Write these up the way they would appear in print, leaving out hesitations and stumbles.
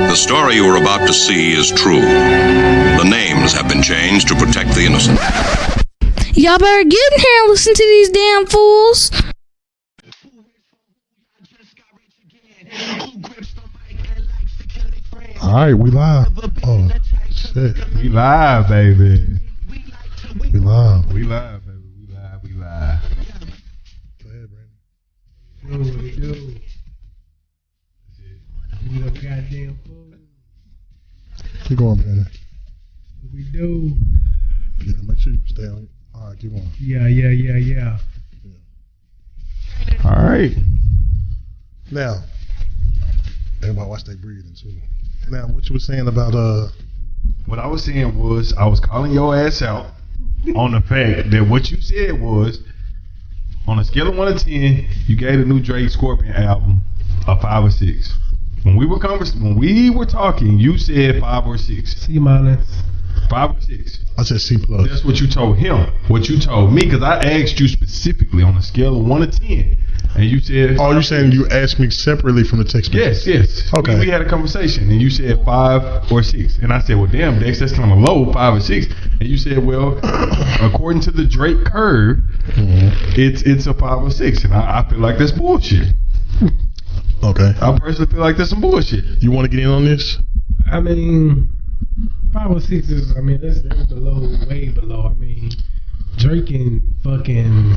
The story you are about to see is true. The names have been changed to protect the innocent. Y'all better get in here and listen to these damn fools. All right, we live. Oh, shit. We live, baby. We live. We live, baby. We live. Go ahead, Brandon. What we do? We the goddamn fool. Keep going, Brandon. What we do? Yeah, make sure you stay on. All right, keep on. Yeah. All right. Now, everybody watch their breathing too. Now, what you were saying about What I was saying was I was calling your ass out on the fact that what you said was on a scale of 1 to 10, you gave the new Drake Scorpion album a 5 or 6. When we were talking, you said 5 or 6. C minus. 5 or 6. I said C plus. That's what you told him. What you told me, because I asked you specifically on a scale of 1 to 10, and you said. Oh, you're saying you asked me separately from the text message? Yes. Okay. We had a conversation, and you said 5 or 6, and I said, "Well, damn, Dex, that's kind of low, 5 or 6." And you said, "Well, according to the Drake curve, it's a 5 or 6," and I feel like that's bullshit. Okay. I personally feel like that's some bullshit. You want to get in on this? I mean, 5 or 6 is. I mean, that's below, way below. I mean, Drake can fucking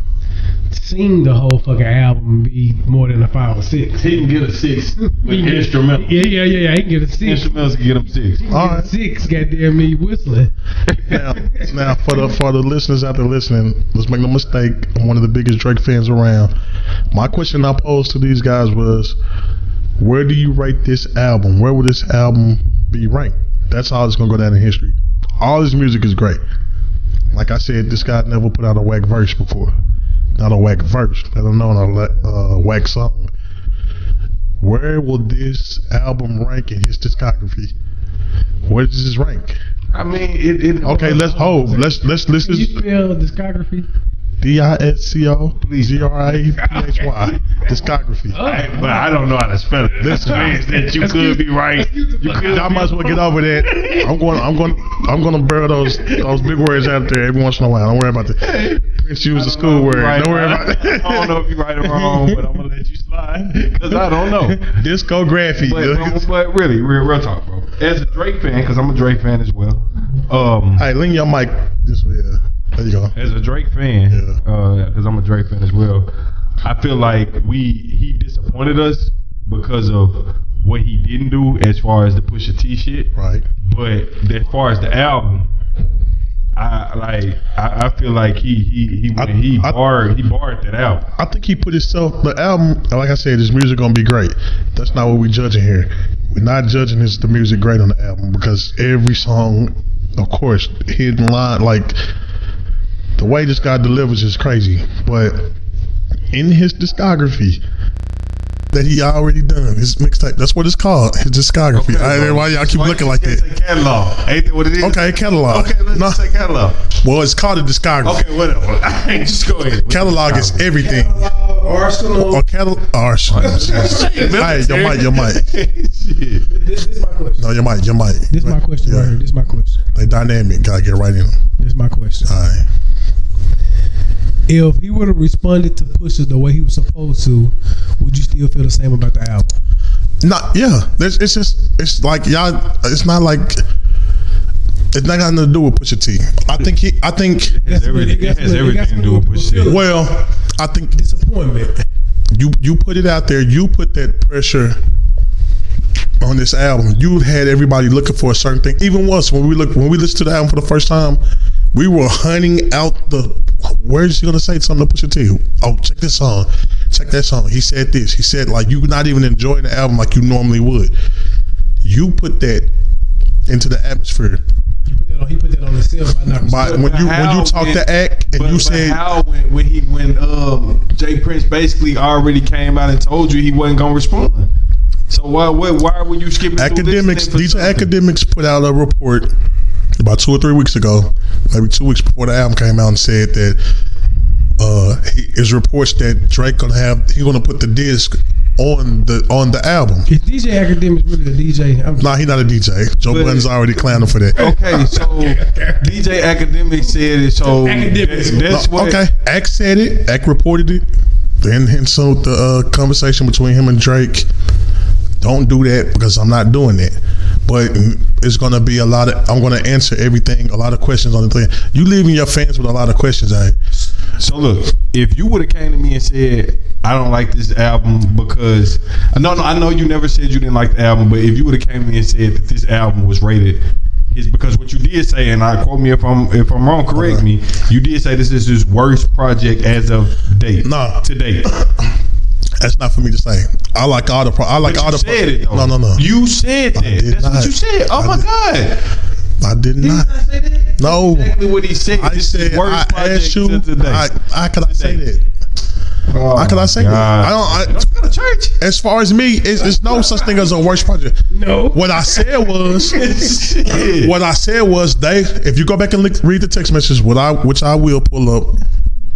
sing the whole fucking album and be more than a 5 or 6. He can get a 6 with instrumental. Yeah. He can get a 6. Instrumentals can get him 6. All right. 6, goddamn me whistling. Now for the listeners out there listening, let's make no mistake. I'm one of the biggest Drake fans around. My question I posed to these guys was, where do you rate this album? Where would this album be ranked? That's how it's gonna go down in history. All his music is great. Like I said, this guy never put out a whack verse before. Not a whack verse, let alone a whack song. Where will this album rank in his discography? Where does this rank? I mean, it Okay, let's hold. Let's Can you spell discography? DISCO GRIPHY discography. But I don't know how to spell it. Listen, that you could be right. You could. I might as well get over that. I'm gonna burrow those big words out there every once in a while. Don't worry about that. Prince used the school word. Don't worry about that. I don't know if you're right or wrong, but I'm gonna let you slide because I don't know. Discography. But really, real talk, bro. As a Drake fan, because I'm a Drake fan as well. Hey, lean your mic this way. There you go. As a Drake fan, because I'm a Drake fan as well, I feel like he disappointed us because of what he didn't do as far as the Pusha T shit. Right. But as far as the album, I feel like he barred that album. I think he put the album, like I said, his music gonna be great. That's not what we're judging here. We're not judging the music great on the album because every song, of course, hidden line, like the way this guy delivers is crazy. But in his discography that he already done, his mixtape, that's what it's called, his discography. Okay, I don't know why y'all keep looking like that. Say catalog. Ain't that what it is? Okay, catalog. Okay, let's say catalog. Well, it's called a discography. Okay, whatever. Just go ahead. Catalog is everything. Arsenal. Or Arsenal. Hey, your mic. This is my question. No, your mic. This is my question right here. This is my question. They dynamic. Gotta get right in them. This is my question. All right. If he would have responded to Pusha the way he was supposed to, would you still feel the same about the album? It's like y'all. It's not like. It's not got nothing to do with Pusha T. I think. It has everything to do with Pusha T. Well, I think disappointment. You put it out there. You put that pressure on this album. You had everybody looking for a certain thing. Even once when we listened to the album for the first time, we were hunting out where is he gonna say something to Pusha T? Oh, check this song. Check that song. He said this. He said, like, you not even enjoying the album like you normally would. You put that into the atmosphere. He put that on himself by not. When you talk to act and you said how when Jay Prince basically already came out and told you he wasn't gonna respond. So why were you skipping? Academics? These academics put out a report about 2 or 3 weeks ago, maybe 2 weeks before the album came out, and said that Is reports that Drake gonna put the disc on the album. Is DJ Academics really a DJ? Nah, he not a DJ. Joe Budden's already clowned him for that. Okay, so DJ Academic said it. So that's what. Okay, Ack said it. Ack reported it. Then so the conversation between him and Drake. Don't do that because I'm not doing that. But it's gonna be a lot of. I'm gonna answer everything. A lot of questions on the thing. You leaving your fans with a lot of questions. So look, if you would have came to me and said, I don't like this album because no, I know you never said you didn't like the album, but if you would have came to me and said that this album was rated, it's because what you did say, and I quote me if I'm wrong, correct me. You did say this is his worst project as of date. To date. That's not for me to say. I like all the. Said it though. No. You said that. That's what you said. Oh my God. I did not. Did I say that? No. That's exactly what he said. I said. I asked you. How could I say that? How could I say that? I don't go to church. As far as me, it's no such thing as a worst project. No. What I said was. If you go back and read the text messages, which I will pull up.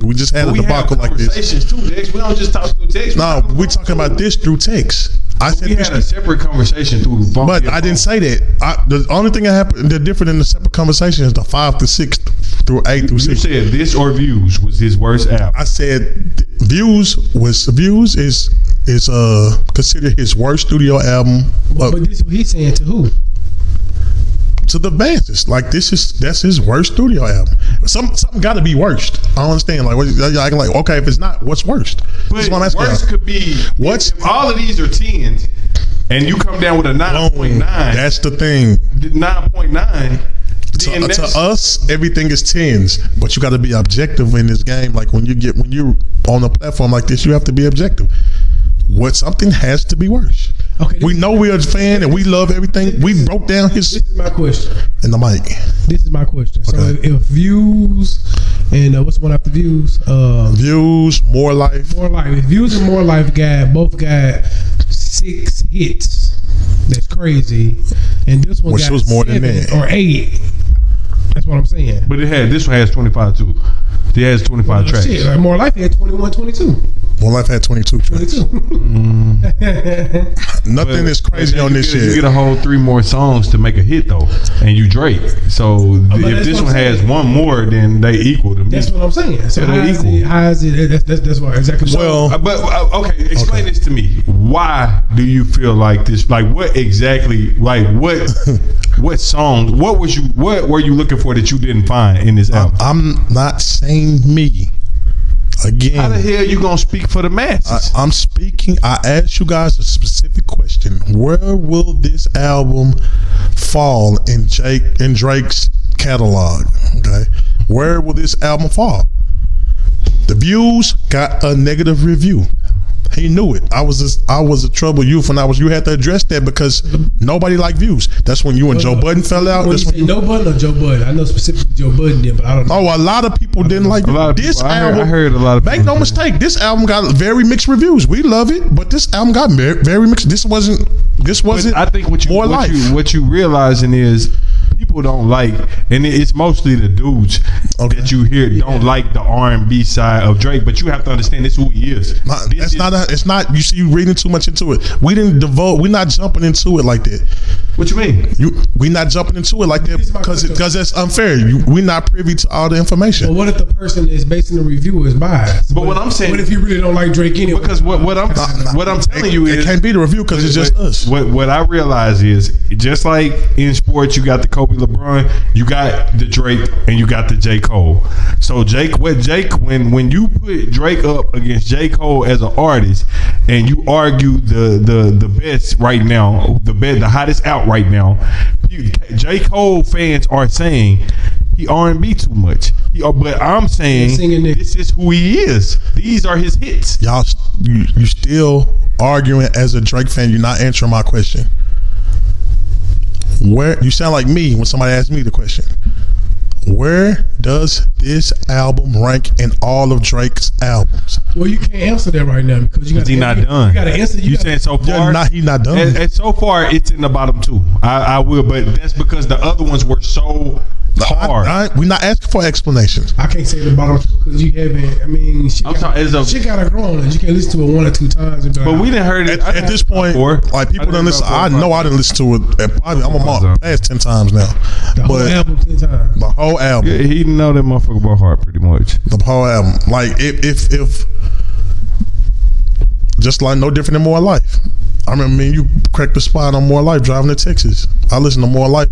We just had a debacle like this. Conversations too, Dex. We don't just talk through text. No, we talking about this through text. I said we had a separate conversation through phone. But I didn't say that. The only thing that happened, the different in the separate conversation is the 5 to 6 through 8 through 6. You said this or Views was his worst album. I said Views is considered his worst studio album. But this is what he's saying to who? To the masses. Like that's his worst studio album. Something got to be worst. I don't understand. Like okay, if it's not, what's worst? But worst could be if all of these are 10s and you come down with a 9.9. That's the thing. 9.9. To us, everything is 10s, but you got to be objective in this game. Like when you're on a platform like this, you have to be objective. Something has to be worse. Okay, we know we're a fan and we love everything. We broke down his. This is my question. In the mic. This is my question. Okay. So if Views and what's the one after Views? Views, More Life. If Views and More Life both got 6 hits. That's crazy. And this one got was more than that. Or 8. That's what I'm saying. But this one has 25 too. It has 25 tracks. Shit, More Life had 21, 22. More Life had 22 tracks. Nothing is crazy on this shit. You get a whole 3 more songs to make a hit though, and you Drake. So if this one has one more, then they equal to me. That's what I'm saying. So how is it? That's why exactly. Well, okay. Explain this to me. Why do you feel like this? Like what exactly? Like what songs? What were you looking for that you didn't find in this album? I'm not saying me. Again, how the hell you gonna speak for the masses? I'm speaking. I asked you guys a specific question. Where will this album fall in Drake's catalog? Okay, where will this album fall? The Views got a negative review. He knew it. I was a troubled youth when you had to address that because nobody liked Views. That's when you and Joe Budden fell out. When no Budden or Joe Budden? I know specifically Joe Budden did, but I don't know. Oh, a lot of people didn't like this album. I heard a lot of people. Make no mistake, this album got very mixed reviews. We love it, but this album got very mixed. This wasn't. I think what you realizing is people don't like, and it's mostly the dudes that you hear don't like the R&B side of Drake. But you have to understand this is who he is. It's not. You see, you reading too much into it. We're not jumping into it like that. What you mean? We're not jumping into it like that because that's unfair. We're not privy to all the information. Well, what if the person that's basing the review is biased? But what I'm saying, what if you really don't like Drake anyway? Because what I'm telling you is it can't be the review because it's just us. What I realize is just like in sports, you got the Kobe, LeBron, you got the Drake, and you got the J. Cole. So when you put Drake up against J. Cole as an artist, and you argue the best right now, the hottest out right now, J. Cole fans are saying he R&B too much. But I'm saying this is who he is. These are his hits. Y'all, you still arguing as a Drake fan. You're not answering my question. Where you sound like me when somebody asks me the question. Where does this album rank in all of Drake's albums? Well, you can't answer that right now because he's not done. You got to answer. You saying so far? He's not done. And so far, it's in the bottom 2. I will, but that's because the other ones were so hard. We're not asking for explanations. I can't say the bottom because you haven't. I mean, shit gotta grow on it. You can't listen to it 1 or 2 times. But we didn't heard it at this point. Like people don't listen. I know I didn't listen to it. Probably I'm a month past 10 times now. The whole album 10 times. The whole album. Yeah, he didn't know that motherfucker about heart pretty much. The whole album. Like if just like no different than More Life. I remember me and you cracked the spot on More Life driving to Texas. I listened to More Life.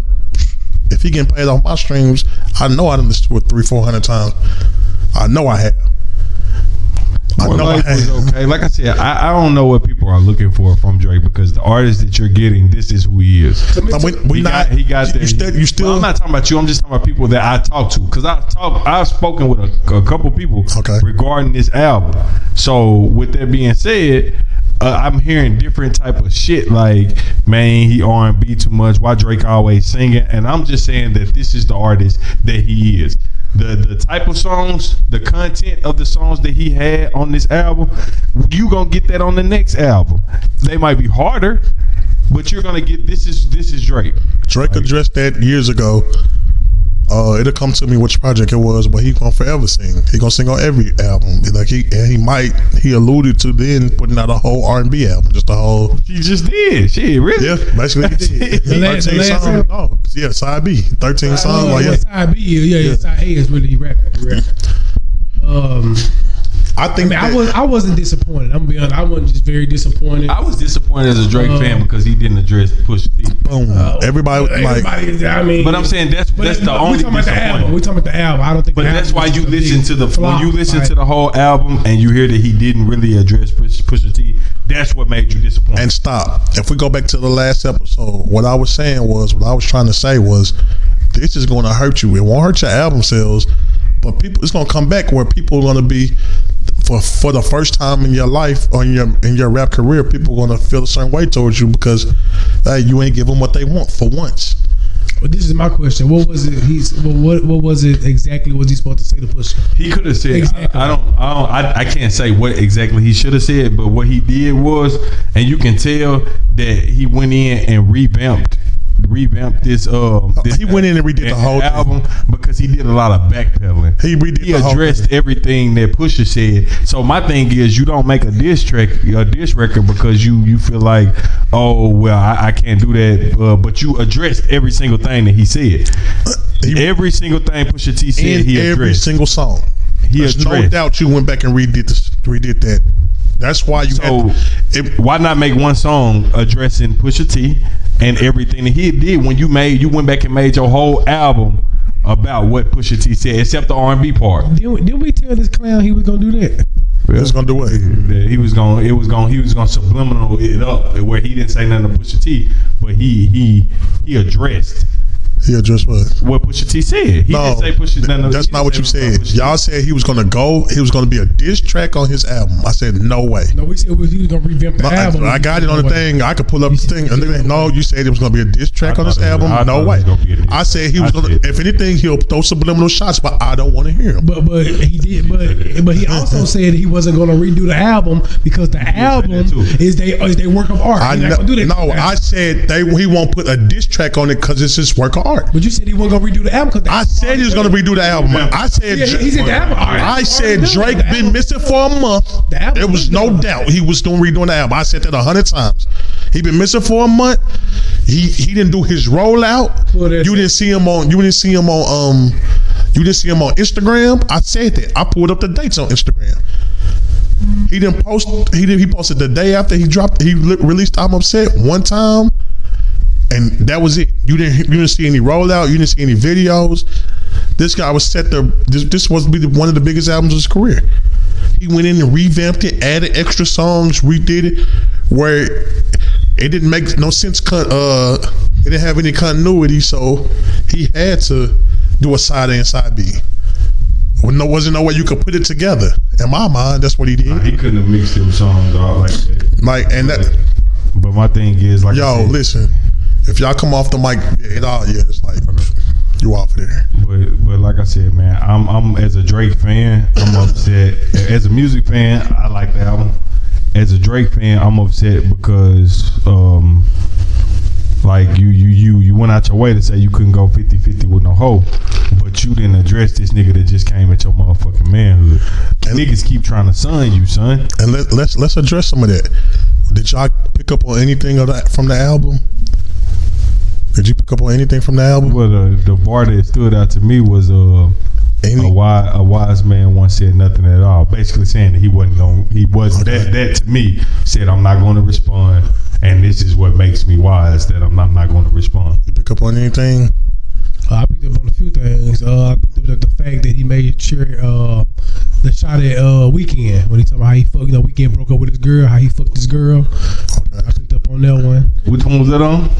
If he getting paid off my streams, I know I done listened to it 300-400 times. I know I have. More Life was okay. Like I said, I don't know what people are looking for from Drake because the artist that you're getting, this is who he is. He got there. You still. Well, I'm not talking about you. I'm just talking about people that I talk to because I've spoken with a couple people regarding this album. So with that being said, I'm hearing different type of shit like, man, he R&B too much. Why Drake always singing? And I'm just saying that this is the artist that he is. The type of songs, the content of the songs that he had on this album, you gonna get that on the next album. They might be harder, but you're gonna get this is Drake. Drake addressed that years ago. It'll come to me which project it was, but he gonna forever sing. He gonna sing on every album. Like he alluded to then putting out a whole R&B album, just a whole. He just did. Shit, really? Yeah, basically he did. 13 songs. Oh, yeah, side B, 13 songs. Like side B, yeah, side A is really rapping. I wasn't disappointed. I'm gonna be honest. I wasn't just very disappointed. I was disappointed as a Drake fan because he didn't address Pusha T. Boom. Everybody. I mean, but I'm saying that's the only disappointment. We talking about the album. I don't think. But that's why you listen to when you listen to the whole album and you hear that he didn't really address Pusha T. That's what made you disappointed. And stop. If we go back to the last episode, what I was trying to say was, this is going to hurt you. It won't hurt your album sales, but it's going to come back where people are going to be. For the first time in your life or in your rap career, people are gonna feel a certain way towards you because you ain't give them what they want for once. Well, this is my question. What was it? What was it exactly? Was he supposed to say to Pusha? He could have said. Exactly. I can't say what exactly he should have said, but what he did was, and you can tell that he went in and revamped this he went in and redid the whole album because he did a lot of backpedaling. He addressed everything that Pusha said. So my thing is, you don't make a diss record because you feel like, oh well, I can't do that, but you addressed every single thing that he said. Every single thing Pusha T said, he addressed. Every single song. There's no doubt you went back and redid that. That's why why not make one song addressing Pusha T and everything that he did when you went back and made your whole album about what Pusha T said, except the R&B part. Didn't we tell this clown he was gonna do that? He was gonna do what? He was gonna subliminal it up where he didn't say nothing to Pusha T, but he addressed. He addressed what? What Pusha T said. He didn't say Pusha T. That's not what you said. Y'all said he was going to be a diss track on his album. I said, no way. No, we said he was going to revamp the album. I got it on the thing. I could pull up the thing. No, you said it was going to be a diss track on his album. No way. I said he was going to, if anything, he'll throw subliminal shots, but I don't want to hear him. But he did. But he also said he wasn't going to redo the album because the album is their work of art. I said he won't put a diss track on it because it's his work of art. But you said he wasn't gonna redo the album. I said he was gonna redo the album. I said he said the album. I said Drake been missing for a month. There was no doubt he was redoing the album. I said that 100 times. He been missing for a month. He didn't do his rollout. You didn't see him on Instagram. I said that. I pulled up the dates on Instagram. He didn't post. He posted the day after he released I'm Upset one time. And that was it. You didn't see any rollout. You didn't see any videos. This guy was set to. This was be one of the biggest albums of his career. He went in and revamped it, added extra songs, redid it, where it didn't make no sense. It didn't have any continuity, so he had to do a side A and side B. Wasn't no way you could put it together. In my mind, that's what he did. He couldn't have mixed them songs out like that. But my thing is, like, listen. If y'all come off the mic, it's like you off there. But like I said, man, I'm as a Drake fan, I'm upset. As a music fan, I like the album. As a Drake fan, I'm upset because Like you went out your way to say you couldn't go 50-50 with no hoe, but you didn't address this nigga that just came at your motherfucking manhood. And niggas keep trying to son you, son. And let's address some of that. Did y'all pick up on anything of that from the album? Did you pick up on anything from the album? Well, the bar that stood out to me was a wise man once said nothing at all. Basically saying that he wasn't Okay. that to me said I'm not going to respond, and this is what makes me wise that I'm not going to respond. You pick up on anything? I picked up on a few things. I picked up the fact that he made sure the shot at Weekend when he talking about how he fucked. Weekend broke up with his girl, how he fucked his girl. Okay. I picked up on that one. Which one was that on?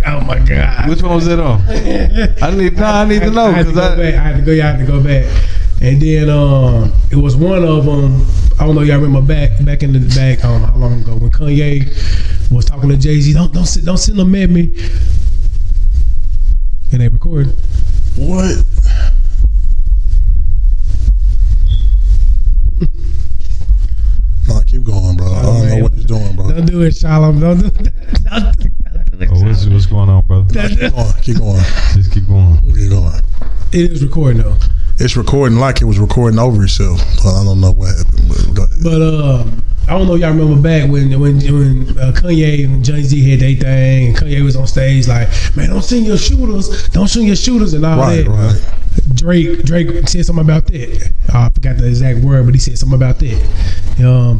Oh my god! Which one was that on? I need to know because I had to go back, and then it was one of them. I don't know, y'all remember back in the back. I don't know how long ago when Kanye was talking to Jay-Z. Don't send them at me, and they recorded. What? No, keep going, bro. I don't know what you're doing, bro. Don't do it, Shalom. Don't do it. what's going on, brother? Keep going. Just keep going. Keep going. It is recording though. It's recording like it was recording over itself. I don't know what happened, but go ahead. But I don't know if y'all remember back when Kanye and Jay-Z had their thing, and Kanye was on stage like, man, don't send your shooters, and all that. Right. Drake said something about that. I forgot the exact word, but he said something about that.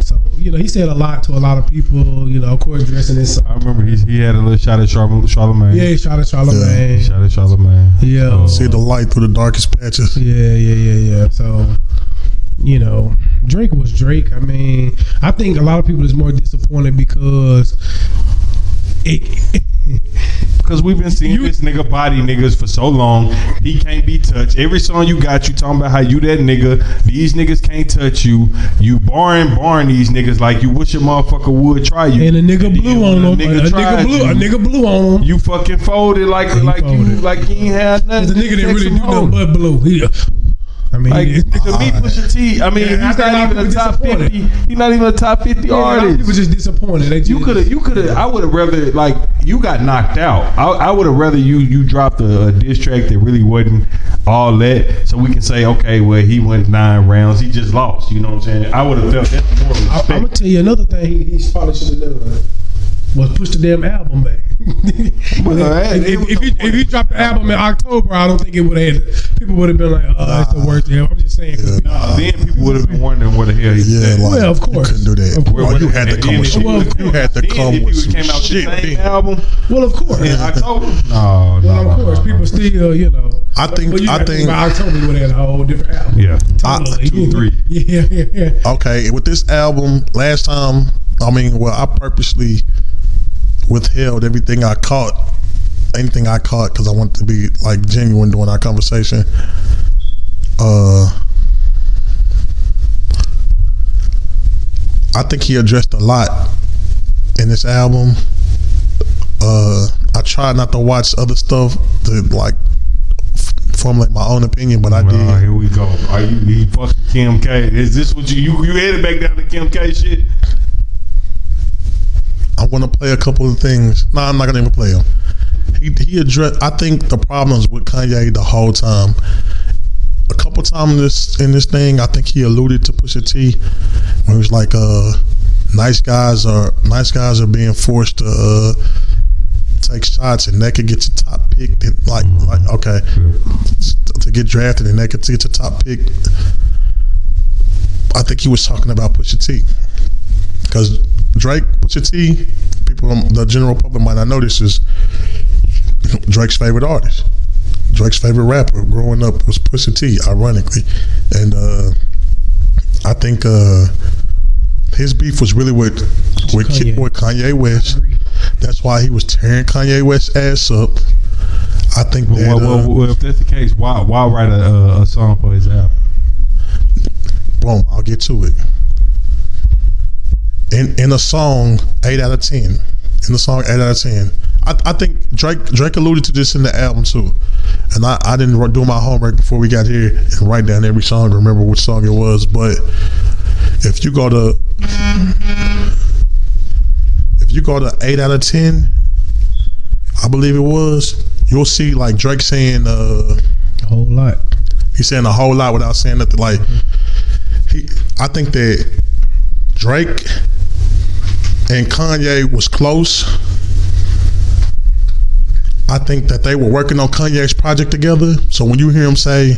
So he said a lot to a lot of people. Of course, dressing this. I remember he had a little shot at Charlamagne. Yeah, he shot at Charlamagne. Shot at Charlamagne. Yeah. See the light through the darkest patches. Yeah. So, Drake was Drake. I mean, I think a lot of people is more disappointed because because we've been seeing this nigga body niggas for so long. He can't be touched. Every song you got, you talking about how you that nigga. These niggas can't touch you. You barring these niggas like you wish a motherfucker would try you. And a nigga blew on them. A nigga blew on them. You fucking folded like you ain't had nothing. The nigga that really do nothing but blew. To me, Pusha T. I mean, he's not even a top 50. He's not even a top 50 artist. People just disappointed. You could have. I would have rather you got knocked out. I would have rather you dropped a diss track that really wasn't all that, so we can say, okay, well, he went 9 rounds. He just lost. You know what I'm saying? I would have felt that more respect. I'm gonna tell you another thing. He probably should have done was push the damn album back. If you dropped the album in October, I don't think it would have. People would have been like, "Oh, that's the worst." I'm just saying. Then people would have been wondering where the hell he was. Well, of course, you couldn't do that. You had to come with shit. You had to come with some shit. Album. Well, of course. In October. Well, of course, people still, I think by October we would have had a whole different album. Yeah, totally. 2, 3. Yeah. Okay, with this album, last time, I purposely withheld anything I caught because I wanted to be genuine during our conversation. I think he addressed a lot in this album. I tried not to watch other stuff to formulate my own opinion, but I did. Here we go. Are you fucking Kim K? Is this what you headed back down to Kim K shit? I'm gonna play a couple of things. No, I'm not gonna even play them. He addressed. I think the problems with Kanye the whole time. A couple times in this thing, I think he alluded to Pusha T when he was like, "Nice guys are being forced to take shots, and that could get your top pick. And okay, to get drafted, and that could get your top pick." I think he was talking about Pusha T because Drake, Pusha T, people, the general public might not know this, is Drake's favorite artist. Drake's favorite rapper growing up was Pusha T, ironically. And I think his beef was really with Kanye West. That's why he was tearing Kanye West's ass up. I think well, if that's the case, why write a song for his album? Boom, I'll get to it. In a song, 8 out of 10. In the song, 8 out of 10. I think Drake alluded to this in the album too. And I didn't do my homework before we got here and write down every song, remember which song it was. But if you go to 8 out of 10, I believe it was. You'll see like Drake saying A whole lot. he's saying a whole lot without saying nothing. Like I think that Drake and Kanye was close. I think that they were working on Kanye's project together. So when you hear him say,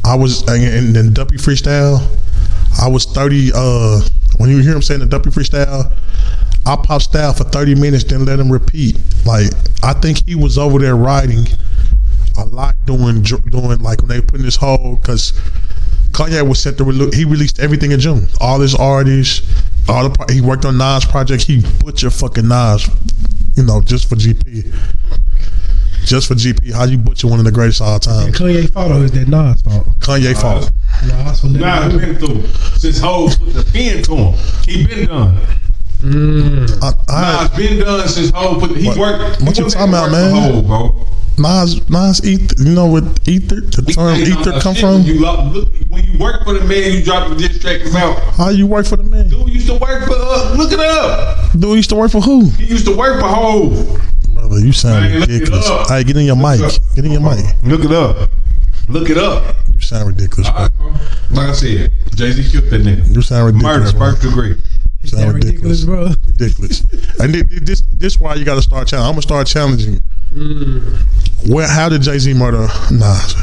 I was in the Duppy freestyle, I was 30, when you hear him saying the Duppy freestyle, I popped style for 30 minutes, then let him repeat. Like, I think he was over there writing a lot doing like when they put in this whole, because Kanye was set to he released everything in June. All his artists, he worked on Nas' project. He butchered fucking Nas, just for GP. Just for GP, how you butcher one of the greatest of all time? And Kanye fault or is that Nas' fault? Kanye fault. Nas been through since Hov put the pen to him. He been done. Nas been done since Hov put. He worked. What you talking about, man? Hov, bro. Nas ether. You know what ether? The term ether come from? When you work for the man, you drop the diss track about. How you work for the man? Dude used to work for. Look it up. Dude used to work for who? He used to work for Hov. Brother, you sound ridiculous. Hey, get in your mic. Get in your mic. Look it up. Look it up. You sound ridiculous, bro. Like I said, Jay-Z killed that nigga. You sound ridiculous. Murder, first degree. You sound ridiculous, bro. Ridiculous. And this why you got to start challenging. I'm gonna start challenging you. How did Jay-Z murder Nas?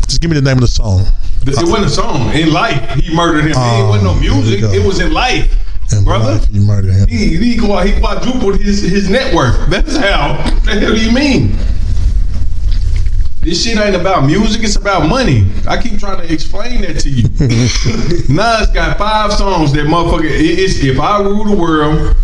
Just give me the name of the song. It wasn't a song. In life, he murdered him. It wasn't no music. It was in life. Brother, life, he murdered him. He quadrupled his net worth. That's how. What the hell do you mean? This shit ain't about music, it's about money. I keep trying to explain that to you. Nas got 5 songs that motherfucker, it's If I Rule the World,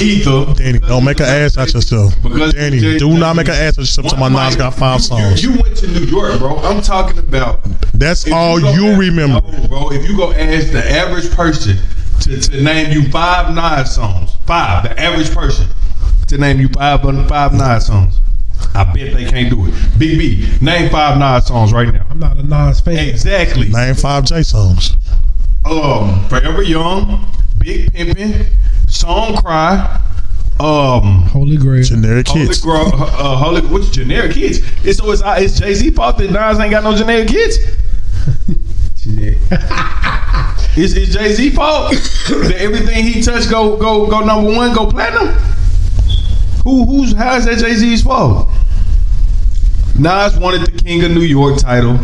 Ether. Danny, don't make an ass out yourself. Danny, do not make an ass out yourself. To my Nas got 5 songs. You went to New York, bro. I'm talking about. That's all you remember. Bro, if you go ask the average person to name you 5 Nas songs, 5, the average person to name you 5 Nas songs, I bet they can't do it. Big B, name 5 Nas songs right now. I'm not a Nas fan. Exactly. Name 5 J songs. Forever Young, Big Pimpin', Song Cry, Holy Grail, Generic Hits. What's Generic Hits? It's Jay-Z fault that Nas ain't got no generic hits. It's Jay-Z fault that everything he touched go number 1, go platinum. How is that Jay-Z's fault? Nas wanted the King of New York title.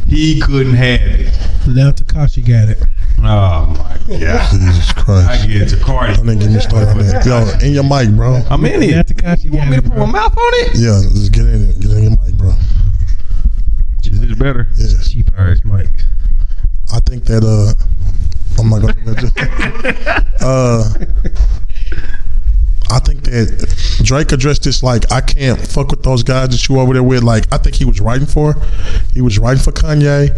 He couldn't have it. Now Tekashi got it. Oh my God. Jesus Christ. I get to Cardi. I didn't get me started on that. Yo, in your mic, bro. I'm in it. Now Tekashi You want me to put my mouth on it? Yeah, just get in it. Get in your mic, bro. Is this better? Yeah. Cheap ass mic. I think that I'm not gonna I think that Drake addressed this like, I can't fuck with those guys that you over there with. Like, I think he was writing for Kanye.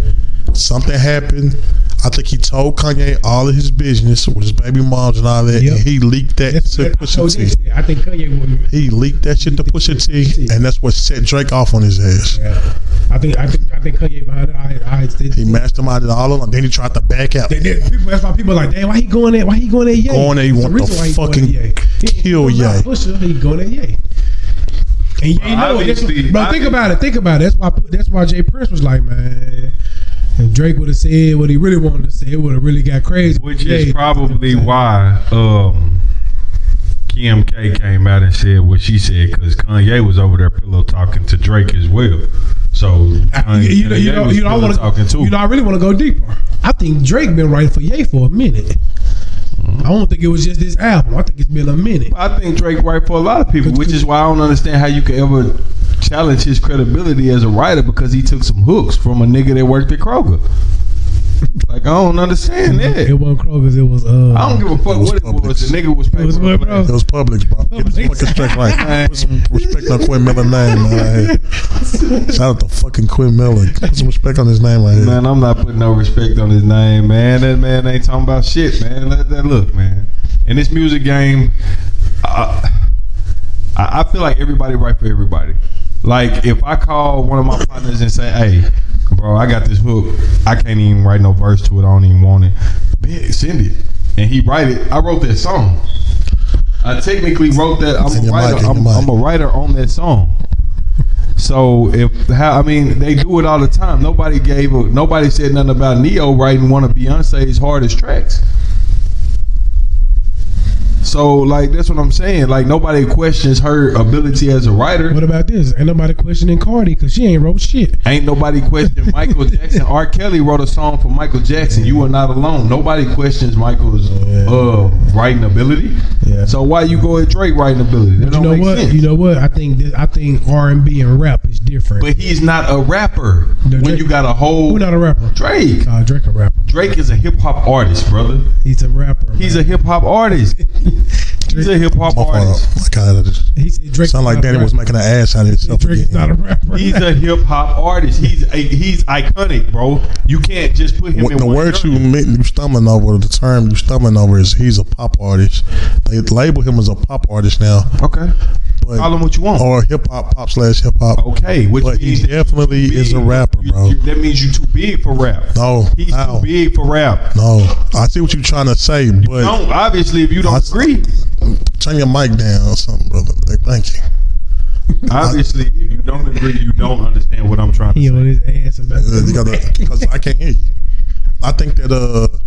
Something happened. I think he told Kanye all of his business with his baby moms and all that, and he leaked that to Pusha T. I think Kanye would. He leaked that shit to Pusha T, and that's what set Drake off on his ass. Yeah. I think Kanye behind it. He masterminded all of them. Then he tried to back out. That's why people are like, damn, why he going there? Why he going there? Ye? Going there, he want to fucking kill Ye. He going there, Ye. And Ye know it. Bro, think about it. That's why Jay Prince was like, man, if Drake would have said what he really wanted to say, it would have really got crazy. Which is probably why Kim K came out and said what she said, because Kanye was over there pillow talking to Drake as well. So I really want to go deeper. I think Drake been writing for Ye for a minute. I don't think it was just this album. I think it's been a minute. I think Drake write for a lot of people, which is why I don't understand how you could ever challenge his credibility as a writer, because he took some hooks from a nigga that worked at Kroger. Like, I don't understand that. It wasn't Kroger's. It was. I don't give a fuck what it was. The nigga was paying. It was Publix, bro. Get the fucking straight right. Put some respect on Quinn Miller's name, man. Shout out to fucking Quinn Miller. Put some respect on his name right here. Man, I'm not putting no respect on his name, man. That man ain't talking about shit, man. Let that look, man. In this music game, I feel like everybody write for everybody. Like, if I call one of my partners and say, hey, bro, I got this hook, I can't even write no verse to it, I don't even want it, send it. And he write it. I wrote that song. I technically wrote that. In your mic, I'm a writer on that song. So they do it all the time. Nobody said nothing about Neo writing one of Beyonce's hardest tracks. So like that's what I'm saying. Like nobody questions her ability as a writer. What about this? Ain't nobody questioning Cardi because she ain't wrote shit. Ain't nobody questioning Michael Jackson. R. Kelly wrote a song for Michael Jackson. You are not alone. Nobody questions Michael's writing ability. Yeah. So why you go at Drake writing ability? That you know what? Sense. You know what? I think R&B and rap is different. But he's not a rapper. When you got a whole who not a rapper? Drake. Drake a rapper. Drake is a hip hop artist, brother. He's a rapper. He's a hip hop artist. He's a hip hop artist. He said Drake sound like Danny was making an ass out of himself. Drake is not a rapper. He's a hip hop artist. He's iconic, bro. You can't just put him in the one word genre. you stumbling over. The term you stumbling over is he's a pop artist. They label him as a pop artist now. Okay. But, call him what you want. Or hip hop /hip hop. Okay, but he definitely is a rapper, bro. That means you too big for rap. No, he's too big for rap. No, I see what you're trying to say, but obviously if you don't agree, turn your mic down or something, brother. Thank you. Obviously, if you don't agree, you don't understand what I'm trying to say. He on his ass about that. Because I can't hear you. I think that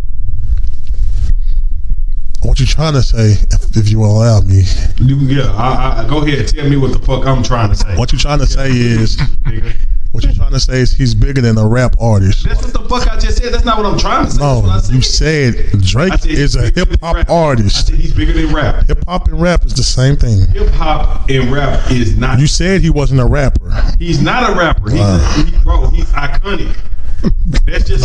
what you trying to say, if you will allow me. I go ahead. Tell me what the fuck I'm trying to say. What you trying to say is. What you're trying to say is he's bigger than a rap artist. That's what the fuck I just said. That's not what I'm trying to say. No, you said Drake is a hip hop artist. I said he's bigger than rap. Hip hop and rap is the same thing. Hip hop and rap is not. You said he wasn't a rapper. He's not a rapper. He's iconic. That's just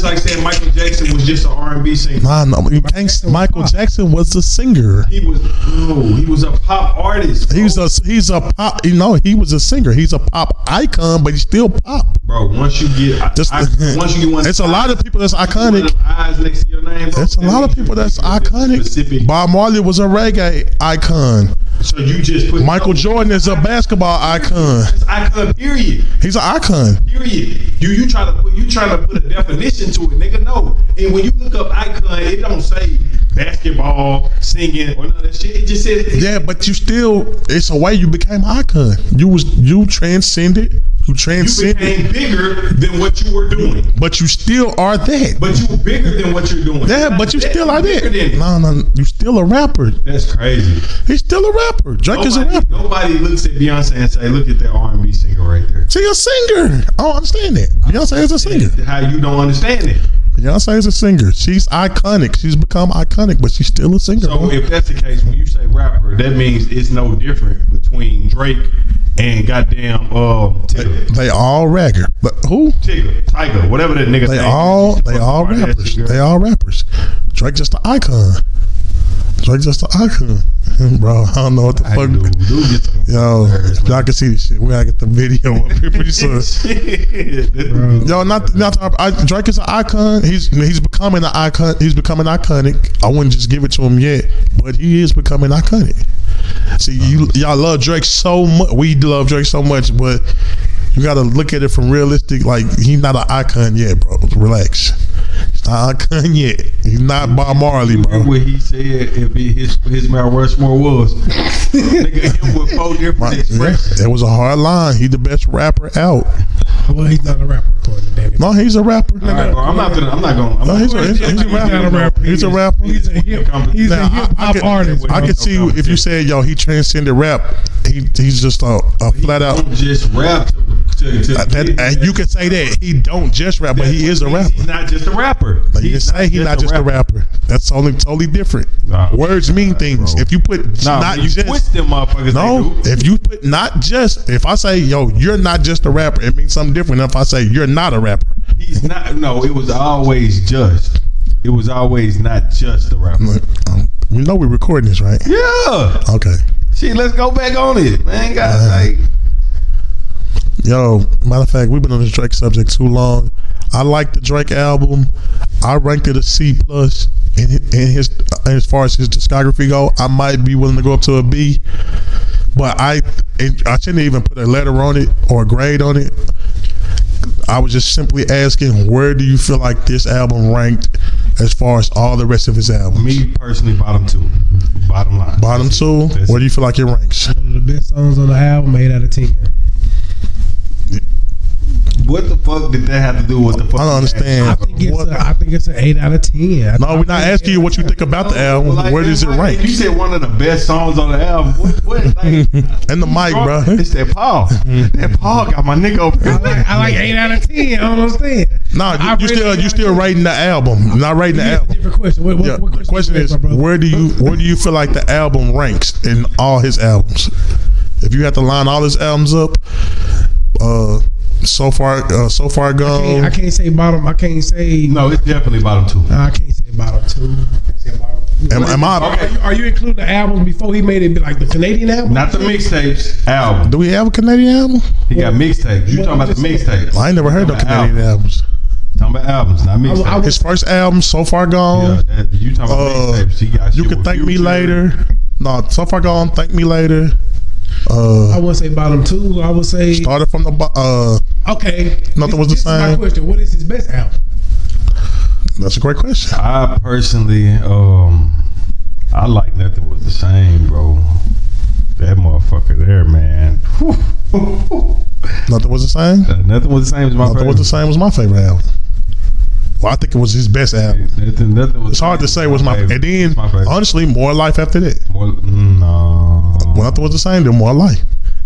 like saying Michael Jackson was just an R&B singer. No, you can't. Michael Jackson was a singer. He was a pop artist. Bro. He's a pop. He was a singer. He's a pop icon, but he's still pop. Bro, once you get one, it's a lot of people that's iconic. Eyes next to your name, bro. It's a lot of people that's iconic. Bob Marley was a reggae icon. So you just put Michael Jordan is a basketball icon. It's icon. Period. He's an icon. Period. You try to put a definition to it, nigga. No. And when you look up icon, it don't say basketball, singing, or none of that shit. It just says but you still. It's a way you became icon. You transcended. You became bigger than what you were doing. But you still are that. But you bigger than what you're doing. Yeah, but you still are that. No, you still a rapper. That's crazy. He's still a rapper. Drake is a rapper. Nobody looks at Beyonce and say, look at that R&B singer right there. She's a singer. I don't understand that. Beyonce is a singer. How you don't understand it? Beyonce is a singer. She's iconic. She's become iconic, but she's still a singer. So if that's the case, when you say rapper, that means it's no different between Drake and goddamn Tigger. They all rapper. But who? Tiger, whatever that nigga. They all rappers. They all rappers. Drake just an icon. Bro, I don't know what the fuck. Yo, y'all can see this shit. We gotta get the video up here pretty soon. Yo, Drake is an icon. He's becoming an icon. He's becoming iconic. I wouldn't just give it to him yet, but he is becoming iconic. See, y'all love Drake so much. We love Drake so much, but you gotta look at it from realistic. Like, he's not an icon yet, bro. Relax. He's not an icon yet. He's not Bob Marley, bro. What he said if his Mount Rushmore was nigga him with 4 different expressions. It was a hard line. He's the best rapper out. Well, he's not a rapper, according to Danny. No, he's a rapper. All right, bro, I'm not gonna. No, he's a rapper. He's a rapper. He's a hip hop artist. I can see if you said, yo, he transcended rap. He's just a flat out. Don't just rap. You can say that he don't just rap, but he is a rapper. He's not just a rapper. You can say he's not just a rapper. That's totally different. Words mean things. Bro. If you put not just, twist them motherfuckers. No, if you put not just, if I say, yo, you're not just a rapper, it means something different than if I say you're not a rapper. He's not. No, it was always just. It was always not just a rapper. You know we're recording this, right? Yeah. Okay. Shit, let's go back on it, man. Yo, matter of fact, we've been on this Drake subject too long. I like the Drake album. I ranked it a C+. As far as his discography go, I might be willing to go up to a B. But I shouldn't even put a letter on it or a grade on it. I was just simply asking, where do you feel like this album ranked as far as all the rest of his albums? Me personally, bottom two. Bottom line. Bottom two. Where do you feel like it ranks? One of the best songs on the album, 8 out of 10. What the fuck did that have to do with the fuck? I don't understand. I think it's an 8 out of 10. No, we're not asking you what you think about the album. Like, where does it rank? You said one of the best songs on the album. What like, and the mic, bro. It's that Paul. That Paul got my nigga over here. I like 8 out of 10. I don't understand. No, you still rating the album. You're not rating the album. Different question. What The question is, where do you feel like the album ranks in all his albums? If you had to line all his albums up, so far gone. I can't say bottom. I can't say. No, it's definitely bottom two. I can't say bottom two. I can't say bottom. Are you including the albums before he made it like the Canadian album? Not the mixtapes album. Do we have a Canadian album? He got mixtapes. You talking about the mixtapes? I ain't never heard of Canadian albums. Talking about albums, not mixtapes. His first album, So Far Gone. Yeah, you talking about mixtapes? He got You Can Thank Me Later. No, So Far Gone, Thank Me Later. I wouldn't say bottom two. I would say started from the okay. Nothing Was the Same. This is my question. What is his best album? That's a great question. I personally, I like Nothing Was the Same, bro. That motherfucker there, man. Nothing Was the Same. Nothing Was the Same is my favorite. Nothing Was the Same was my favorite album. Well, I think it was his best album. Nothing was it's hard to say was my favorite. And then, honestly, More Life after that. No. Well, Nothing Was the Same, then More Life.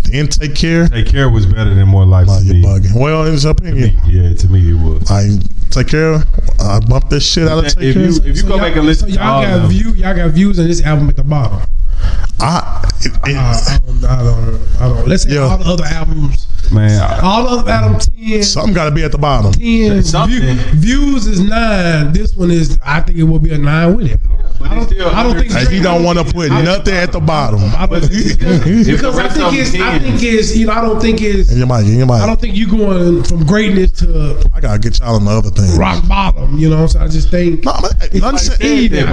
Then Take Care. Take Care was better than More Life. Nah, you're bugging. Well, in his opinion. To me it was. Take Care. I bumped this shit out of Take Care. If you go back and listen to y'all got views on this album at the bottom. I don't. Let's say all the other albums. Man, all the other albums 10. Something got to be at the bottom. 10 views is 9. This one is. I think it will be a 9 with it. I don't think he don't want to put nothing at the bottom. Because I think it's. I don't think it's. In your mind. I don't think you going from greatness to. I gotta get y'all on the other thing. Rock bottom. You know. So I just think. But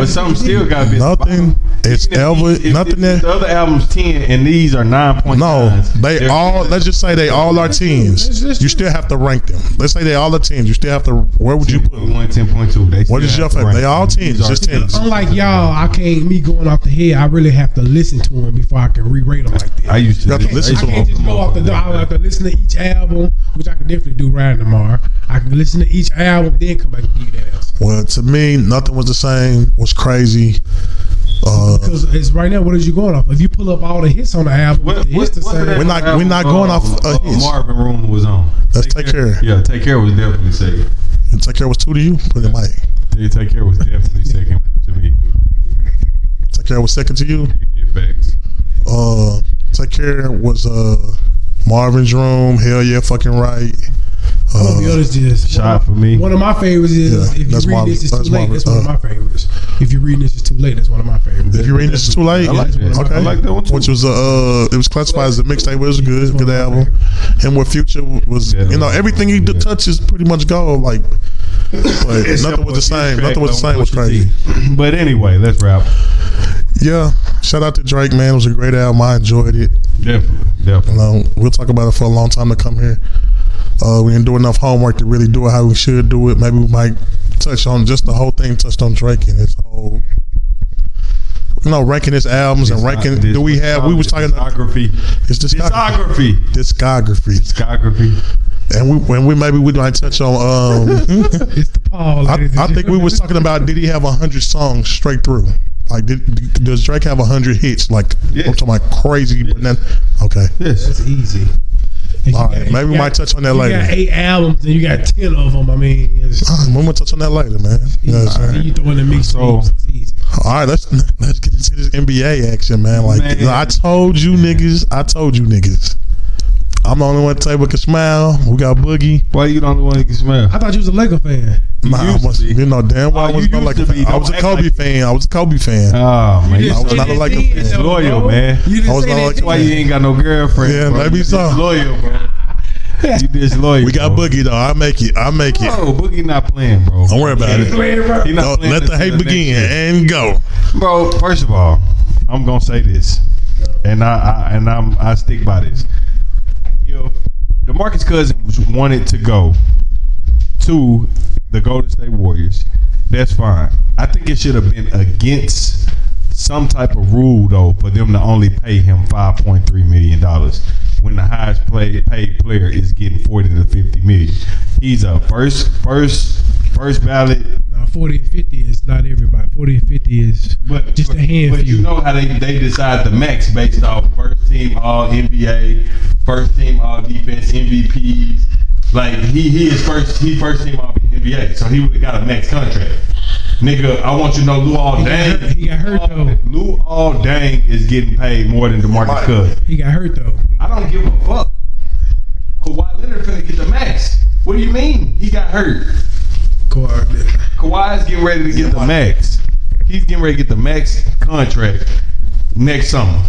something still gotta be. Nothing. It's ever nothing there. The other albums 10 and these are 9.9. No, they all. Let's just say they all are 10s. You still have to rank them. Let's say they all are 10s. You still have to. Where would you put 1, 10.2? What is your favorite? They all 10s. Just 10s. Unlike y'all, me going off the head. I really have to listen to them before I can re-rate them like that. I used to listen to them. I can't just go off the door. I have to listen to each album, which I can definitely do right tomorrow. I can listen to each album, then come back and give you that answer. Well, to me, Nothing Was the Same. Was crazy. Because it's right now. What is you going off? If you pull up all the hits on the album, the hits the same. We're not going off hits. Marvin Room was on. Let's Take Care. Yeah, Take Care was definitely second. And Take Care was 2 to you. Put it mic. Yeah, Take Care was definitely second to me. Take Care was second to you. Yeah, facts. Take Care was Marvin's Room. Hell yeah, fucking right. I'm gonna be honest, just shot for me. One of my favorites is if you read this, it's too late. That's one of my favorites. If you read this, it's too late. That's one of my favorites. If you read this, it's too late. I like that. Okay. I like that one too. Which was it was classified as a mixtape. It was a good album. And what Future was, everything he touches pretty much gold. Like, but Nothing Was the Same. Nothing Was the Same was crazy. But anyway, let's wrap. Yeah, shout out to Drake, man. It was a great album. I enjoyed it. Definitely. We'll talk about it for a long time to come here. We didn't do enough homework to really do it how we should do it. Maybe we might touch on just the whole thing, touched on Drake and his whole, ranking his albums and ranking. We was talking about discography. And we might touch on. It's the Paul. I think we was talking about, did he have 100 songs straight through? Like, does Drake have 100 hits? Like, yes. I'm talking about crazy, but then okay, yes, that's easy. All right, maybe we might touch on that later. You got 8 albums and you got 10 of them. I mean, we might touch on that later, man. You throwing the mix, so it's easy. All right, let's get into this NBA action, man. Like, I told you niggas. I'm the only one at the table can smile. We got Boogie. Why you the only one who can smile? I thought you was a Laker fan. Damn well I was not like a fan. I was a Kobe fan. Oh man, I was not a Laker fan. You loyal, man. I was not like. Why you ain't got no girlfriend? Yeah, bro. maybe so. Loyal, bro. You disloyal. We got Boogie though. I make it. Oh, Boogie not playing, bro. Don't worry about it. He not playing. Let the hate begin and go, bro. First of all, I'm gonna say this, and I stick by this. If Demarcus Cousins wanted to go to the Golden State Warriors. That's fine. I think it should have been against some type of rule though for them to only pay him $5.3 million when the highest paid player is getting 40 to 50 million. He's a first ballot. No, 40 and 50 is not everybody. 40 and 50 is just a handful. But you know how they decide the max based off first team All NBA, first team All Defense, MVPs. Like he first team All NBA, so he would have got a max contract. Nigga, I want you to know Luol Deng. He got hurt though. Luol Deng is getting paid more than DeMarcus Cousins. He got hurt though. I don't give a fuck. Kawhi Leonard finna get the max. What do you mean? He got hurt. Kawhi's getting ready to get the max. He's getting ready to get the max contract next summer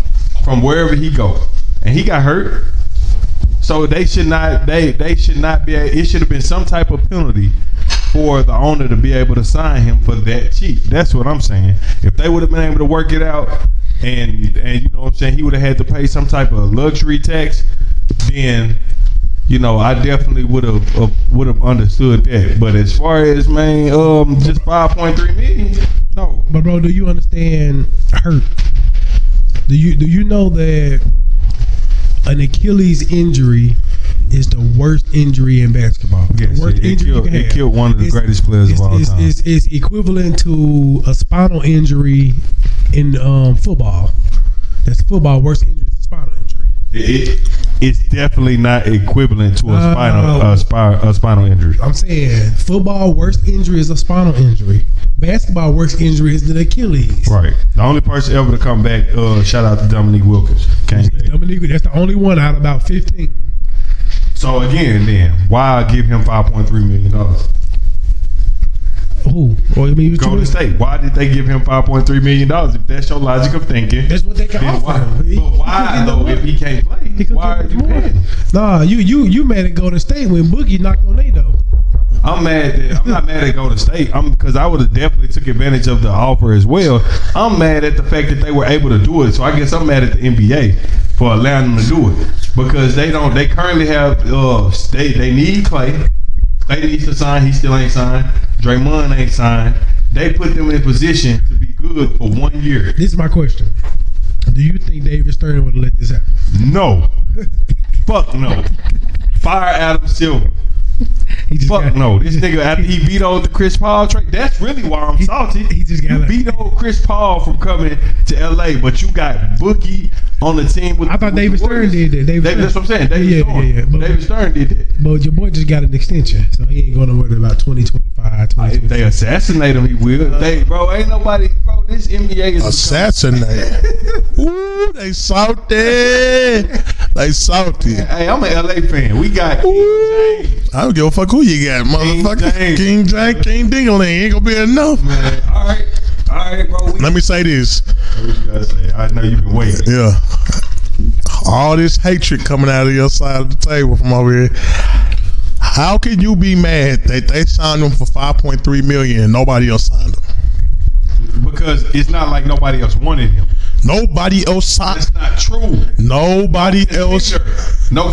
from wherever he go, and he got hurt. So they should not. They should not be. It should have been some type of penalty for the owner to be able to sign him for that cheap. That's what I'm saying. If they would have been able to work it out, and you know what I'm saying, he would have had to pay some type of luxury tax, then you know I definitely would have understood that. But as far as just 5.3 million, no. But bro, do you understand hurt? Do you know that an Achilles injury is the worst injury in basketball? Yes, the worst injury you can have. It killed one of the greatest players of all time. It's equivalent to a spinal injury in football. That's football. Worst injury is a spinal injury. It's definitely not equivalent to a spinal injury. I'm saying football worst injury is a spinal injury. Basketball worst injury is the Achilles. Right. The only person ever to come back. Shout out to Dominique Wilkins. Dominique, that's the only one out of about 15. So again, then why give him $5.3 million? Who? Well, I mean, Golden State. Why did they give him $5.3 million? If that's your logic of thinking, that's what they can offer him. But why though? If he can't play, why are you paying? Nah, you mad at Golden State when Boogie knocked on they though. I'm not mad at Golden State. Because I would have definitely took advantage of the offer as well. I'm mad at the fact that they were able to do it. So I guess I'm mad at the NBA for allowing them to do it because they currently have they need Clay. Clay needs to sign. He still ain't signed. Draymond ain't signed. They put them in position to be good for 1 year. This is my question. Do you think David Stern would have let this happen? No. Fuck no. Fire Adam Silver. Fuck no. This nigga, after he vetoed the Chris Paul trade, that's really why I'm salty. He just got vetoed Chris Paul from coming to LA, but you got Boogie on the team with. I thought David Stern did that. That's what I'm saying. David Stern did that. But your boy just got an extension, so he ain't going to worry about 2025. If they assassinate him, he will. Ain't nobody. Bro, this NBA is assassinate. Ooh, they salty. They salty. Hey, I'm an LA fan. We got King James. I don't give a fuck who you got, motherfucker. King James, King Dingaling ain't gonna be enough. Man, all right, bro. Let me say this. What you gotta say? I know you've been waiting. Yeah. All this hatred coming out of your side of the table from over here. How can you be mad that they signed him for $5.3 million and nobody else signed him? Because it's not like nobody else wanted him. Nobody else signed. That's not true. Nobody else. No.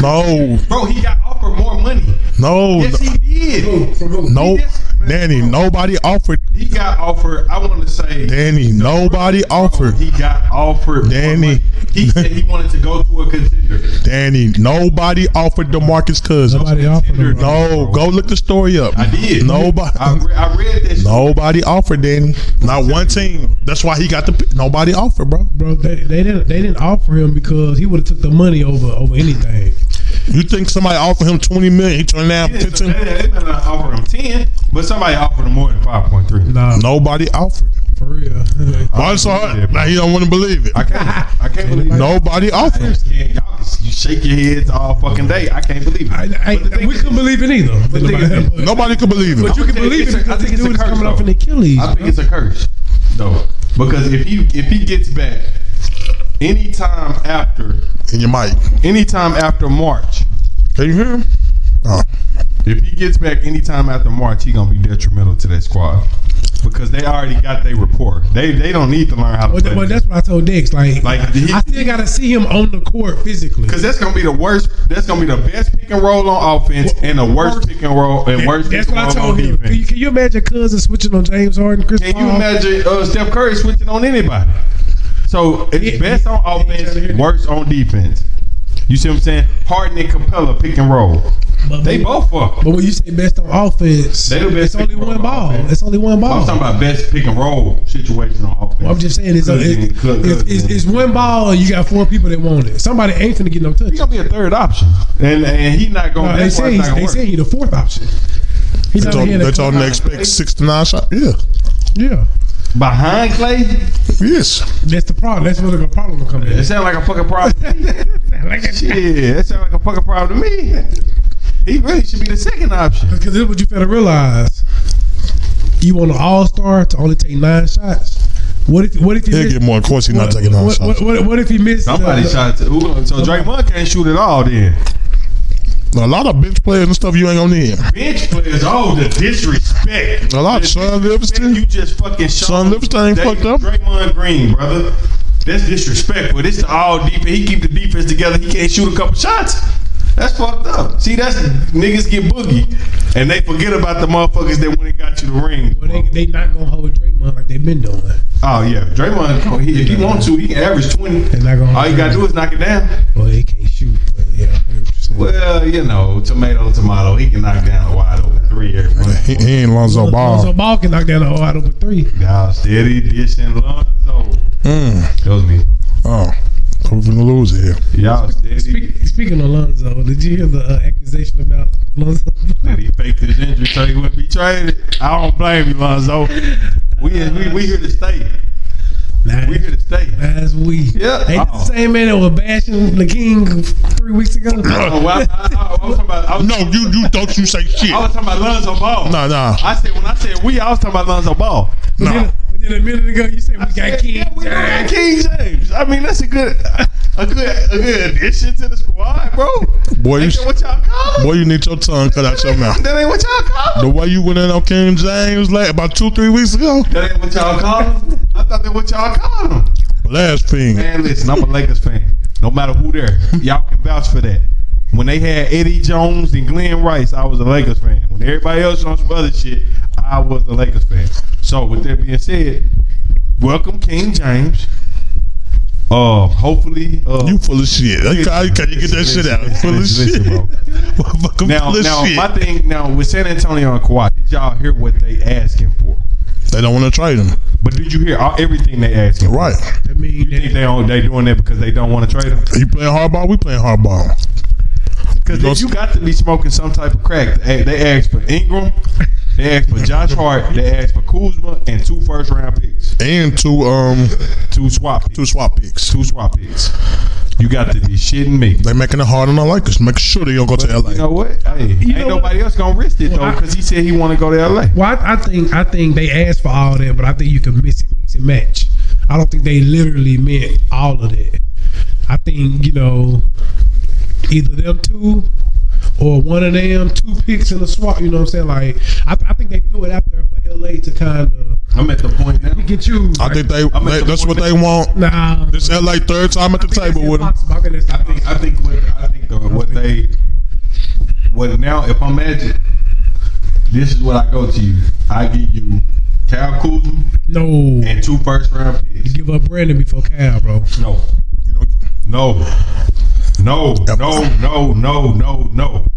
Bro, he got offered more money. No. Yes, he did. No. Danny, nobody offered. He got offered. I want to say. Danny, nobody offered. He got offered. Danny. He said he wanted to go to a contender. Danny, nobody offered DeMarcus Cousins. Nobody offered him. No, go look the story up. I did. Nobody. I read this. Nobody offered, Danny. Not one team. That's why he got the. Nobody offered, bro. Bro, they didn't offer him because he would have took the money over anything. You think somebody offered him $20 million? He turned down 15. They didn't offer him 10, but somebody offered him more than 5.3. Nah, nobody offered. For real. Why it's so hard? Now he don't want to believe it. I can't believe it. Nobody offered. You shake your heads all fucking day. I can't believe it. We couldn't believe it either. Nobody could believe it. But you can believe it. I think it's a curse. Coming off an Achilles. I think it's a curse, though, because if he gets back anytime after in your mic, anytime after March. Can you hear him? Oh. If he gets back anytime after March, he gonna be detrimental to that squad because they already got their rapport. They don't need to learn how to play. Well, that's what I told Dex. Like I still gotta see him on the court physically because that's gonna be the worst. That's gonna be the best pick and roll on offense and the worst pick and roll and worst. That's pick what and I roll told on him. defense. Can you imagine Cousins switching on James Harden? Chris Can Paul? you imagine Steph Curry switching on anybody? So it's best on offense, worst on defense. You see what I'm saying? Harden and Capella pick and roll. They both fuck. But when you say best on offense, they the best. It's only one ball. Offense. It's only one ball. I'm talking about best pick and roll situation on offense. Well, I'm just saying it's one ball and you got 4 people that want it. Somebody ain't finna get no touch. He's gonna be a third option, and he not gonna. They say he the 4th option. They told him to expect 6 to 9 shots. Yeah. Behind Clay? Yes. That's the problem. That's where the problem will come in. It sounds like a fucking problem to me. Shit, that sounds like a fucking problem to me. He really should be the second option. Because this is what you gotta realize. You want an all-star to only take 9 shots. What if he get more? Of course, he's not taking 9 shots. What if he missed? Somebody shot. So Draymond can't shoot at all then. A lot of bench players and stuff you ain't gonna need. Bench players, the disrespect. A lot of Son Livingston. You just fucking shot. Son Livingston ain't fucked up. Draymond Green, brother. That's disrespectful. This is all defense. He keep the defense together. He can't shoot a couple shots. That's fucked up. See, that's niggas get Boogie, and they forget about the motherfuckers that went and got you the ring. Well, they not gonna hold Draymond like they've been doing. Oh yeah, Draymond. If he want to, he can average 20. All you gotta do is knock it down. Well, he can't shoot. But yeah. Well, tomato. He can knock down a wide open 3 every month. He ain't Lonzo Ball. Lonzo Ball can knock down a wide open 3. Y'all steady dishing Lonzo. That was me. Oh, proving the loser here. Y'all steady. Speaking of Lonzo, did you hear the accusation about Lonzo? That he faked his injury so he wouldn't be traded? I don't blame you, Lonzo. We here to stay. We here to stay. That's we. Yeah. Ain't the same man that was bashing the King 3 weeks ago? I was talking about. You don't you say shit. I was talking about Lonzo Ball. Nah. When I said we, I was talking about Lonzo Ball. No. But then a minute ago you said we got King James. We got King James. I mean, that's a good addition to the squad, bro. Boy, ain't that what y'all call him? Boy, you need your tongue cut out your mouth. That ain't what y'all call him. The way you went in on King James about 2-3 weeks ago. That ain't what y'all call him. I thought that what y'all called him. Last thing. Man, listen, I'm a Lakers fan. No matter who there, y'all can vouch for that. When they had Eddie Jones and Glenn Rice, I was a Lakers fan. When everybody else was on some other shit, I was a Lakers fan. So with that being said, welcome King James. Hopefully, you full of shit. Can you get that shit out? Full of shit, bro. Now, my thing with San Antonio and Kawhi, did y'all hear what they asking for? They don't want to trade him. But did you hear everything they asking for? Right. I mean, you think they doing that because they don't want to trade him? You playing hardball? We playing hardball. Because you got to be smoking some type of crack. They asked for Ingram, they asked for Josh Hart, they asked for Kuzma, and 2 first-round picks. And two swap picks. 2 swap picks. You got to be shitting me. They making it hard on the Lakers. Make sure they don't go to LA. You know what? Hey, ain't nobody else gonna risk it though, because he said he want to go to LA. Well, I think they asked for all that, but I think you can mix and match. I don't think they literally meant all of that. I think either them 2 or one of them 2 picks in the swap. You know what I'm saying? Like I think they threw it out there for LA to kind of. I'm at the point now. Get you. I think that's what they want. Nah, this LA third time at the table with them. What now? If I'm Magic, this is what I go to you. I give you Cal Kuzma. No. And 2 first-round picks. You give up Brandon before Cal, bro. No. No.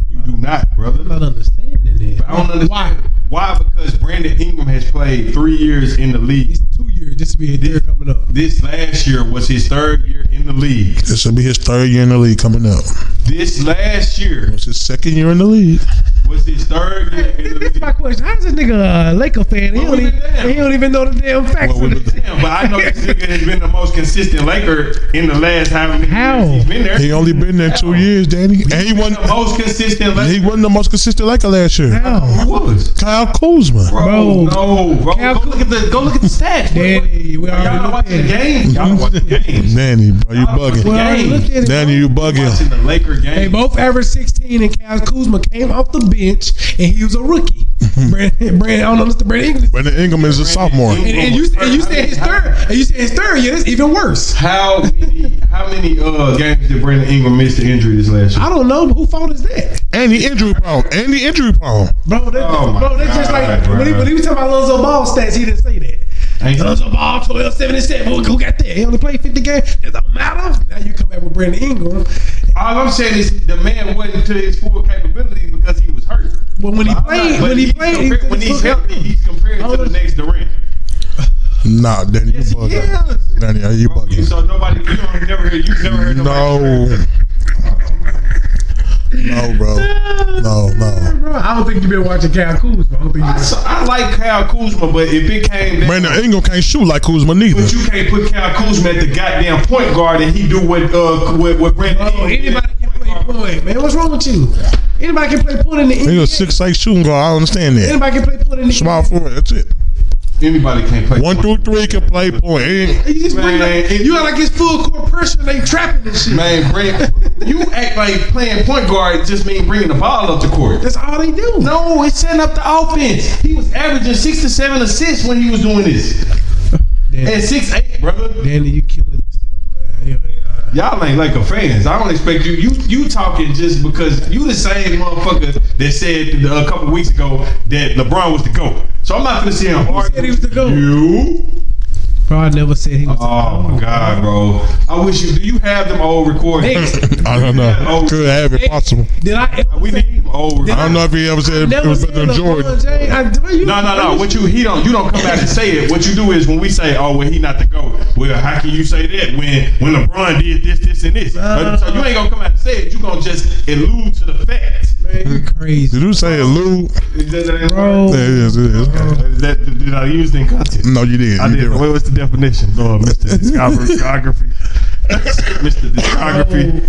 You do not, brother. I'm not understanding it. But I don't understand. Why? Because Brandon Ingram has played 3 years in the league. It's 2 years. This will be his year coming up. This last year was his 3rd year in the league. This will be his 3rd year in the league coming up. This last year was his 2nd year in the league. Was his 3rd year in the league. That's my question. How's this nigga a Laker fan? He don't even know the damn facts. But I know this nigga has been the most consistent Laker in the last how many years he's been there. He only been there 2 years, Danny. And he wasn't the most consistent Laker. He wasn't the most consistent Laker last year. How? Who was? Kyle Kuzma. Bro. Go look at the stats. Danny, we already watching the game. Y'all watching the game. Danny, bro, you bugging. Danny, you bugging. Watching the Laker every game. They both averaged 16, and Kyle Kuzma came off the bench, and he was a rookie. Brandon, I don't understand. Brandon Ingram is a sophomore. And you said his third. And you said his third year. That's even worse. How many games did Brandon Ingram miss the injury this last year? I don't know, but who fault is that? And the injury prone. Bro, that's just like bro. when he was talking about Lonzo Ball stats, he didn't say that. Lonzo Ball 12-77. Who got that? He only played 50 games. It don't matter. Now you come back with Brandon Ingram. All I'm saying is the man wasn't to his full capability because he was hurt. Well, when he's healthy, he's compared to the next Durant. Nah, Danny, Yes, you he bugging. is. Danny, are you bugging? So you've never heard nobody. No, bro. No. Bro, I don't think you've been watching Kyle Kuzma. I like Kyle Kuzma, but if it came down, Brandon Ingram can't shoot like Kuzma neither. but you can't put Kyle Kuzma at the goddamn point guard and he do what Brandon Ingram did. Anybody can play point, man. What's wrong with you? Anybody can play point in the NBA. He's a 6'8" shooting guard. I don't understand that. Anybody can play point in the Small NBA. forward. That's it. Anybody can't play 1 through 3 can play point. You just bring you act like it's full court pressure and they trapping this shit. Man, you act like playing point guard just mean bringing the ball up the court. That's all they do. No, it's setting up the offense. He was averaging 6 to 7 assists when he was doing this. At 6'8", brother. Danny, you killing yourself, man. Y'all ain't like a fans. I don't expect you. You talking just because you the same motherfucker that said a couple weeks ago that LeBron was the GOAT. So I'm not gonna sit here and argue. Said he was the GOAT. You? Bro, I never said he was the GOAT. Oh my God, bro. I wish you. Do you have them old recordings? I don't know. Could have it possible. Did I ever We say need them old. I don't know if he ever said it was better than Jordan. No. What you don't come back and say it. What you do is when we say, "Oh, well, he not the GOAT." Well, how can you say that when LeBron did this, and this? So you ain't gonna come out and say it. You gonna just allude to the facts. Man, you crazy. Did you say allude? Is that Bro. Yeah, it is. Did I use it in context? No, you didn't. I did. What was the definition? Oh, Mr. Discography. Mr. Discography.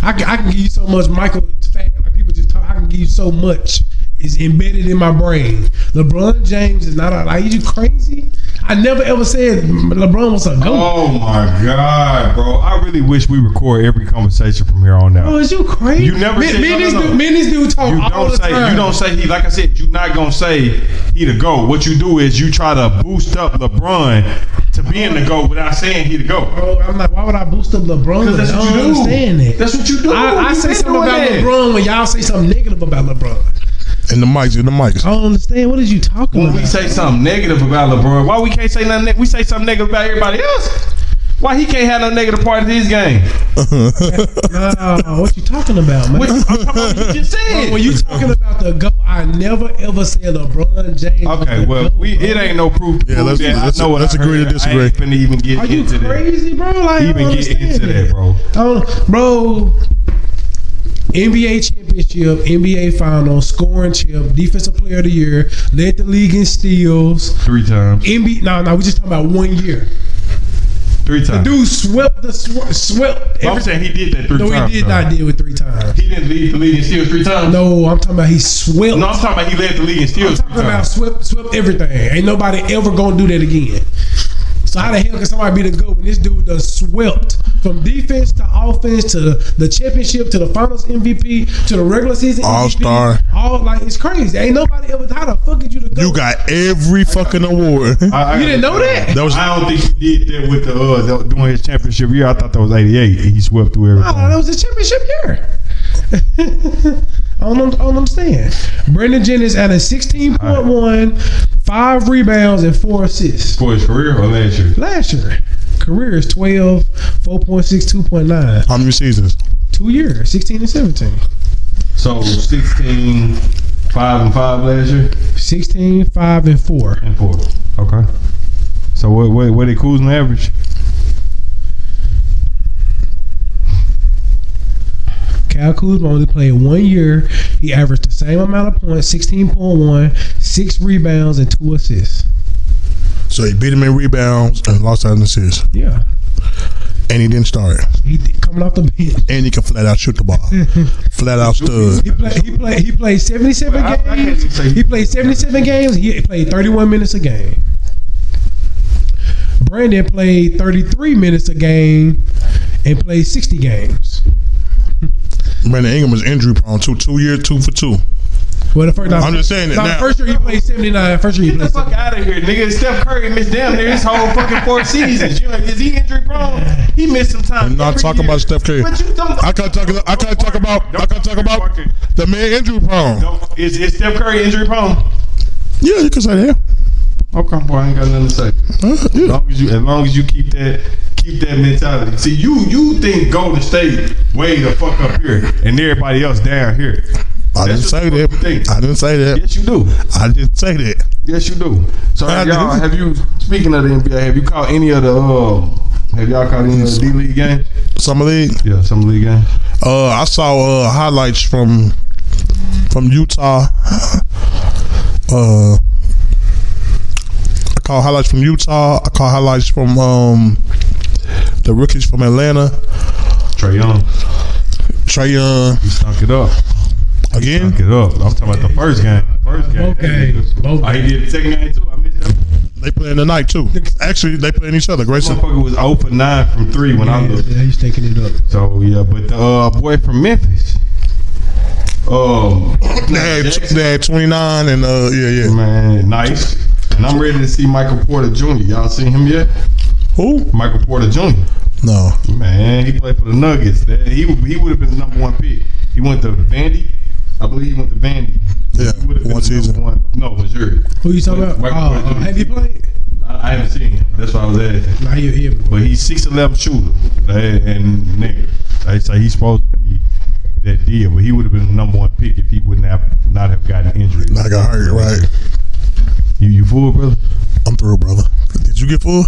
I can give you so much, Michael. Fact, like people just talk. I can give you so much. It's embedded in my brain. LeBron James is not are you crazy? I never ever said LeBron was a GOAT. Oh my God, bro! I really wish we record every conversation from here on out. Oh, is you crazy? You never said me and this dude talk all the time. You don't say he. Like I said, you're not gonna say he the GOAT. What you do is you try to boost up LeBron to being the GOAT without saying he the GOAT. Bro, I'm like, why would I boost up LeBron? Because that's what you do. Understand that. That's what you do. I say something about LeBron when y'all say something negative about LeBron. In the mics. I don't understand. What is you talking about? When we say something negative about LeBron, why we can't say nothing? We say something negative about everybody else. Why he can't have no negative part of his game? No, what you talking about, man? I'm talking about what you just said. When you talking about the GOAT, I never ever said LeBron James. Okay, well, it ain't no proof. Yeah, let's agree to disagree. I ain't finna even get Are you into crazy, bro? Like, even get into that, bro. Bro. NBA championship, NBA finals, scoring chip, defensive player of the year, led the league in steals. 3 times. No, we just talking about 1 year. 3 times. The dude swept. I'm saying he did that 3 times. No, he did not do it 3 times. He didn't lead the league in steals 3 times. No, I'm talking about he swept. No, I'm talking about he led the league in steals 3 times. I'm talking about swept everything. Ain't nobody ever gonna do that again. So how the hell can somebody be the GOAT when this dude done swept from defense to offense to the championship to the finals MVP to the regular season All-star. All like it's crazy. Ain't nobody ever. How the fuck did you the GOAT? You got every fucking award. You didn't know that? I don't think he did that with the during his championship year. I thought that was 88. He swept through everything. No, that was the championship year. I don't understand. Brandon Jennings added 16.1, 5 rebounds and 4 assists. For his career or last year? Last year. Career is 12, 4.6, 2.9. How many seasons? 2 years, 16 and 17. So 16, 5 and 5 last year? 16, 5 and 4. And 4. Okay. So what did Kuzma average? Kyle Kuzma only played 1 year. He averaged the same amount of points, 16.1, 6 rebounds, and 2 assists. So he beat him in rebounds and lost out in assists. Yeah. And he didn't start. He coming off the bench. And he can flat out shoot the ball. Flat out stud. He played 77 games. He played 77 games. He played 31 minutes a game. Brandon played 33 minutes a game and played 60 games. Brandon Ingram was injury prone. 2 years, 2 for 2. Well, I'm just saying that now. The first year he played 79. First year he Get the played fuck out of here, nigga. Steph Curry missed damn near his whole fucking 4 seasons. Is he injury prone? He missed some time. I'm not talking about Steph Curry. But you don't. I can't talk about the man injury prone. Is Steph Curry injury prone? Yeah, you can say that. Okay, boy, I ain't got nothing to say. Yeah. As long as you keep that mentality. See, you think Golden State way the fuck up here and everybody else down here. I didn't say that. I didn't say that. Yes, you do. I didn't say that. Yes, you do. So, y'all, have you? Speaking of the NBA, have you caught any of the? Have y'all caught any of the D-League games? Summer League? Yeah, Summer League games. I saw highlights from Utah. I caught highlights from Utah. I caught highlights from the rookies from Atlanta. Trae Young. He stunk it up. Again? Stunk it up. I'm talking about the first game. Both games. He did the second game too. I missed that. They playing tonight too. Actually, they playing each other. Grayson. Motherfucker was 0 for 9 from 3 when I looked. Yeah, he's taking it up. So yeah, but the boy from Memphis. They had 29 and yeah. Man, nice. And I'm ready to see Michael Porter Jr. Y'all seen him yet? Who? Michael Porter Jr. No. Man, he played for the Nuggets. He would have been the number 1 pick. He went to Vandy. I believe he went to Vandy. Yeah, He would have been one the season. number 1. No, Missouri. Who you talking about? Michael Porter Jr. Have you played? I haven't seen him. That's why I was asking. Nah, he But he's 6'11" shooter. And nigga, they say he's supposed to be that deal. But he would have been the number 1 pick if he wouldn't have not have gotten injured. I got hurt, right? You full, brother? I'm through, brother. Did you get full?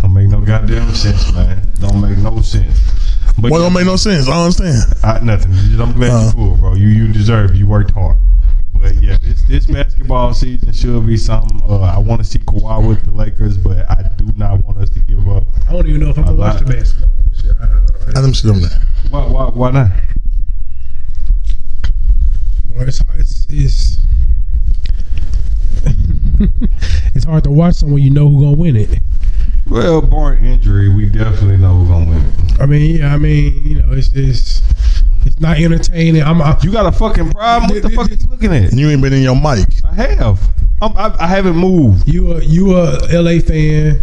Don't make no goddamn sense, man. Don't make no sense. But What don't make no sense? I don't understand. Nothing. I'm glad you full, bro. You deserve. You worked hard. But yeah, this basketball season should be something. I want to see Kawhi with the Lakers, but I do not want us to give up. I don't even know if I'm gonna watch the basketball. I don't know. I didn't see them there. Why not? Well, it's it's hard to watch someone you know who gonna win it. Well, barring injury, we definitely know who's gonna win it. I mean, you know, it's not entertaining. You got a fucking problem? What the fuck are you looking at? You ain't been in your mic. I have. I haven't moved. You a LA fan.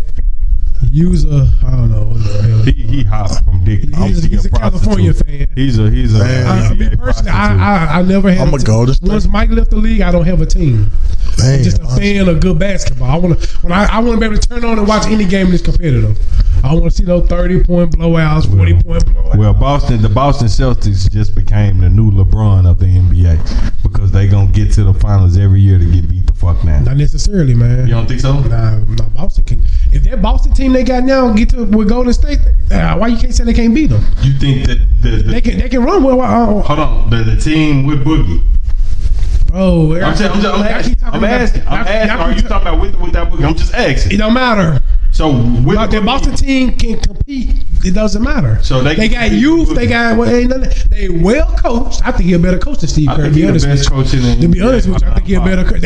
You's I don't know what the hell. He hopped from dick. He's a California fan. He's a. Man. Me personally, I never had. I'm a Golden State. Once Mike left the league, I don't have a team. I'm just a fan of good basketball. I want to be able to turn on and watch any game that's competitive. I want to see those 30-point blowouts, 40-point blowouts. Well, the Boston Celtics just became the new LeBron of the NBA because they gonna get to the finals every year to get beat the fuck now. Not necessarily, man. You don't think so? Nah, Boston can. If that Boston team they got now get to with Golden State, why you can't say they can't beat them? You think that they can run well? Hold on, the team with Boogie. Bro, I'm asking. Are you talking about with that Boogie? I'm just asking. It don't matter. So with the Boston team can compete. It doesn't matter. So they got youth. They got they well coached. I think he's a better coach than Steve Kerr. I think he's the best coach in the NBA. To be honest with you, I think he's a better coach.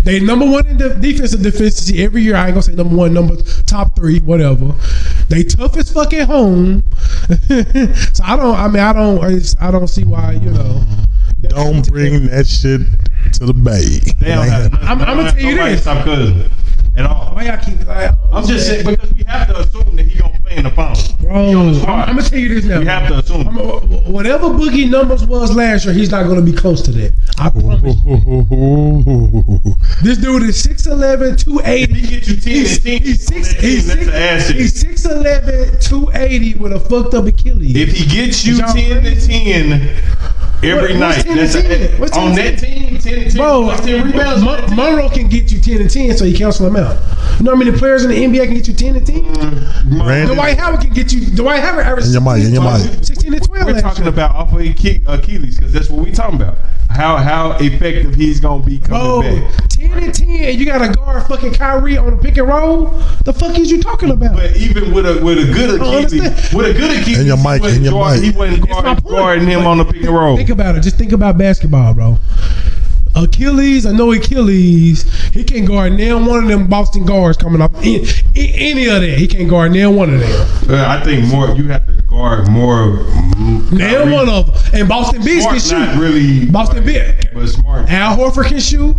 They number one in the defensive deficiency every year. I ain't gonna say number one, top 3, whatever. They tough as fuck at home. So I don't see why, you know. Don't bring that shit to the bay. I'm gonna tell you this. Stop cousin at all. Why y'all keep? I'm just saying because we have to assume that he gonna play in the finals. Bro, I'm gonna tell you this now. We have to assume. Whatever Boogie numbers was last year, he's not gonna be close to that. I promise. This dude is 6'11", 280. If he get you 10 and 10, he's 6'11", 280 with a fucked up Achilles. If he gets you 10 and 10 every night, on that team, 10 and 10, bro, 10 rebounds. Monroe can get you 10 and 10, so you cancel him out. You know how many players in the NBA can get you 10 and 10? Dwight Howard can get you. Dwight Howard averaged 16 and 12. We're talking about off of Achilles because that's what we're talking about. How effective he's gonna be coming back. 10 and 10, you got to guard fucking Kyrie on a pick and roll. The fuck is you talking about? But even with a good Achilles, in your mic, he wasn't guarding him on the pick and roll. Think about it. Just think about basketball, bro. Achilles, I know Achilles. He can't guard nail one of them Boston guards coming up. Any of that, he can't guard nail one of them. I think more. You have to guard more. They're one of them. And Boston Beats can shoot. Not really. Boston Beats. But smart. Al Horford can shoot.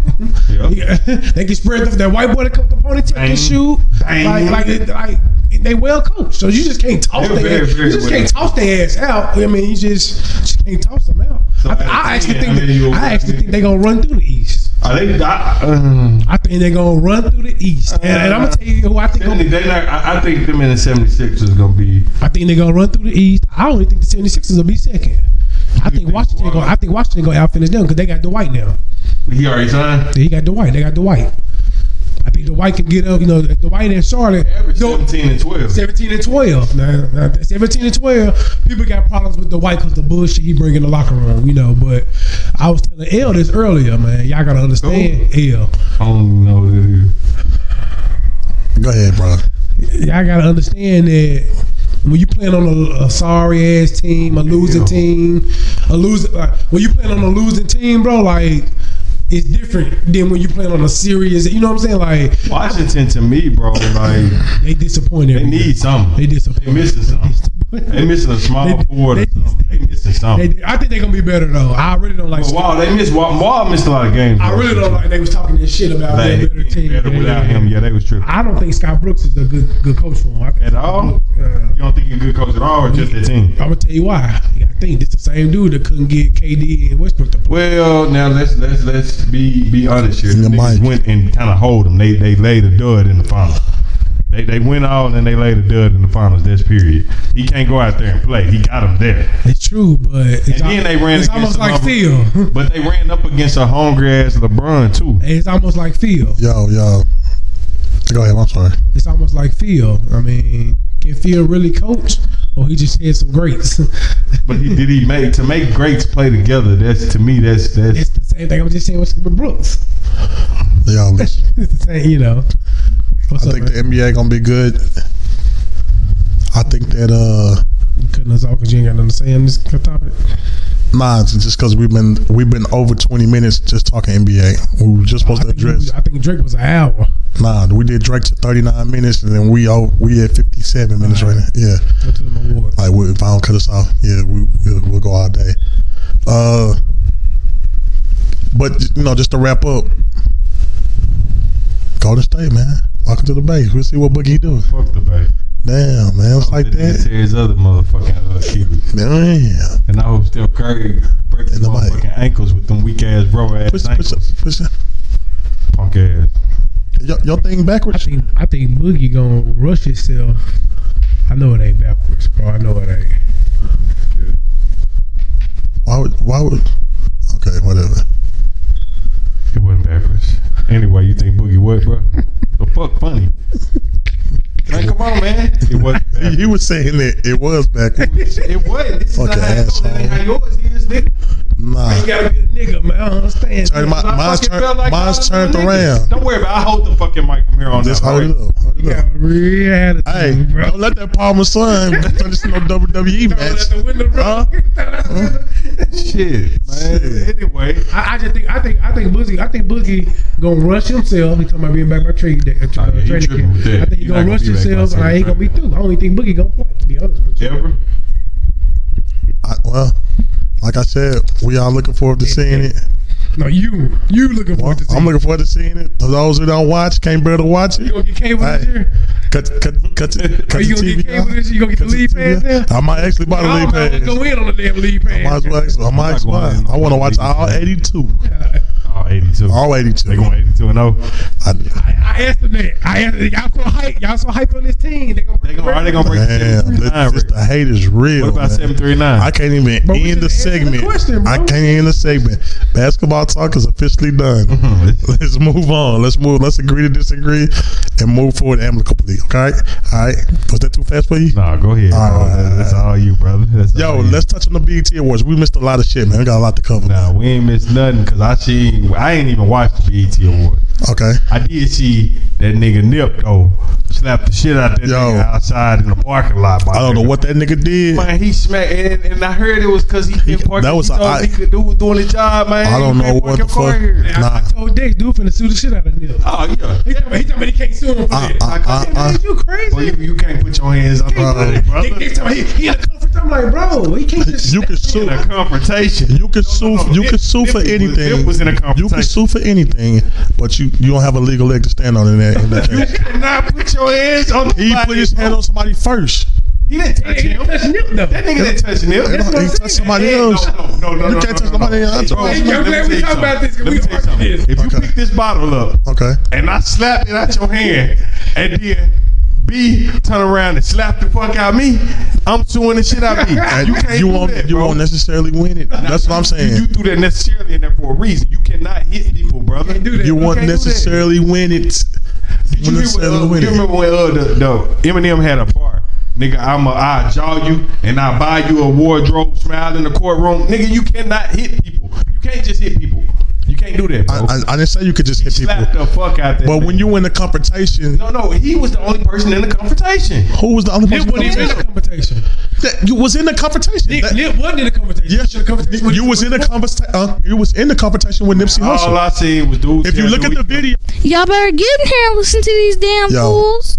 Yeah. They can spread that white boy that come to ponytail can shoot. Like they well coached. So you just can't toss their ass. You just can't toss their ass out. I mean, you just can't toss them out. So I actually think they're gonna run through the East. I think they're gonna run through the East, and I'm gonna tell you who I think. I think them in the 76ers is gonna be. I think they're gonna run through the East. I only think the 76ers will be second. I think Washington gonna outfinish them because they got Dwight now. He already signed. He got Dwight. They got Dwight. I think Dwight can get up. You know, Dwight and Charlotte. 17 and 12. 17 and 12. Now, 17 and 12. People got problems with Dwight because the bullshit he bring in the locker room. You know, but I was telling L this earlier, man. Y'all gotta understand L. I don't know who that is. Go ahead, bro. Y'all gotta understand that when you playing on a sorry ass team, a losing team, when you playing on a losing team, bro, like. It's different than when you playing on a serious. You know what I'm saying? Like Washington, to me, bro, like they disappointed. They need something. They disappointed. They missing something. They missing a small forward or something. They missing something. I think they're gonna be better though. I really don't like. Wow, they missed. Wall missed a lot of games. I really don't like. They was talking this shit about being a better team. Better without him, yeah, they was tripping. I don't think Scott Brooks is a good coach for him. At all? You don't think he's a good coach at all, or just the team? I'm gonna tell you why. I think it's the same dude that couldn't get KD and Westbrook to play. Well, now let's be honest here. The niggas went and kind of hold them. They laid a dud in the finals. They went out and they laid a dud in the finals. That's period. He can't go out there and play. He got them there. It's true, but it's almost like Phil. But they ran up against a hungry ass LeBron too. It's almost like Phil. Yo, go ahead. I'm sorry. It's almost like Phil. I mean, can Phil really coach, or he just had some greats? But did he make greats play together? That's to me. That's it's the same thing I was just saying with Brooks. Yo, it's the same, you know. I think the NBA gonna be good. I think that cutting us off because you ain't got nothing to say on this topic. Nah, it's just because we've been over 20 minutes just talking NBA. We were just supposed to address. I think Drake was an hour. Nah, we did Drake to 39 minutes, and then we at 57 minutes right now. Yeah. Go to them awards. Like if I don't cut us off, yeah, we'll go all day. But just to wrap up, Golden State, man. Welcome to the Bay. We'll see what Boogie do. Fuck the Bay. Damn, man, it's like that. Tear his other motherfucking keepers. Damn. And I hope Steph Curry breaks his motherfucking ankles with them weak ass bro ass ankles. Push Punk ass. Your thing backwards? I think Boogie gonna rush himself. I know it ain't backwards, bro. I know it ain't. Why would? Okay, whatever. It wasn't backwards. Anyway, you think Boogie what, bro? The fuck funny. Man, come on, man. It wasn't backwards. You were saying that it was backwards. It wasn't. This is not how it goes. That ain't how yours is, nigga. Nah. You gotta be a nigga, man. I don't understand. Mine's turned around. Don't worry about it. I hold the fucking mic from here on. Just hold it up. Hey, bro. Don't let that Palmer son turn this into no WWE match. Don't let the window, bro. Shit, man. Anyway, I think Boogie gonna rush himself. He talking about being back by training camp. I think he gonna rush himself, and I ain't gonna be through. I only think Boogie gonna play. To be honest with you. Ever? Well, like I said, we are looking forward to seeing it. No, you looking forward to seeing it. I'm looking forward to seeing it. For those who don't watch, can't bear to watch it. You gonna get cable this year? Cut Are you gonna get cable this year? You gonna get the lead pass now? I might actually buy the lead pass. I'm go in on the damn lead pass. I might buy. I want to watch all 82. All 82. All 82. They going 82 and 0. I asked them that. Y'all so hype on this team. They gonna break. The hate is real. What about 739? I can't even end the segment. I can't end the segment. Basketball talk is officially done. Let's move on. Let's agree to disagree and move forward amicably. Okay. All right. Was that too fast for you? Nah, go ahead. That's all you, brother. Let's touch on the BET Awards. We missed a lot of shit, man. We got a lot to cover. Nah, we ain't missed nothing because I ain't even watched the BET Awards. Okay. I did see see that nigga Nip though slap the shit out that nigga outside in the parking lot. I don't know what that nigga did. Man, he smacked, and I heard it was because he couldn't park. That was he could do doing the job, man. I don't know what the fuck. I told Dex, dude, finna sue the shit out of Nip. Oh yeah, he told me he can't sue him for that. You crazy? Well, you can't put your hands on brother. He told me he in a confrontation. I'm like, bro, he can't just. You can sue in a confrontation. You can sue. You can sue for anything. It was in a confrontation. You can sue for anything, but you don't have a legal leg to stand on in that. You cannot put your hands on. He put his hand on somebody first. He didn't touch him. That nigga didn't touch him. He touched somebody else. No. You can't touch somebody else. I'm glad we talk about this. Let me tell you something. If you pick this bottle up, and I slap it out your hand, and then B turn around and slap the fuck out me, I'm suing the shit out of me. You won't necessarily win it. That's what I'm saying. You threw that necessarily in there for a reason. You cannot hit people, brother. You won't necessarily win it. You remember when the Eminem had a bar? Nigga, I'll jaw you and I'll buy you a wardrobe smile in the courtroom. Nigga, you cannot hit people. You can't just hit people. You can't do that, bro. I didn't say you could just hit people. Slap the fuck out there. But when you win the confrontation, no, he was the only person in the confrontation. Who was the only person in the confrontation? You was in the confrontation. Nip wasn't in the confrontation. Yes, you was in the conversation. You was in the confrontation with Nipsey Hussle. All I seen was dudes. If you look at the video, y'all better get in here and listen to these damn fools.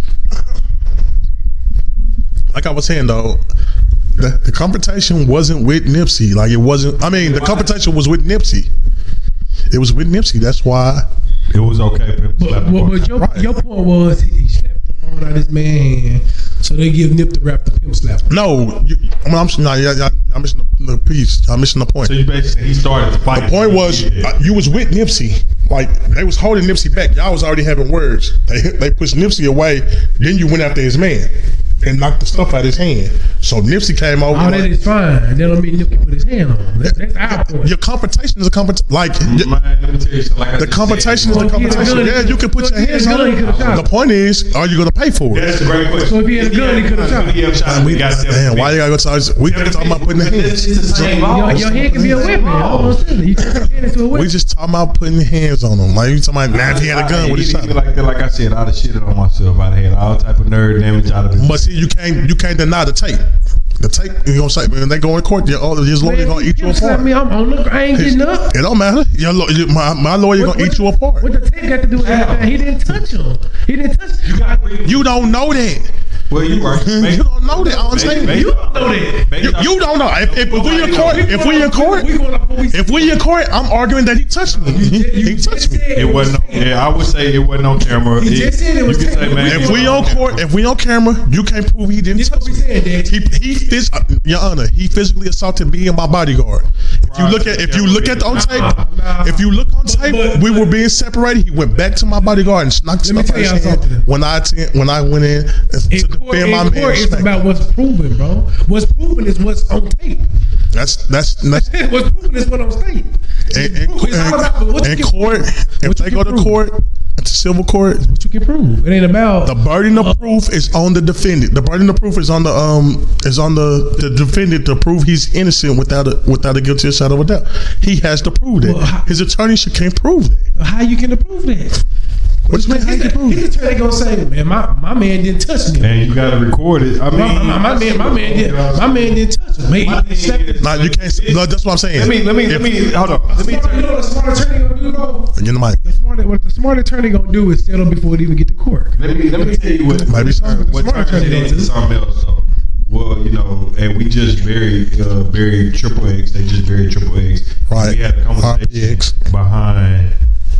Like I was saying though, the confrontation wasn't with Nipsey. Like it wasn't. I mean, the confrontation was with Nipsey. It was with Nipsey. That's why it was okay for him to slap the But your point was he slapped the phone out of his man's hand, so they give Nip the rap the pimp slap. No, I'm missing the piece. I'm missing the point. So you basically said he started to fight. The point was you was with Nipsey. Like they was holding Nipsey back. Y'all was already having words. They pushed Nipsey away. Then you went after his man and knocked the stuff out of his hand. So Nipsey came over. All that is fine. That don't mean Nip can put his hand on. That's our point. Your confrontation is a confrontation. Like man, let me tell you something. The confrontation is the confrontation. Yeah, you can put your hands on it. The point is, are you going to pay for it? That's a great question. So if he had a gun, he could have shot. Damn, why you gotta go talk? We talking about putting the hands. Your hand can be a weapon. You turn your hand into a weapon. We just talking about putting hands on him. Like you talking about now if he had a gun, what he shot? Like I said, I'd have shitted on myself. I'd have had all type of nerd damage out of it. But see, you can't deny the tape. The tape, you gonna say when they go in court, your lawyer gonna eat you apart. I ain't getting up. It don't matter. My lawyer gonna eat you apart. What the tape got to do with anything? He didn't touch him. You don't know that. Well, you right. You don't know that. I'm saying you don't know that. You don't know. If we in court, I'm arguing that he touched me. He touched me. It wasn't. I would say it wasn't on camera. He just said it was. If we on court, if we on camera, you can't prove he didn't touch me. Your Honor, he physically assaulted me and my bodyguard. If you look at on tape, we were being separated. He went back to my bodyguard and knocked the stuff out of his hand. When I went in to defend my man, it's about what's proven, bro. What's proven is what's on tape. That's what's proven is what's on tape. In court, if they go to court, to civil court, what you can prove. It ain't about the burden of proof is on the defendant. The burden of proof is on the defendant to prove he's innocent without a guilty shadow of a doubt. He has to prove that. His attorney can't prove that. How you can prove that? What you mean? How you can prove his attorney gonna say, man, my man didn't touch me. Man, you gotta record it. I mean, my man didn't touch me. Nah, you can't. No, that's what I'm saying. Let me hold on. Let me tell you. You know what a smart attorney gonna do, though? Get the mic. What the smart attorney gonna do is settle before it even get to court. Let me tell you what turns it into something else though. Well, you know, and we just buried Triple X. They just buried Triple X. Right. We had a conversation behind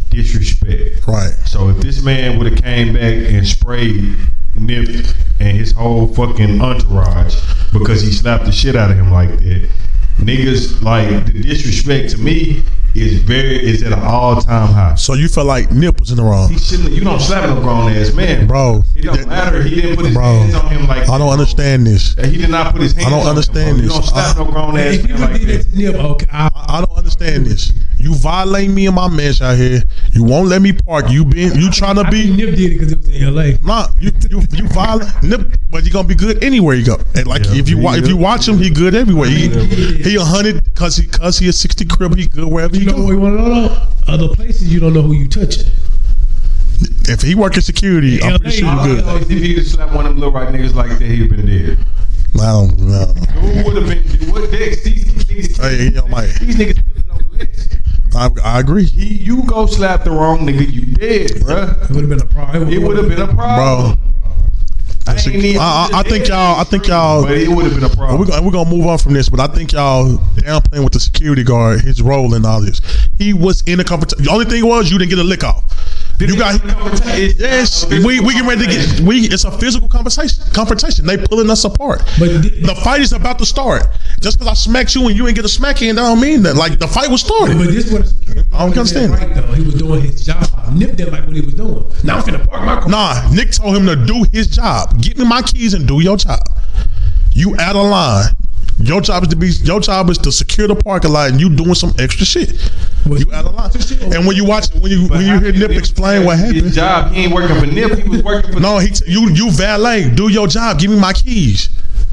disrespect. Right. So if this man would have came back and sprayed Nip and his whole fucking entourage because he slapped the shit out of him like that, niggas, like, the disrespect to me is at an all-time high. So you feel like Nip was in the wrong? He shouldn't. You don't slap no grown ass man, bro. It don't matter. He didn't put his hands on him like that. I don't understand this. He did not put his hands on him. I don't understand this. You don't slap no grown ass man like that. I don't understand this. You violate me and my man's out here. You won't let me park. You trying to be. Nip did it because it was in LA. Nah, you violate Nip, but you gonna be good anywhere you go. And like if you watch him, he good everywhere. He 100 because he a 60 crib. He good wherever he go. You know what we want to know? Other places you don't know who you touching. If he working security, I'm pretty sure you good. If he slapped one of them little right niggas like that, he'd been dead. I don't know. Who would have been? What Dex? These niggas killing over legs. I agree. You go slap the wrong nigga, you dead, bruh. It would have been a problem. It would have been a problem, bro. I think y'all. But it would have been a problem. We're gonna move on from this, but I think y'all downplaying with the security guard his role in all this. He was in a competition. The only thing was you didn't get a lick off. You got yes. We get ready to get. It's a physical confrontation. They pulling us apart. But the fight is about to start. Just because I smacked you and you ain't get a smack in, that don't mean that. Like the fight was started. But this was I don't understand. Right though, he was doing his job. Nip didn't like what he was doing. Now I'm finna park my car. Nah, Nick told him to do his job. Get me my keys and do your job. You out of line. Your job is to secure the parking lot, and you doing some extra shit. You out of line. And when you hear Nip explain what happened, his job, he ain't working for Nip. He was working for. No, you valet. Do your job. Give me my keys.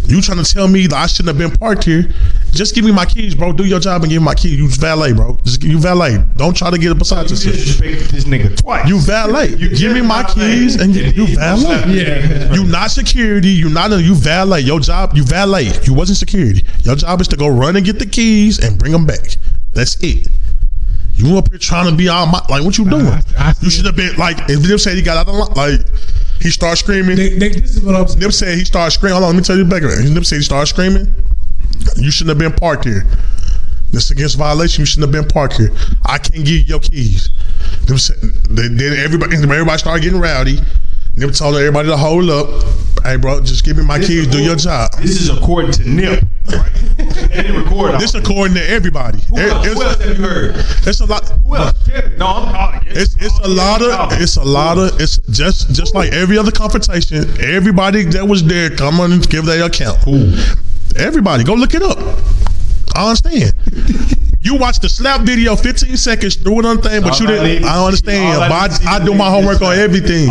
You trying to tell me that I shouldn't have been parked here? Just give me my keys, bro. Do your job and give me my keys. You valet, bro. You valet. Don't try to get it beside yourself. You disrespected this nigga twice. You valet. You give me my keys and you valet. Yeah. You not security. You valet. Your job. You valet. You wasn't security. Your job is to go run and get the keys and bring them back. That's it. You up here trying to be all like what you doing? You should have been like. If Nip said he got out of line, like. He started screaming. This is what I'm saying. Nip said he started screaming. Hold on, let me tell you back. Nip said he started screaming. You shouldn't have been parked here. This against violation. You shouldn't have been parked here. I can't give you your keys. Then everybody started getting rowdy. Nip told everybody to hold up. Hey, bro, just give me my keys. Do your job. This is according to Nip. Right? This according to everybody. Who else have you heard? It's a lot. Who else? No, I'm calling. It's a lot of. It's just like every other confrontation. Everybody that was there, come on and give their account. Everybody, go look it up. I understand. You watched the slap video, 15 seconds, threw it on the thing, but you didn't. I don't understand. But I do my homework on everything.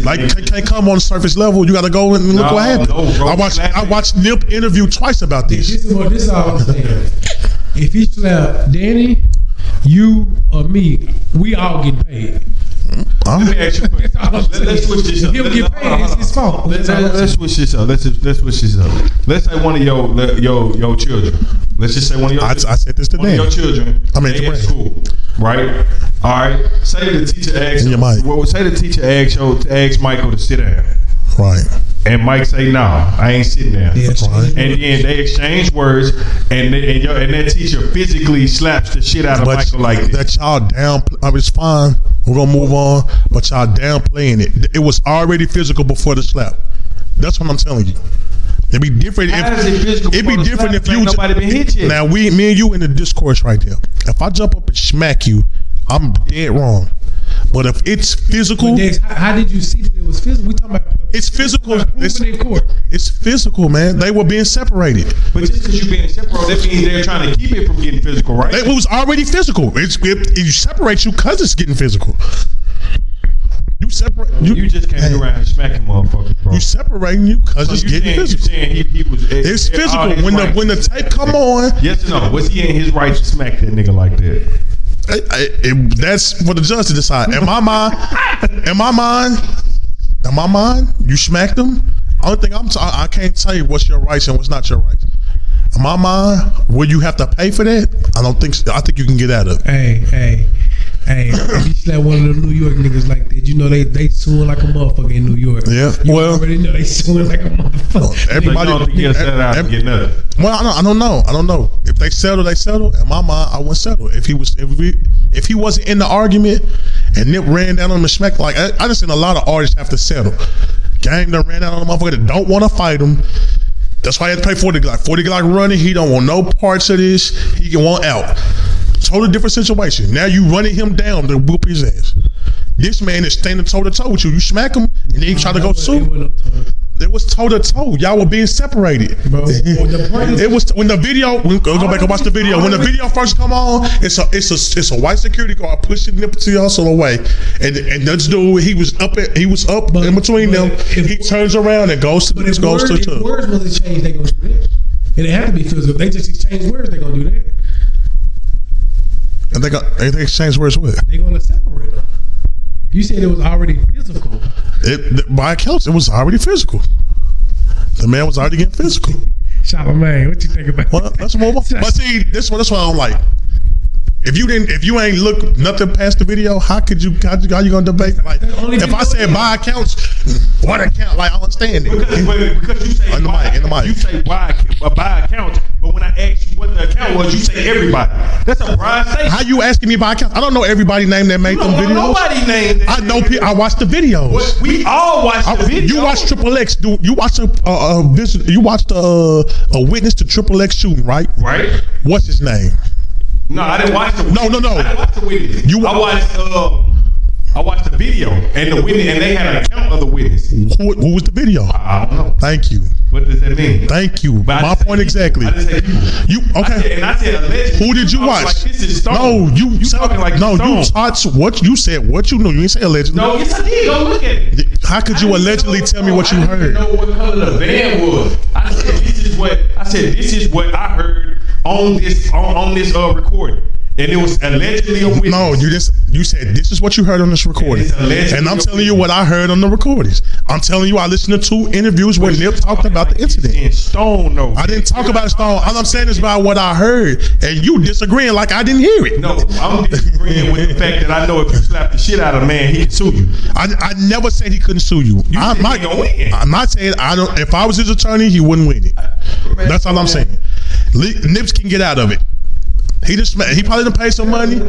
Like, can't come on the surface level. You got to go and look what happened. I watched Nip interview twice about this. This is all I'm saying. If he slapped Danny, you or me, we all get paid. Let me ask you a question. Let's switch this up. If he'll get paid, it's his fault. Let's switch this up. Let's switch this up. Let's say one of your children. Let's just say one of your. I said this to one of your children. I mean, at school, right? All right. Say the teacher asks Michael to sit down. Right. And Mike say, "Nah, I ain't sitting there." Yes. Right. And then they exchange words, and that teacher physically slaps the shit out of Michael like this. That y'all down. I mean, it's fine. We're gonna move on, but y'all downplaying it. It was already physical before the slap. That's what I'm telling you. It'd be different. It'd be different if you. Nobody been hit yet. Now me and you in the discourse right there. If I jump up and smack you, I'm dead wrong. But if it's physical, how did you see that it was physical? We talking about it's physical. Court. It's physical, man. They were being separated. But just because you're being separated, that means they're trying to keep it from getting physical, right? It was already physical. You separate you because it's getting physical. You separate. You just can't go around and smacking motherfuckers, bro. You separating you because it's getting physical. You saying he was? It's physical. When the tape come on. Yes or no? Was he in his right to smack that nigga like that? That's for the judge to decide. In my mind, you smacked him. Only thing I can't tell you what's your rights and what's not your rights. In my mind, will you have to pay for that? I don't think so. I think you can get out of it. Hey, if you slap one of the New York niggas like that, you know they suing like a motherfucker in New York. Yeah, you already know they suing like a motherfucker. Everybody Well, I don't know. If they settle, they settle. In my mind, I wouldn't settle. If he wasn't in the argument and Nip ran down on him and smacked, like I just seen a lot of artists have to settle. Game done ran down on a motherfucker that don't want to fight him. That's why he had to pay 40 Glock. 40 Glock running. He don't want no parts of this. He can want out. Totally different situation. Now you running him down to whoop his ass. This man is standing toe to toe with you. You smack him and then he try to go sue. It was toe to toe. Y'all were being separated. Bro, it was when the video. Go back and watch the video. When the video first come on, it's a white security guard pushing Nipsey Hussle away, and this dude he was up in between them. He turns around and goes to. If words wasn't changed, they gonna do that. And it had to be physical. If they just exchange words, they gonna do that. And they exchange words with. They gonna separate them. You said it was already physical. By accounts, it was already physical. The man was already getting physical. Charlamagne, what you think about Well, that's more. But see, this one I'm like. If you ain't look nothing past the video, how you gonna debate? Like, if I said buy accounts, what account? Like, I understand it. Because you say in the mic. You say buy accounts, but when I ask you what the account was, you say everybody. That's a broad statement. How you asking me buy accounts? I don't know everybody's name that made them videos. Nobody named that. I know. I watched the videos. But we all watched the videos. You watched Triple X. You watched a witness to Triple X shooting, right? Right. What's his name? No, I didn't watch the No. I didn't watch the witness. I watched the video and the witness, and they had an account of the witness. Who was the video? I don't know. Thank you. What does that mean? Thank you. My point exactly. I didn't say people. You okay? I said allegedly. Who did you watch? Like, this is Stone. No, you talking like no. Stone. You touched what you said. What you knew. You didn't say allegedly. No, yes I did. Go look at it. How could you allegedly tell me what you heard? I didn't know what color the band was. I said this is what I heard on this recording. And it was allegedly a witness. No, you said this is what you heard on this recording, and I'm telling you what I heard on the recordings. I'm telling you I listened to 2 interviews where Nip talked about the incident. In Stone, no. I didn't talk about Stone. All I'm saying is about what I heard, and you disagreeing like I didn't hear it. No, I'm disagreeing with the fact that I know if you slap the shit out of a man, he can sue you. I never said he couldn't sue you. I'm not saying I don't. If I was his attorney, he wouldn't win it. That's all I'm saying. Nips can get out of it. He probably done pay some money.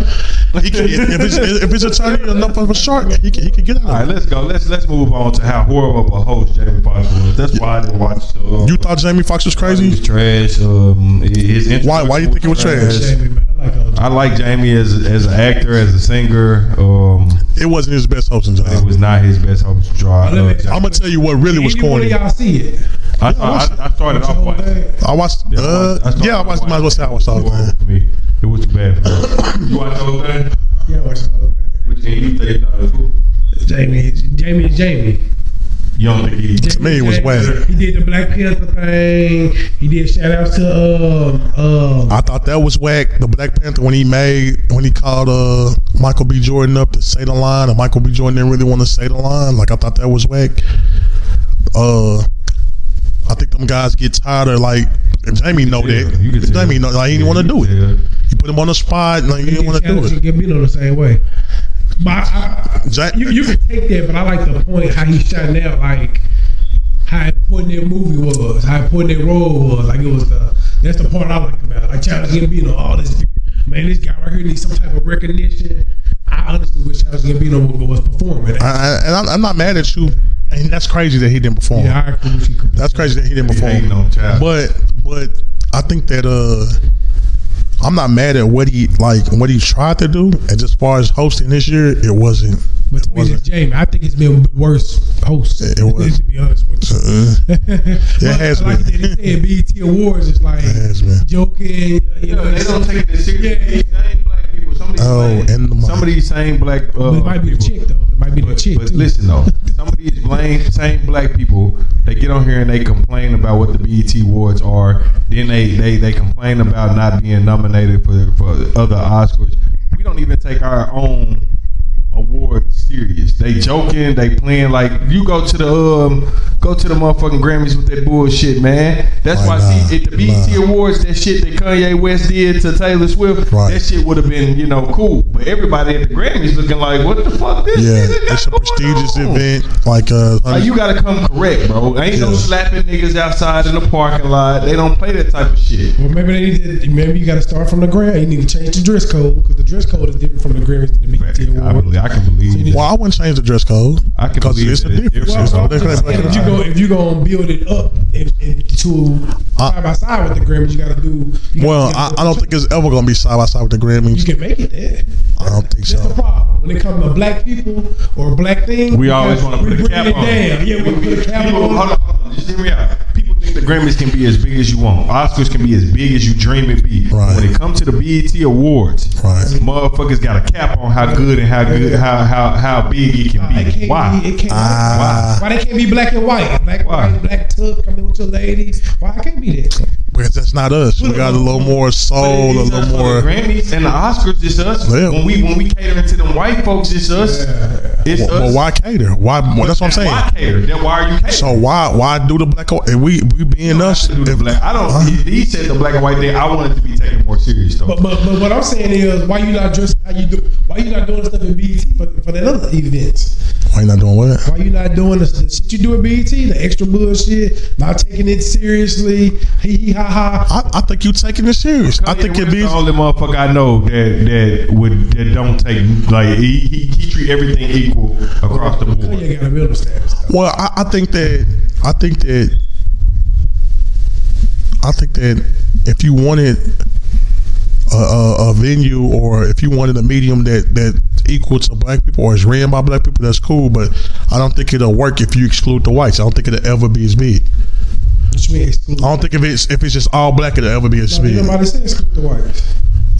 If his attorney enough of a shark, he can get out. All right, let's go. Let's move on to how horrible of a host Jamie Foxx was. That's why I didn't watch. You thought Jamie Foxx was crazy? He was trash. His why you think it was trash? I like Jamie as an actor, as a singer. It wasn't his best hosting job. It was not his best hosting job. I'm gonna tell you what really was corny. Y'all see it? I started off watching. I watched. I watched. Might as well say I watched all of it. It was too bad for me. You watched the whole thing? Yeah, I watched the whole thing. Which game you think it was cool? Jamie is Jamie. You don't think he? To me, it was whack. He did the Black Panther thing. He did shout outs to I thought that was whack. The Black Panther when he called Michael B. Jordan up to say the line, and Michael B. Jordan didn't really want to say the line. Like I thought that was whack. I think them guys get tired of like. Jamie know that. Jamie know like he didn't want to do it. You put him on the spot, like he didn't want to do it. Gambino the same way. But you can take that, but I like the point how he shot out, like how important that movie was, how important that role was. Like that's the part I like about it. Like Childish Gambino, all this man, this guy right here needs some type of recognition. I honestly wish Childish Gambino was performing. And I'm not mad at you. And that's crazy that he didn't perform. Yeah, I agree with you. That's crazy that he didn't perform. But I think that I'm not mad at what he tried to do. And just as far as hosting this year, it wasn't. But to me, it's Jamie. I think it's been worse host. It was. To be honest with you. It has been. Like they said, BET Awards is like joking. You know, they don't take it seriously. Some of these same black but it might be the chick though. It might be the chick but too. Listen though, some of these same black people, they get on here and they complain about what the BET Awards are. Then they complain about not being nominated for other Oscars. We don't even take our own awards serious. They joking, they playing like you go to the motherfucking Grammys with that bullshit, man. That's why see at the BET Awards, that shit that Kanye West did to Taylor Swift, that shit would have been, cool. But everybody at the Grammys looking like, what the fuck this is? It's a prestigious event. Like you gotta come correct, bro. Ain't no slapping niggas outside in the parking lot. They don't play that type of shit. Well, maybe you gotta start from the Grammy. You need to change the dress code because the dress code is different from the Grammys to the BET Awards. I can believe. Well, I wouldn't change the dress code. I can believe it's a difference. If you gonna build it up into side by side with the Grammys, you gotta do. I don't think it's ever gonna be side by side with the Grammys. You can make it there. I don't think so. That's the problem. When it comes to black people or black things, we always want to put a cap on. Yeah, we put a cap on. Hold on. Just hear me out. People think the Grammys can be as big as you want. Oscars can be as big as you dream it be. Right. When it comes to the BET Awards, motherfuckers got a cap on how good and how big it can be. Why? Why they can't be black and white? Black and white, black tuck, coming with your lady. Why I can't be that? because that's not us. We got a little more soul, a little more. The Grammys and the Oscars, it's us. Yeah. When we cater to them white folks, it's us. It's us. But why cater? Why? That's what I'm saying. Why cater? Then why are you catering? So why do the black? And we being us. Do the black. I don't. He said the black and white thing. I want it to be taken more serious though. But what I'm saying is, why you not dressing how you do? Why you not doing stuff in BET for that other events? Why you not doing what? Why you not doing the shit you do at BET? The extra bullshit, not taking it seriously. Hee ha ha. I think you taking it serious. I think it be the only motherfucker I know that don't take, like, he treat everything equal across the board. Kanye got a middle status. Well, I think that if you wanted a venue, or if you wanted a medium that equal to black people or is ran by black people, that's cool. But I don't think it'll work if you exclude the whites. I don't think it'll ever be as big. What you mean exclude? I don't think if it's just all black, it'll ever be as big. Nobody said exclude the whites.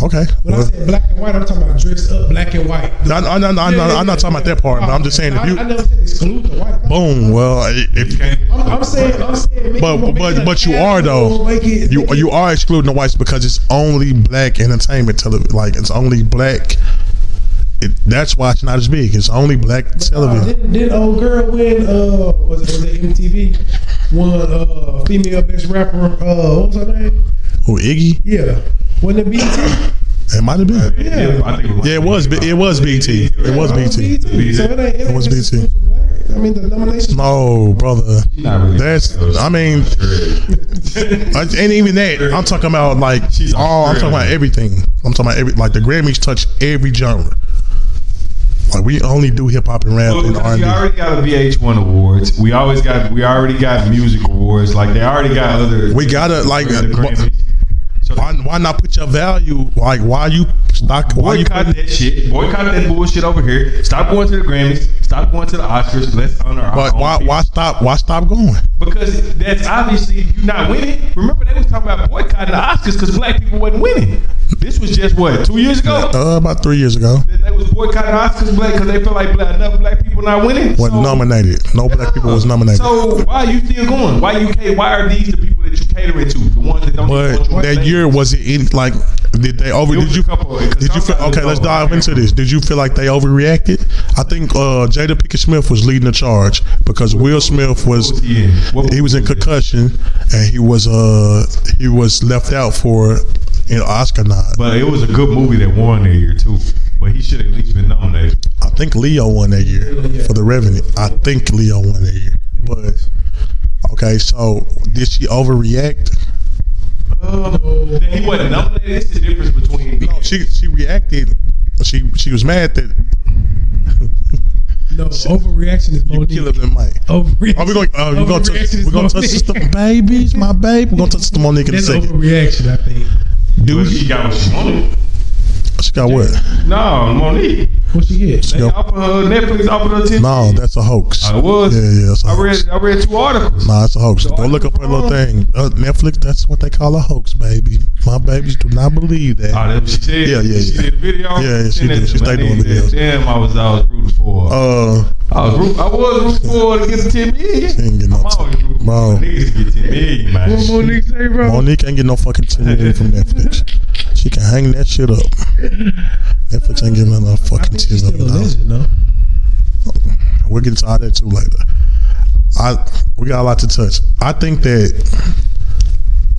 Okay. When I said black and white, I'm talking about dressed up black and white. I'm not talking about that part, but I'm just saying if you. I never said exclude the white. Boom. Well, if I'm saying. But you are though. You are excluding the whites because it's only black entertainment like it's only black. That's why it's not as big. It's only black television. Did old girl win? Was it MTV? Won female best rapper. What was her name? Oh, Iggy. Yeah. Wasn't it BET? It might have been. Yeah. I think it was BET. It was BET. It was BET. I mean, the nomination. No, brother. That's. I mean, ain't even that. I'm talking about like I'm talking about everything. I'm talking about like the Grammys touch every genre. Like we only do hip hop and rap and R&B. We already got a VH1 awards. We already got music awards. Like they already got other. We gotta like. Why not put your value? Like why you stock? Boycott that shit. Boycott that bullshit over here. Stop going to the Grammys. Stop going to the Oscars. Let's honor our own people. Why stop? Why stop going? Because that's obviously you not winning. Remember they was talking about boycotting the Oscars because black people wasn't winning. This was just what 2 years ago. About 3 years ago. They was boycotting the Oscars black because they felt like enough black people not winning. Wasn't nominated. No black people was nominated. So why are you still going? Why are these the people that you catering to? The ones that don't. But that year was it in, like did they over? Did you feel okay? Let's dive into this. Did you feel like they overreacted? I think Jada Pinkett Smith was leading the charge because Will Smith was he was in concussion and he was left out for an Oscar nod. But it was a good movie that won that year too. But he should have at least been nominated. I think Leo won that year for The Revenant. I think Leo won that year. But okay, so did she overreact? He wasn't nominated. This is the difference between. No, she reacted. She was mad that. No, overreaction is Monique. You killing the mic. Overreaction. We're gonna touch the babies, my baby. We're gonna touch the Monique in a second. Overreaction, I think. Dude, she got what she wanted. She got what? No, Monique. What she get? They offered her Netflix offered her 10. No, that's a hoax. It was. Yeah, that's a hoax. I read 2 articles. Nah, it's a hoax. Go look up her little thing. Netflix, that's what they call a hoax, baby. My babies do not believe that. Oh, that's what she said? Yeah. She did a video? Yeah, she did. She stayed doing videos. Damn, I was rooting for her. I was rooting for her to get the 10 million. She ain't get no bro. Niggas get 10 million, man. What Monique say, bro? Monique ain't get no fucking 10 million from Netflix. She can hang that shit up. Netflix ain't giving her no fucking 10 million. No? We'll get into all that too later. We got a lot to touch. I think that.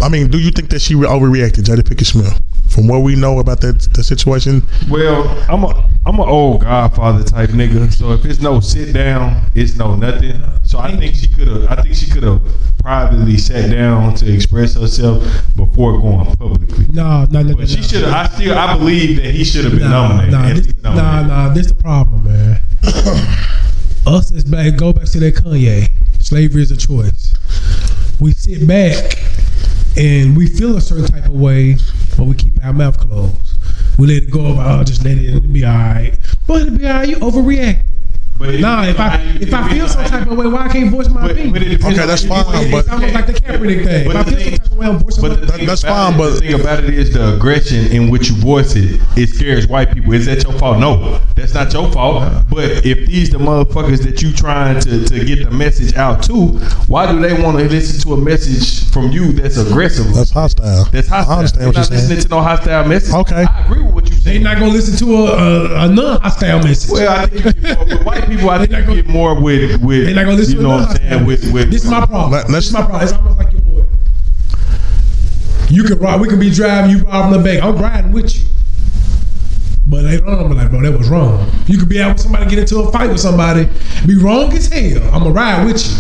I mean, do you think that she overreacted, Jada Pinkett Smith, from what we know about the situation? Well, I'm an old Godfather type nigga. So if it's no sit down, it's no nothing. So I think she could have privately sat down to express herself before going publicly. No. But she should have. I believe that he should have been nominated. Nah. This the problem, man. Us as black, go back to that Kanye. Slavery is a choice. We sit back and we feel a certain type of way, but we keep our mouth closed. We let it go about, just let it be alright. But it'll be alright, you overreact. Nah, if I feel some type of way, why I can't voice my opinion? Okay, that's fine. But it's almost like the Kaepernick thing. If I feel some type of way, I'm voicing my opinion. That's fine. But the thing about it is the aggression in which you voice it. It scares white people. Is that your fault? No, that's not your fault. But if these the motherfuckers that you trying to get the message out to, why do they want to listen to a message from you that's aggressive? That's hostile. That's hostile. I understand what you're saying. Listening to no hostile message. Okay, I agree with what you They're saying. not gonna listen to a non-hostile message. Well, I think you get more, with white people, I think you get more with They're not gonna listen you to know what I'm saying. With this is my problem. Let's- This is my problem. It's almost like your boy. You can ride. We can be driving. You robbing the bank. I'm riding with you. But later on, I'm like, bro, that was wrong. You could be out with somebody, get into a fight with somebody, be wrong as hell. I'm gonna ride with you.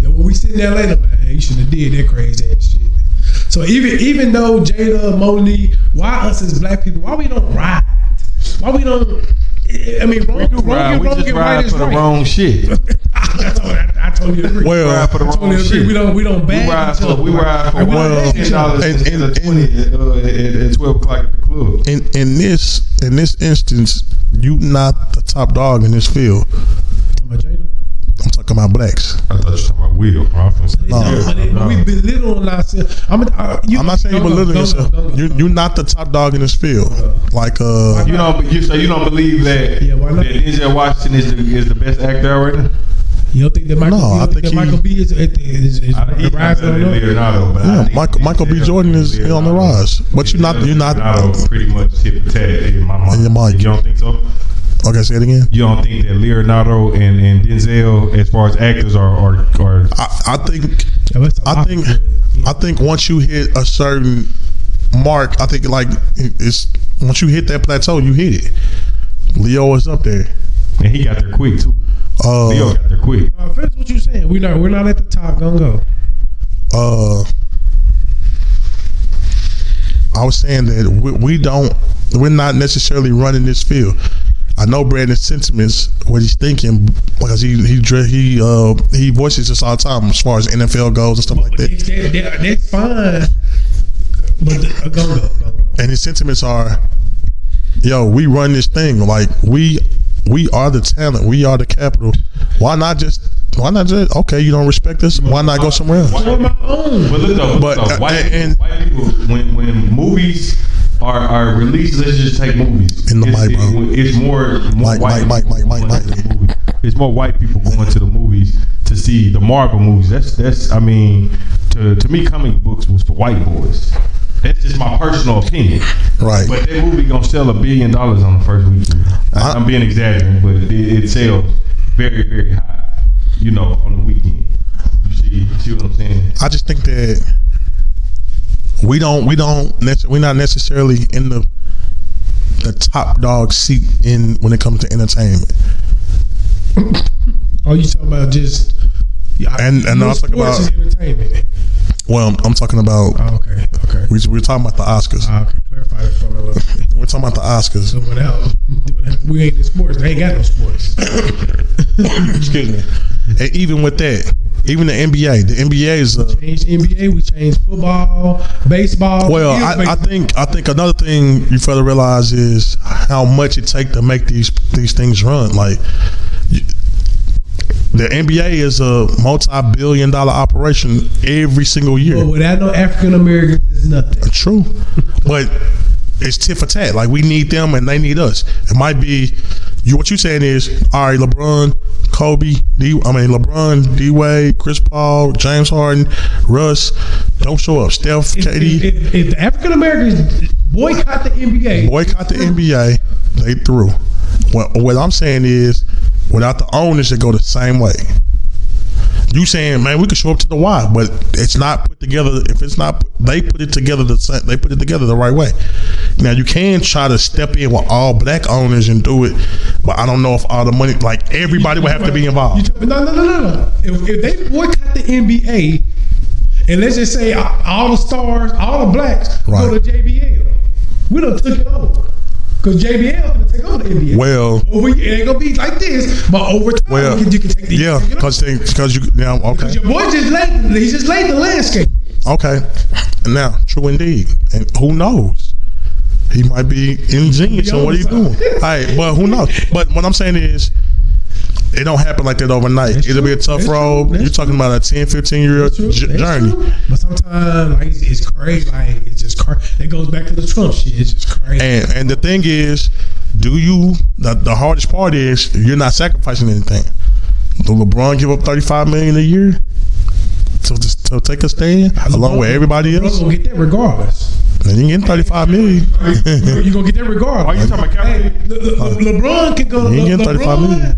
Then when we sitting there later, man, you shouldn't have did that crazy ass shit. So even though Jada, Monique, why us as black people, why we don't ride? Why we don't? I mean, wrong, we do ride. We just ride for the wrong shit. I totally agree. Well, ride for the I wrong totally agree. shit. We don't bag each other. We ride for Like, we don't bag each other. $10 instead of 20 at 12 o'clock at the club. in this instance, you not the top dog in this field. Talking about Jada? I'm talking about blacks. I thought you were talking about Will. No. We belittling ourselves. I'm not saying you belittling yourself. You're not the top dog in this field. Like You don't believe that Yeah, why not? that Denzel Washington is the best actor out right now? You don't think that Michael? No, you I don't think that Michael B is He's rising not on better than Leonardo, but I yeah, think Michael B. Jordan is on the rise. But you're not. Leonardo pretty much hit the tag in my mind. In your mind. You don't think so? Okay, say it again. You don't think that Leonardo and Denzel, as far as actors, are I think once you hit a certain mark, I think like it's once you hit that plateau, you hit it. Leo is up there. and he got there quick too. Leo got there quick. Finish what you saying. We're not at the top. Gonna go. I was saying that we're not necessarily running this field. I know Brandon's sentiments, what he's thinking, because he voices this all the time as far as NFL goes and stuff like that. That's fine. But go. And his sentiments are, yo, we run this thing. Like we are the talent. We are the capital. Why not just okay, you don't respect us? Why not go somewhere else? On my own. But look though, white people, when movies are released, let's just take movies. In the mic, bro. It's more Mike. It's more white people going to the movies to see the Marvel movies. That's I mean, to me, comic books was for white boys. That's just my personal opinion. Right. But that movie gonna sell $1 billion on the first weekend. I'm being exaggerating, but it sells very, very high. You know, on the weekend. You see what I'm saying? I just think that we're not necessarily in the top dog seat when it comes to entertainment. Oh, you talking about just? Yeah, and I'm talking about entertainment. Well, I'm talking about. Oh, okay. We're talking about the Oscars. Okay, clarify that for me a little bit. We're talking about the Oscars. Someone else. We ain't in sports. They ain't got no sports. Excuse me. And even with that, even the NBA. The NBA is changed NBA. We changed football, baseball. Well, I think another thing you further realize is how much it takes to make these things run. Like the NBA is a multi-billion-dollar operation every single year. But without no African Americans, it's nothing. True, but it's tit for tat. Like we need them and they need us. It might be what you saying is, all right, LeBron, Kobe, LeBron, D-Wade, Chris Paul, James Harden, Russ, don't show up. Steph, KD. If the African Americans boycott the NBA, they through. What I'm saying is, without the owners, it go the same way. You saying, man, we could show up to the Y, but it's not put together. If it's not, they put it together the right way. Now you can try to step in with all black owners and do it, but I don't know if all the money, like everybody would have to be involved. No. If they boycott the NBA, and let's just say all the stars, all the blacks go to JBL, we done took it over. Because JBL going to take over the NBA. Well, it ain't going to be like this, but over time, you can take the because you now okay. Because your boy just laid the landscape. Okay, now true indeed, and who knows? He might be ingenious on what he's doing. All right, but who knows? But what I'm saying is, it don't happen like that overnight. That's It'll be a true. tough That's road. true. You're talking about a 10, 15-year journey. True. But sometimes like it's crazy. Like it's just crazy. It goes back to the Trump shit. It's just crazy. And the thing is, the hardest part is you're not sacrificing anything. Do LeBron give up $35 million a year to take a stand along with everybody else? LeBron gonna get that regardless. And you getting $35 million. You gonna get that regardless. Are you talking about Hey, LeBron can go. He ain't getting $35 million.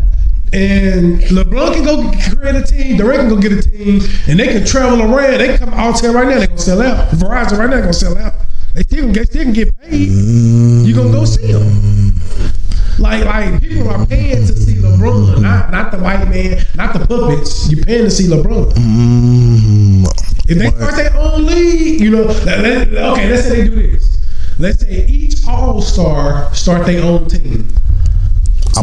And LeBron can go create a team. Durant can go get a team, and they can travel around. They can come Altair right now. They gonna sell out. Verizon right now gonna sell out. They still can get paid. You gonna go see them. Like people are paying to see LeBron, not the white man, not the puppets. You're paying to see LeBron. If they start their own league, okay, let's say they do this. Let's say each All-Star start their own team.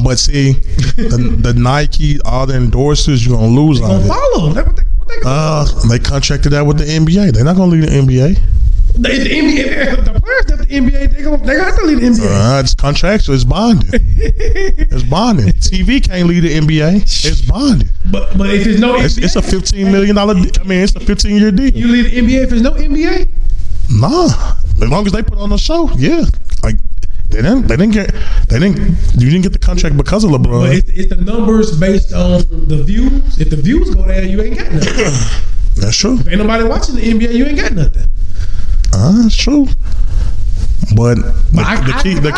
But see, the Nike, all the endorsers, you're gonna lose on it. Follow. What they gonna do? They contracted that with the NBA. They're not gonna lead the NBA. The NBA, the players that the NBA, they got to lead the NBA. It's contractual. It's bonded. It's bonded. TV can't lead the NBA. It's bonded. But if there's no NBA, It's a $15 million. It's a 15-year deal. You lead the NBA if there's no NBA. Nah, as long as they put on the show, yeah. Like you didn't get the contract because of LeBron. But it's the numbers based on the views. If the views go down, you ain't got nothing. That's true. If ain't nobody watching the NBA, you ain't got nothing. That's true. But the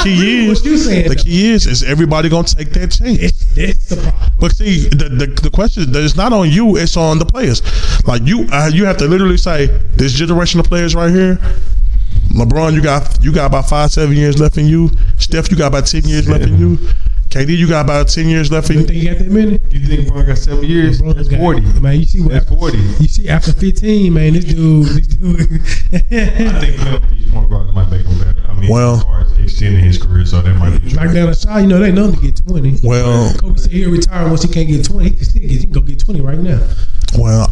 key is everybody gonna take that chance. That's the problem. But see, the question is not on you; it's on the players. Like you have to literally say, this generation of players right here. LeBron, you got about 5-7 years left in you. Steph, you got about 10 years left in you. KD, you got about 10 years left in You think you got that many? You think LeBron got 7 years? That's 40. Man, you see what? That's 40. You see after 15, man, this dude. I think these point guards might make him better. I mean, Well, as far as extending his career, so that might be Knock down a shot, they know to get 20. Well, Kobe said he'll retire once he can't get 20. He can go get 20 right now. well,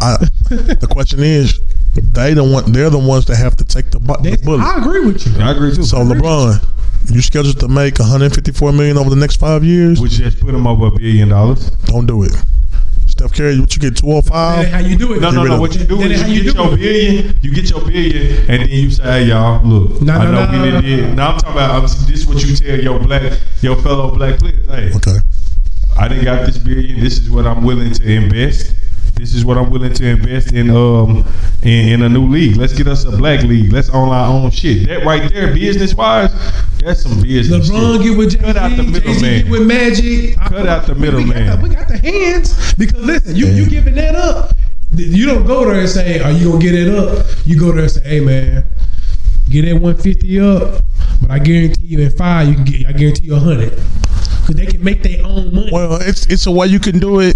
the question is, they're the ones that have to take the bullet. I agree with you. I agree too. So LeBron, you scheduled to make $154 million over the next 5 years. Which just put him over $1 billion. Don't do it. Steph Curry, what you get, 205? That's how you do it. No. What you do is you get your billion. You get your billion, and then you say, "Hey, y'all, look, I know we didn't did." Now I'm talking about. This is what you tell your fellow black players. Hey, Okay. I didn't got this billion. This is what I'm willing to invest. This is what I'm willing to invest in a new league. Let's get us a black league. Let's own our own shit. That right there, business wise, that's some business. LeBron get with Jay-Z, Cut out the middleman. get with Magic. Cut out the middleman. We got the hands because listen, you giving that up. You don't go there and say, "Are you gonna get it up?" You go there and say, "Hey man, get that 150 up, but I guarantee you in 5 you can get. I guarantee you 100." Because they can make their own money. Well, it's a way you can do it.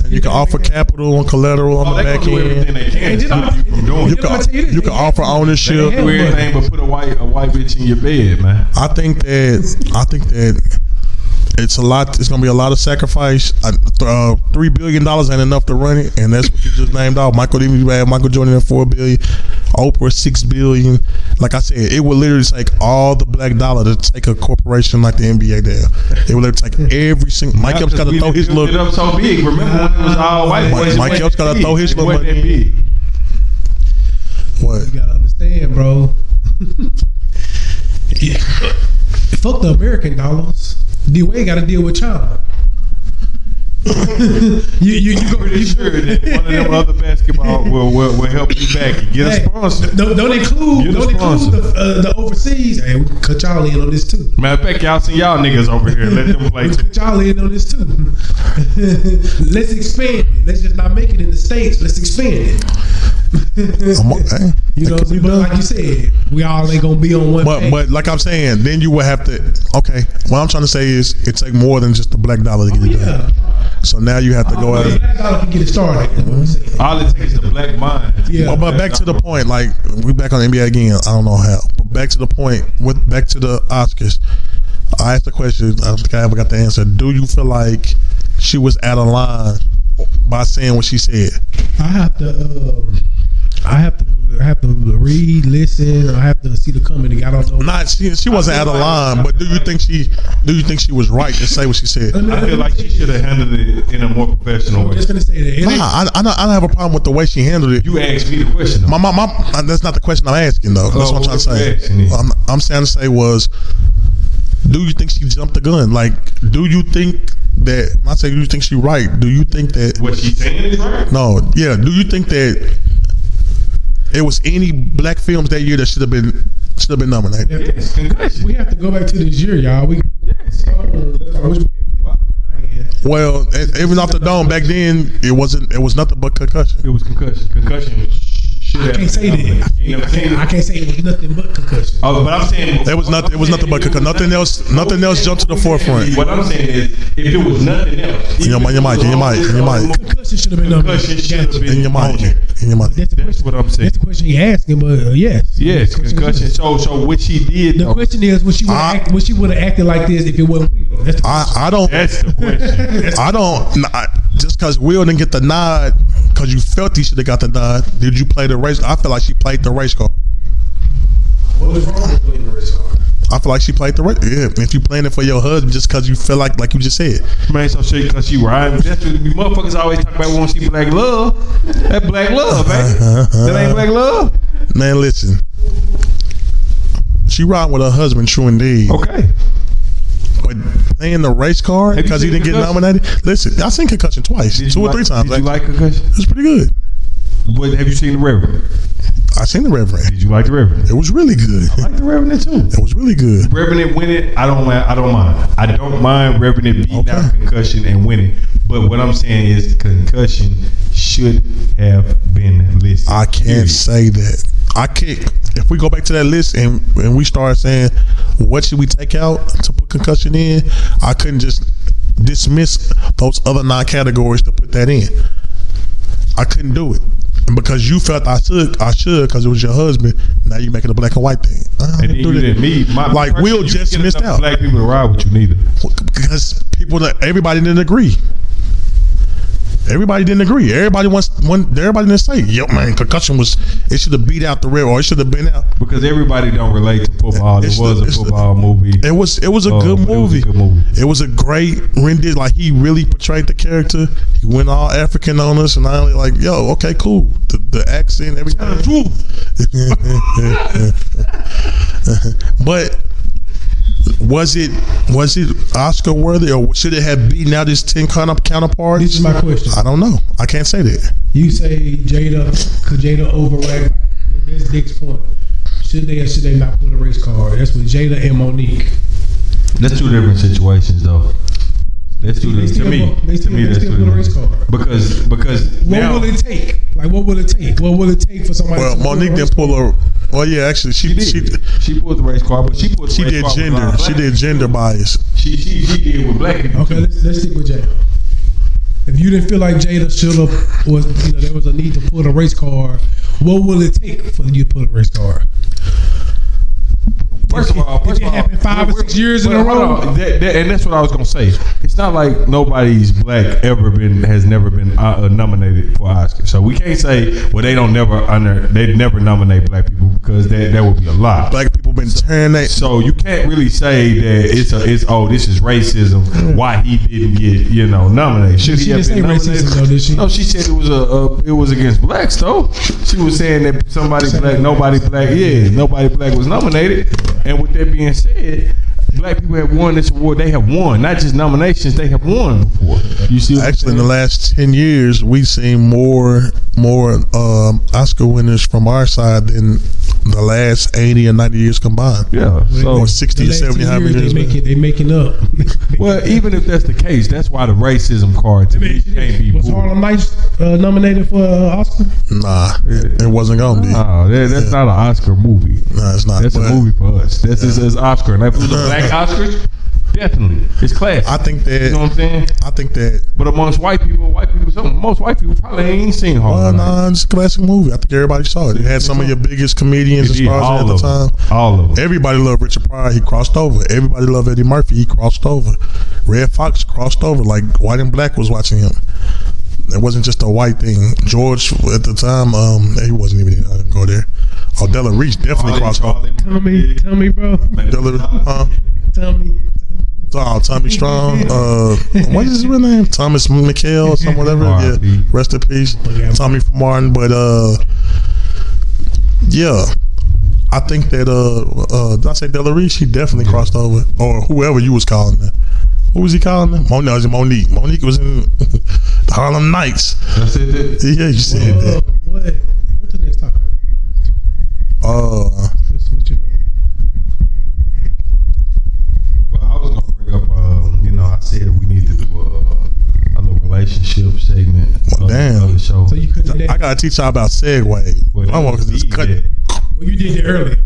And you can offer capital and collateral on the back do everything end. they can to stop you from doing it. You can offer ownership. They do everything but put a white bitch in your bed, man. I think that it's a lot. It's gonna be a lot of sacrifice. $3 billion ain't enough to run it, and that's what you just named out. Michael Jordan at $4 billion, Oprah $6 billion. Like I said, it would literally take all the black dollar to take a corporation like the NBA down. It would literally take every single. Mike Epps got to throw his little. It up so big. Remember when it was all white boys? Mike Epps got to throw his little money. That big. What? You gotta understand, bro. Fuck the American dollars. D-Wade got to deal with China. you go pretty sure that one of them other basketball will help you back and get a sponsor. Don't include the overseas. Hey, we can cut y'all in on this too. Matter of fact, y'all see y'all niggas over here. Let them play. We can cut y'all in on this too. Let's expand it. Let's just not make it in the States. Let's expand it. But like you said, we all ain't gonna be on one page. But like I'm saying, then you will have to. Okay, what I'm trying to say is, it take more than just the black dollar to get it done. So now you have to go out. The black dollar can get it started. All it takes is the black mind. Yeah. But back to the point, like we back on the NBA again. I don't know how, but back to the point. Back to the Oscars. I asked the question. I don't think I ever got the answer. Do you feel like she was out of line by saying what she said? I have to to read, listen, or have to see the comment. I don't know. Not she wasn't out of line, but do you think she was right to say what she said? I feel like she should have handled it in a more professional way. I'm just gonna say that. I don't have a problem with the way she handled it. You asked me the question. My that's not the question I'm asking though. That's what I'm trying to say. I'm saying to say was, do you think she jumped the gun? Like, do you think that? When I say, do you think she right? Do you think that what she's saying is right? No, yeah. Do you think that it was any black films that year that should have been nominated? Yes, concussion. We have to go back to this year, y'all. Well, even off the dome back then, it was nothing but concussion. It was concussion. Concussion. I can't say that. I can't say it was nothing but concussion. Oh, but I'm saying it was nothing. It was nothing but concussion. Nothing else jumped to the forefront. What I'm saying is, if it was nothing else, in your mic. Concussion should have been nominated. In your mic. That's what I'm saying. That's the question he asking, but yes. Yes, concussion. So what she did. The question is, would she would have acted like this if it wasn't Will? That's the question. I don't. That's the question. I don't. Just because Will didn't get the nod, because you felt he should have got the nod. Did you play the race? I feel like she played the race card. What was wrong with playing the race card? I feel like she played the race. Yeah, if you playing it for your husband just because you feel like you just said. Man, so shit because she riding. That's what you motherfuckers always talk about. We want to see black love. That black love, man. That ain't black love. Man, listen. She riding with her husband, true indeed. Okay. But playing the race card because he didn't get nominated. Listen, I seen Concussion twice, 2 or 3 times. Did you like Concussion? It was pretty good. What have you seen the Reverend? I seen the Reverend. Did you like the Reverend? It was really good. I like the Reverend too. It was really good. Reverend winning, I don't mind. I don't mind Reverend beating out Concussion and winning. But what I'm saying is Concussion should have been listed. I can't say that. I can't. If we go back to that list and we start saying what should we take out to put Concussion in, I couldn't just dismiss those other 9 categories to put that in. I couldn't do it. And because you felt I should because it was your husband, now you make it a black and white thing. And then you didn't meet. Like Will just missed out. Black people to ride with you neither. Because everybody didn't agree. Everybody didn't agree. Everybody didn't say, yo man, Concussion it should have beat out the Rev, or it should have been out. Because everybody don't relate to football. It was a football movie. It was a good movie. It was a great rendition. Like he really portrayed the character. He went all African on us, and I was like, yo, okay, cool. The accent, everything. But was it Oscar worthy, or should it have beaten out his 10 counterparts? This is my question. I don't know. I can't say that. You say could Jada overact? That's Dick's point. Should they or should they not put a race card? That's with Jada and Monique. That's 2 different situations, though. That's too to me. That's too because what will it take? Like what will it take? What will it take for somebody? Well, Monique didn't pull her. Well, yeah, actually, she pulled the race card, but she did gender. She did gender bias. She did with black people. Okay, let's stick with Jada. If you didn't feel like Jada should have, there was a need to put a race card. What will it take for you to put a race card? First of all, it happened 5 or 6 years in a row. And that's what I was gonna say. It's not like nobody's black has never been nominated for Oscar. So we can't say they never nominate black people because that would be a lot. Black people been turning that. So you can't really say that this is racism. Why he didn't get nominated? Should he have been nominated? Racism, though, did she? No, she said it was against blacks though. She was saying that nobody black was nominated. And with that being said, black people have won this award. They have won, not just nominations. They have won before. You see, actually, in the last 10 years, we've seen more Oscar winners from our side than the last 80 or 90 years combined. Yeah, or 60 or 70 years. They making up. Well, even if that's the case, that's why the racism card to me can't be. Was Harlem Nights nominated for Oscar? Nah, it wasn't gonna be. No, that's not an Oscar movie. No, it's not. That's a movie for us. This is Oscar. And if it was the black Oscars, definitely, it's classic. I think that. You know what I'm saying? I think that. But amongst most white people probably ain't seen Harlem Nights. Well, it's a classic movie. I think everybody saw it. It had some of your biggest comedians and stars at the time. All of them. Everybody loved Richard Pryor. He crossed over. Everybody loved Eddie Murphy. He crossed over. Red Fox crossed over. Like white and black was watching him. It wasn't just a white thing. George at the time, he wasn't even. I didn't go there. Oh, Della Reese definitely crossed over. Tell me, bro. Tell me. Oh, Tommy Strong. What is his real name? Thomas McHale or something, whatever. Yeah. Rest in peace, Tommy from Martin. But yeah, I think that did I say Della Reese? She definitely crossed over, or whoever you was calling her. Who was he calling her? No, it was Monique. Monique was in the Harlem Nights. I said that. Yeah, you said that. What's the next topic? Let's switch it up. Well, I was gonna bring up. I said we need to do a little relationship segment. Damn. Of the show. So you couldn't. I gotta teach y'all about segue. Well, I want to just cut it. Well, you did it earlier.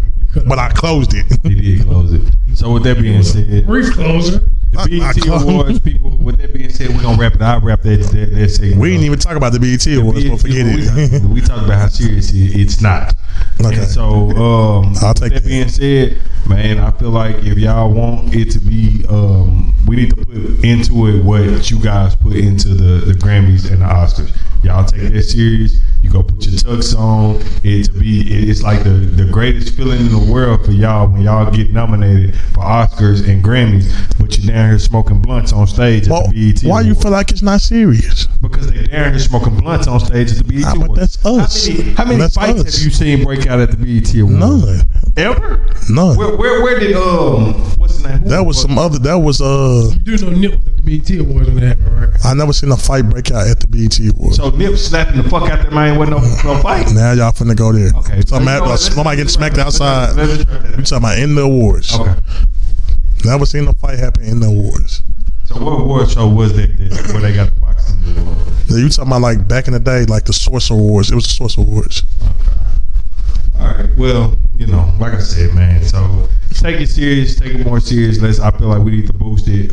But I closed it. He did close it. So with that being said, Brief closer. the BET Awards, people. With that being said, we're gonna wrap it. I'll wrap that segment. We didn't even talk about the BET Awards, but forget it. We talked about how serious it's not. Okay. And so, I'll take that being said, man, I feel like if y'all want it to be, we need to put into it what you guys put into the Grammys and the Oscars. Y'all take that serious. You go put your tux on. It's like the greatest feeling in the world for y'all when y'all get nominated for Oscars and Grammys, but you're down here smoking blunts on stage at the BET Why you Awards. feel like it's not serious? Because they down here smoking blunts on stage at the BET But Awards. that's us. How many That's fights us. have you seen break out at the BET Awards? None. Ever? None. Where did what's the name? That was some other. That was You do know Nip was at the BET Awards when that happened, right? I never seen a fight break out at the BET Awards. So Nip slapping the fuck out that man wasn't no fight. Now y'all finna go there. Okay. Somebody getting smacked outside. Let's try that. We talking about in the awards. Okay. Never seen a fight happen in the awards. So what award show was that where they got the boxing award? Now, you talking about like back in the day, like the Source Awards. It was the Source Awards. All right. Well, like I said, man. So take it serious. Take it more serious. I feel like we need to boost it.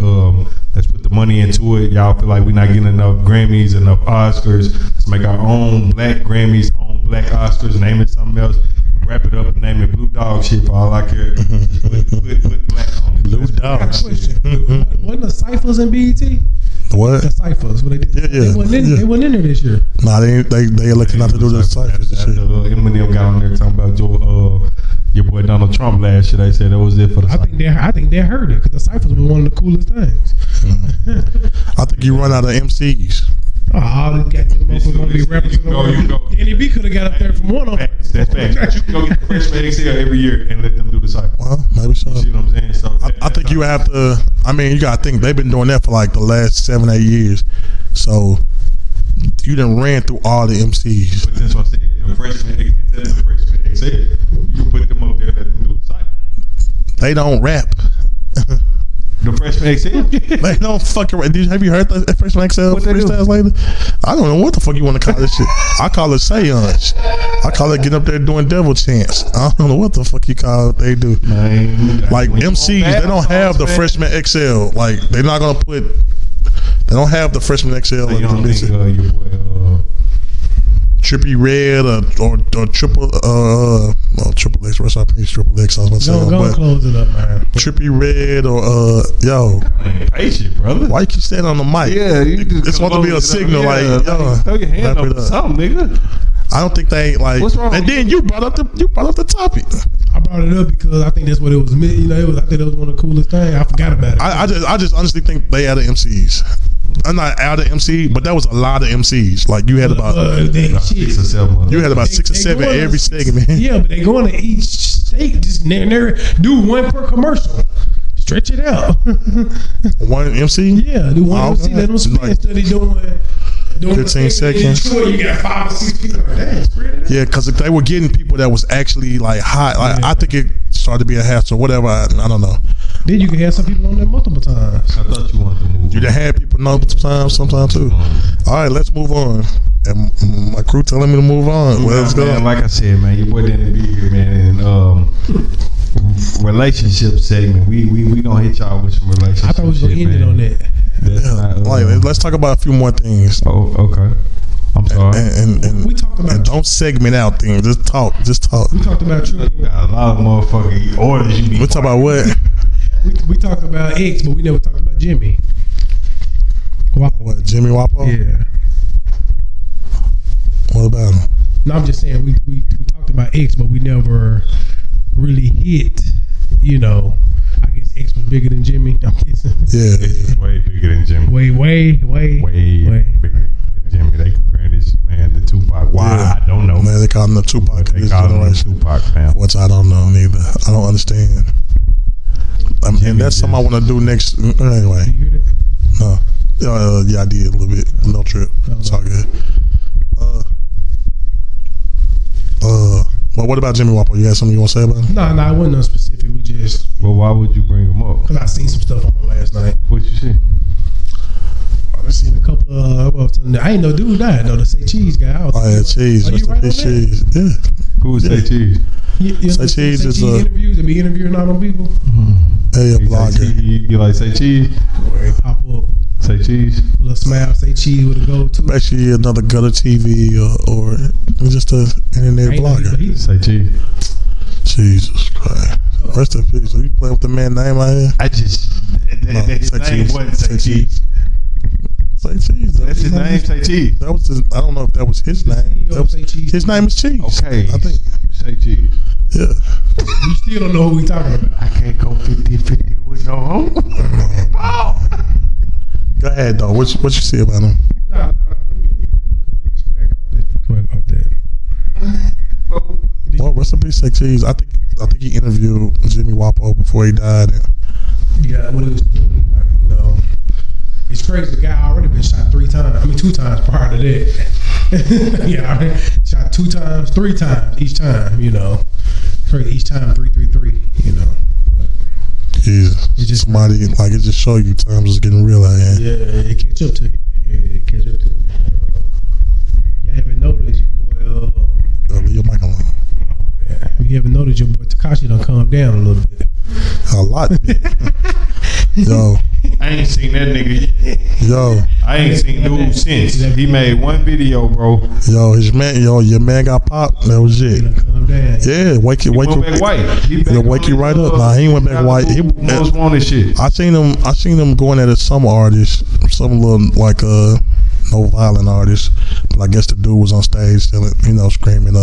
Let's put the money into it. Y'all feel like we're not getting enough Grammys, enough Oscars. Let's make our own black Grammys, own black Oscars. Name it something else. Wrap it up and name it Blue Dog shit for all I care. Just put black on it. Blue Dog shit. Wasn't the ciphers in BET? What? The ciphers. What they did? Yeah. They wasn't in there this year. Nah, they elected not to do the ciphers and shit. Eminem got on there talking about your boy Donald Trump last year. They said that was it for the ciphers. I think they heard it because the ciphers was one of the coolest things. I think you run out of MCs. All these goddamn motherfuckers want to be rappers. You go. Danny B could have got up there from one of them. That's fact. You can go get the freshman XL every year and let them do the cycle. Well, maybe so. You see what I'm saying? So I think you have to. I mean, you gotta think they've been doing that for like the last 7-8 years. So you done ran through all the MCs. But that's what I said. The freshman XL, you can put them up there and let them do the cycle. They don't rap. The freshman XL? They don't fucking rap. Have you heard the freshman XL freestyles later? I don't know what the fuck you want to call this shit. I call it seance. I call it getting up there doing devil chants. I don't know what the fuck you call it they do. Man, like MCs, they don't have the freshman XL. Like they're not gonna put. They don't have the freshman XL. So you don't think your boy Trippy Red or Triple X, rest in peace, Triple X. I was about to say, Go close it up, man. Trippy Red or yo, patient, brother. why you keep standing on the mic? Yeah, you just it's supposed to be a signal, like yo, throw your hand up or something, nigga. I don't think they like. What's wrong? And then you brought up the topic. I brought it up because I think that's what it was. I think it was one of the coolest things. I forgot about it. I just honestly think they had the MCs. I'm not out of MC, but that was a lot of MCs. Like you had about 6 or 7. You had about 6 or 7 every segment. Yeah, but they going to each state, just do one per commercial. Stretch it out. One MC? Yeah, do one MC. Let them spin instead of doing 15 seconds. You got 5 or 6 people. Damn, spread it out. Yeah, because they were getting people that was actually like hot. Like I think it started to be a hassle. Whatever. I don't know. Then you can have some people on there multiple times. I thought you wanted to move. You done had people multiple times, sometimes too. All right, let's move on. And my crew telling me to move on. Well, let's go. Man, like I said, man, your boy didn't be here, man. And relationship segment. We gonna hit y'all with some relationship. I thought we was gonna end it on that. Yeah, let's talk about a few more things. Oh, okay. I'm sorry. And we talked about and don't segment out things. Just talk. We talked about you got a lot of motherfucking orders you be. We talk about what? We talked about X, but we never talked about Jimmy. What? Jimmy Wapo? Yeah. know about him. No, I'm just saying we talked about X, but we never really hit. You know, I guess X was bigger than Jimmy. I'm guessing. Yeah, X is way bigger than Jimmy. Way Way bigger than Jimmy. They comparing this man to Tupac. Why? Yeah. I don't know. Man, they call him the Tupac. They call him the Tupac, man. Which I don't know neither. I don't understand. And that's something I want to do next. Anyway, You hear that? no. Yeah, I did a little bit. No trip. It's all good. Well, what about Jimmy Wapo? You got something you want to say about him? No, it wasn't no specific. We just Well, why would you bring him up? because I seen some stuff on him last night. What you see? I seen a couple of. I ain't no dude died though. The Say Cheese guy. Oh yeah, cheese. Are you Rest in right on peace, that? cheese. Yeah. Who would say cheese? You Say Cheese is interviews and be interviewing all them people. Hey, a You say blogger. cheese, you like say cheese? Where they pop up, Say cheese. little smile, Say Cheese with a go to. Actually, another gutter TV or just a internet blogger. Say cheese. Jesus Christ. Rest in peace. Are you playing with the man's name out here? I just his Say name cheese. wasn't Say Say cheese. Say cheese. That's his name. Say cheese. That was his, I don't know if that was his name. That was, Say Cheese. his name is Cheese. Okay. I think. Say cheese. Yeah. You still don't know who we talking about. I can't go 50-50 with no home. Go ahead though. What you see about him? No. Swag off that. Well, rest in peace, Say Cheese. I think he interviewed Jimmy Wapo before he died. Yeah, when it was, like, you know, it's crazy. The guy already been shot 3 times. I mean, 2 times prior to that. Yeah, I mean, shot 2 times, 3 times each time. You know, crazy. Each time 333. You know. Jesus. It's just Somebody like it just show you times is getting real out here. Yeah, it catch up to you. It catch up to you. You haven't noticed your boy. Leave your mic alone. You haven't noticed your boy Tekashi done calm down a little bit. A lot. Yo. I ain't seen that nigga yet. Yo. I ain't seen dude since. He made one video, bro. Yo, your man got popped. That was He it. done calm down. Yeah, wake He you. went back white. He back Wake you on right his, up. Nah, he ain't went back white. He, most wanted shit. I seen him going at some artist, some little like no violent artist. But I guess the dude was on stage still, screaming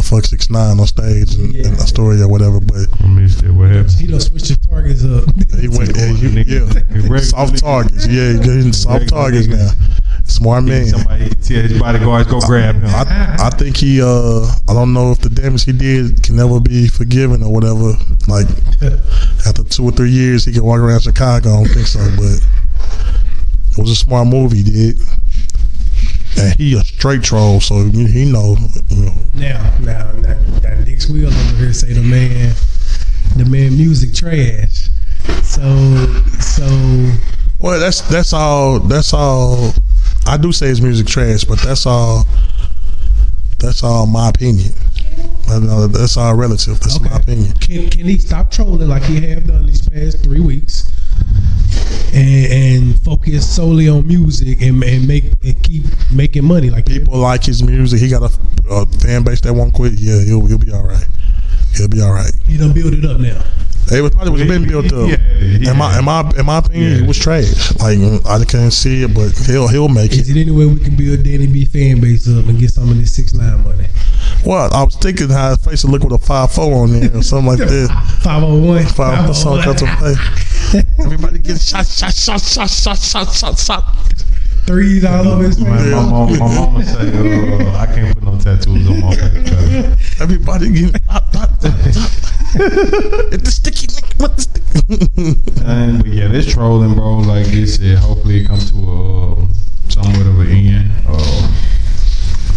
fuck 6ix9ine on stage in a story or whatever. But I missed it. What happened? He done switched his targets up. he went soft targets. Yeah, he getting soft targets now. Smart man. Somebody tell his bodyguards go grab him. I think he I don't know if the damage he did can never be forgiven or whatever. Like after 2 or 3 years he can walk around Chicago. I don't think so, but it was a smart move he did. And he a straight troll, so he know. Now, Nick's wheel over here say the man music trash. So. Well, that's all. I do say his music trash, but that's all my opinion. That's all relative. That's my opinion. Can he stop trolling like he have done these past 3 weeks, and focus solely on music and keep making money? Like People like his music. He got a fan base that won't quit. Yeah, he'll be all right. He'll be all right. he done build it up now. It was probably been built up. In my opinion, it was trash. Like I can't see it, but he'll make Is it. it any way we can build Danny B fan base up and get some of this 6ix9ine money? Well, I was thinking how his face would look with a 5-4 on there or something like that. 501. 5 cut to play. Everybody get shot. 3s all over his face. My mama say, I can't put no tattoos on my face. Everybody get it's the sticky nigga. What the sticky? But yeah, this trolling, bro. Like you said, hopefully it comes to somewhat of an end.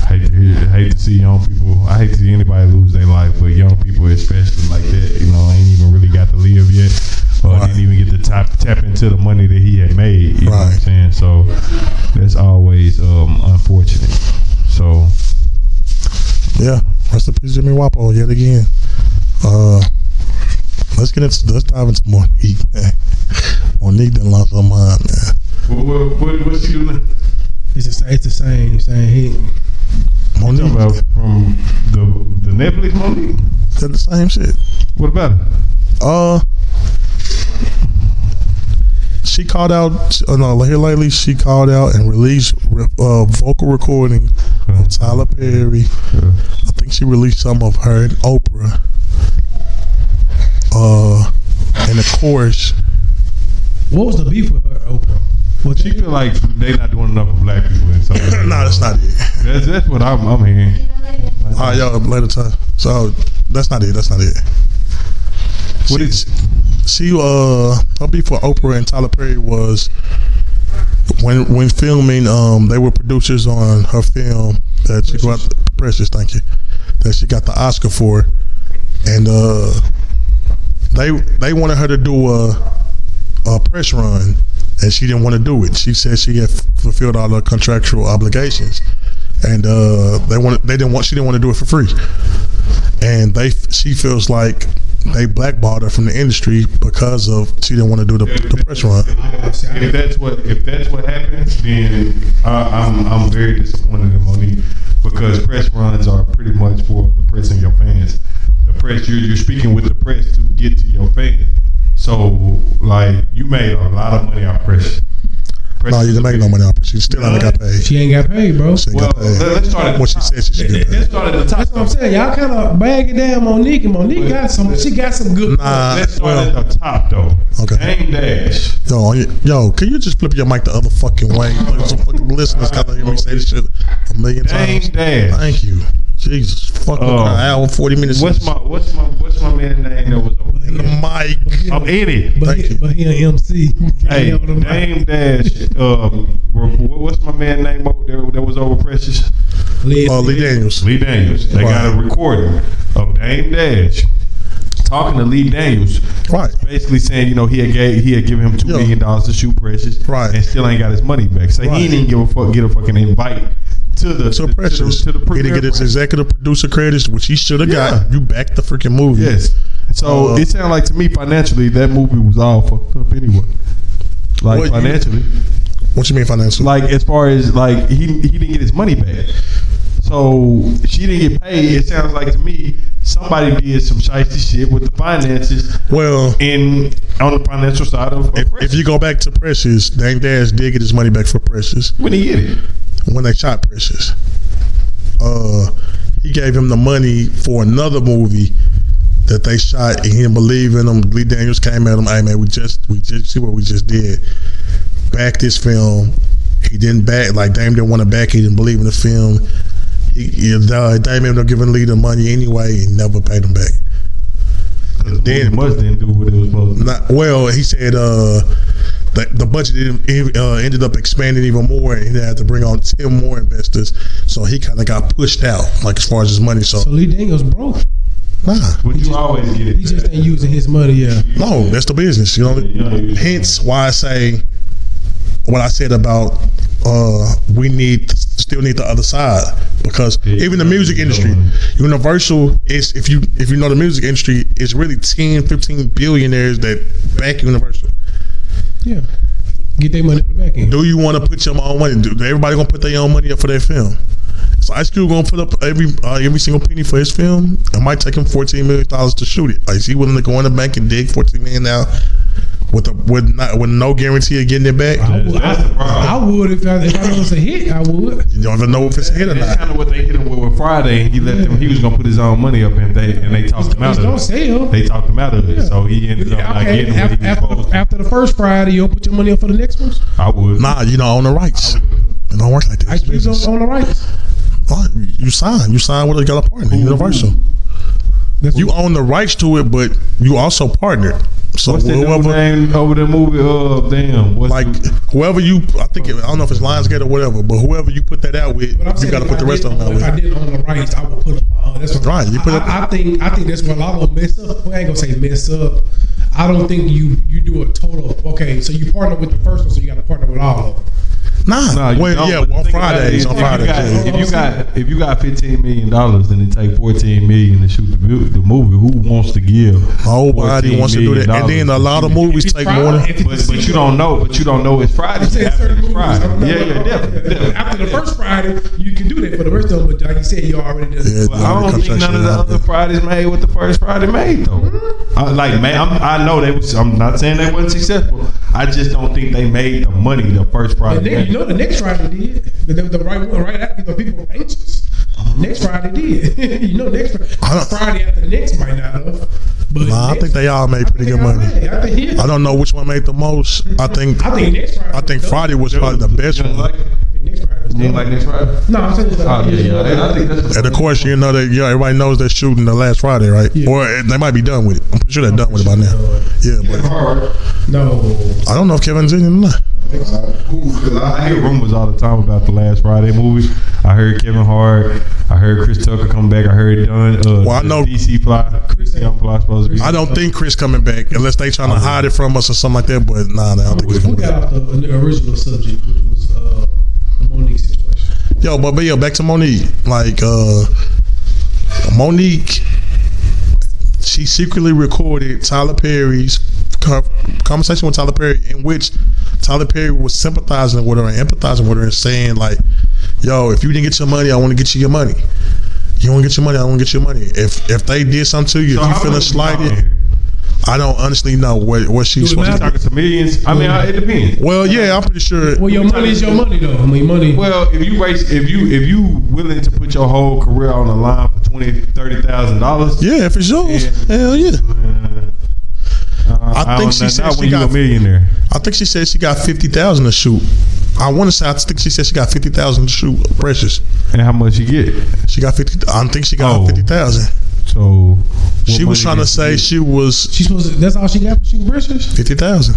Hate to see young people. I hate to see anybody lose their life, but young people especially like that. Ain't even really got to live yet, or didn't even get to tap into the money that he had made. You know what I'm saying? So that's always unfortunate. So yeah, rest in peace, Jimmy Wapo, yet again. Let's dive into Monique, man. Monique done lost her mind, man. What's she doing? It's the same hit. Monique, About from the Netflix Monique? did the same shit. What about it? She called out. Here lately, she called out and released vocal recordings of Tyler Perry. I think she released some of her and Oprah. And of course, what was the beef with her, Oprah? What she feel like they not doing enough for black people? No, that's not it. That's what I'm hearing. All right, y'all, later time. So that's not it. What is she? Her beef for Oprah and Tyler Perry was when filming. They were producers on her film that she got Precious. Thank you. That she got the Oscar for, and they wanted her to do a press run, and she didn't want to do it. She said she had fulfilled all her contractual obligations, and she didn't want to do it for free. And she feels like they blackballed her from the industry because of she didn't want to do the press run. If that's what happens, then I'm very disappointed in Monique, because press runs are pretty much for the press and your fans. The press, you're speaking with the press to get to your fans. So, like, you made a lot of money off press. No, you didn't make no money off. She still haven't got paid. She ain't got paid, bro. She ain't got paid. Let's start at what she said she should get paid. Let's start at the top. That's what I'm saying. Y'all kind of bagging down Monique, and Monique got some. She got some good. Let's start at the top, though. Okay. Dame Dash. Yo, can you just flip your mic the other fucking way? Some fucking listeners gotta hear me say this shit a million times. Dame Dash. Thank you. Jesus, fucking an hour and 40 minutes. What's my man's name that was over in the mic? I'm in it. But he an MC. Hey, Dame Dash. What's my man's name that was over Precious? Lee Daniels. Lee Daniels. They got a recording of Dame Dash talking to Lee Daniels, right? Basically saying, he had given him $2 million to shoot Precious, right? And still ain't got his money back. So he didn't give a fuck, get a fucking invite to Precious. To the he didn't get his executive producer credits, which he should have got. You backed the freaking movie. Yes. So it sounded like to me financially that movie was all fucked up anyway. Like financially. What you mean financially? Like as far as like he didn't get his money back. So she didn't get paid. It sounds like to me somebody did some shiesty shit with the finances. Well, on the financial side of if you go back to Precious, Dame Dash did get his money back for Precious. When he get it? When they shot Precious. He gave him the money for another movie that they shot, and he didn't believe in him. Lee Daniels came at him, hey man, we just see what we just did. Back this film. He didn't back, like Dame didn't want to back, he didn't believe in the film. Dame ended up giving Lee the money anyway and never paid him back. Then much didn't do what it was supposed to. Well, he said the budget ended up expanding even more, and he had to bring on 10 more investors. So he kind of got pushed out, like as far as his money. So Lee Daniels broke. Nah, but you always get it. He just ain't using his money. Yeah. No, that's the business. Hence why I say what I said about we still need the other side, because even the music industry, Universal is, if you know the music industry, is really 10-15 billionaires that back Universal. Yeah, get their money for the back end. Do you want to put your own money? Everybody gonna put their own money up for their film? So Ice Cube gonna put up every single penny for his film. It might take him $14 million to shoot it. Like, is he willing to go in the bank and dig $14 million now? With no guarantee of getting it back? I would if I know it's a hit. I would. You don't even know if it's a hit or not. That's kind of what they hit him with Friday, and he left him. He was gonna put his own money up, and they talked him out of it. They talked him out of it, so he ended up not getting what he was supposed to. After the first Friday, you'll put your money up for the next ones. I would. Nah, you don't own the rights. It don't work like that. I don't own the rights. You sign with a partner, Universal. You own the rights to it, but you also partnered. So what's whoever name over the movie? Whoever I don't know if it's Lionsgate or whatever, but whoever you put that out with, you got to put the rest of them out with. If I didn't own the rights, I would put them. That's right. You put I think that's where a lot of them mess up. Well, I ain't gonna say mess up. I don't think you do a total. Okay, so you partner with the first one, so you got to partner with all of them. Nah, on Fridays. If you got $15 million, then it take $14 million to shoot the movie. Who wants to give? Nobody wants to do that. And then a lot of movies take more than. But you don't know. But you don't know it's Friday. After It's Friday. Yeah, definitely. After the first Friday, you can can do that for the rest of them, but like you said, you already done. Yeah, But I don't think none of the other Fridays made what the first Friday made though. I know they was. I'm not saying they wasn't successful. I just don't think they made the money the first Friday. And then, you know, the next Friday did. The right one, right after the people were anxious. Next Friday did. You know, next Friday after next might not have. But I think they all made pretty good money. I I don't know which one made the most. I think next Friday. I think Friday was probably the best one. Next Friday was You ain't like next Friday? No, I'm saying I think that's. And of course, you know that everybody knows they're shooting the last Friday, right? Yeah. Or they might be done with it. I'm pretty sure they're done with it by now. Yeah, but No. I don't know if Kevin's in it or not. I hear rumors all the time about the last Friday movie. I heard Kevin Hart. I heard Chris Tucker come back. I heard Dunn. Well, I know DC Fly. DC Fly supposed to be. I don't think Chris coming back unless they trying to hide it from us or something like that. But nah, I don't think he's We coming got back. off the original subject, which was the Monique situation. Yo, but yeah, back to Monique. Like Monique, she secretly recorded Tyler Perry's conversation with Tyler Perry, in which Tyler Perry was sympathizing with her and empathizing with her and saying like, yo, if you didn't get your money, I want to get you your money. You want to get your money, I want to get your money. If they did something to you, So if you how feeling much we slighted, talking? I don't honestly know what she's supposed to Talking to millions. I mean, it depends. Well, yeah, I'm pretty sure. Well, your money is your money, though. I mean, money. Well, if you willing to put your whole career on the line for $20,000-$30,000, Yeah, if it's yours, hell yeah. I think she said she got a millionaire. I think she said she got 50,000 to shoot. I want to say I think she said she got 50,000 to shoot. Precious. And how much you get? She got 50. I think she got Oh. 50,000. So She was trying to say she was She's supposed to. That's all she got for shooting brushes. 50,000.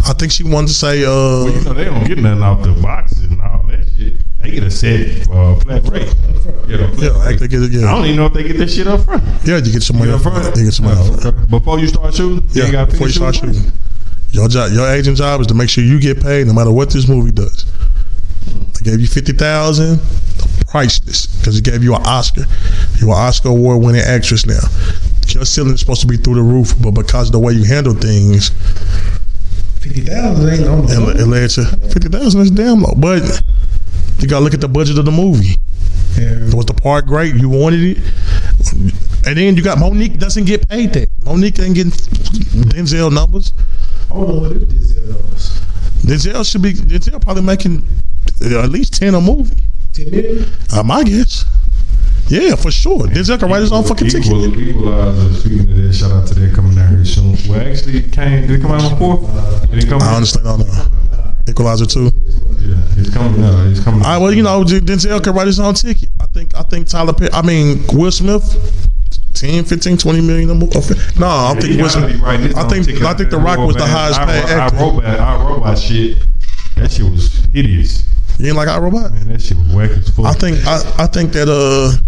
I think she wanted to say. Well, you know they don't get nothing off the boxes and all that shit. They get a set flat rate. I think it, I don't even know if they get that shit up front. Yeah, you get some money Get up up front. front? You get some money up front. Okay. Before you start shooting, you ain't Yeah, gotta before you finish start shooting. Your job, your agent job is to make sure you get paid no matter what this movie does. They gave you 50,000, priceless, because it gave you an Oscar. You're an Oscar award-winning actress now. Your ceiling is supposed to be through the roof, but because of the way you handle things, 50,000 ain't on the it led to 50,000 is damn low. But you gotta look at the budget of the movie. Yeah. Was the part great? You wanted it, and then you got Monique doesn't get paid that. Monique ain't getting Denzel numbers. I don't know what it is. Denzel probably making at least 10 a movie. 10 million? My guess. Yeah, for sure. Denzel can write his own fucking ticket. Equalizer, speaking of that, shout out to that coming out here soon. Well, actually, did it come out on 4th? Did it come I out? honestly don't know. Equalizer 2. Yeah, it's coming out. It's coming out. Well, you know, Denzel can write his own ticket. I think Tyler Perry, Will Smith, 10, 15, 20 million a movie. No, I think Will Smith. I think The Rock was the highest paid actor. iRobot shit. That shit was hideous. You ain't like iRobot? Man, that shit was whack as fuck. I think that The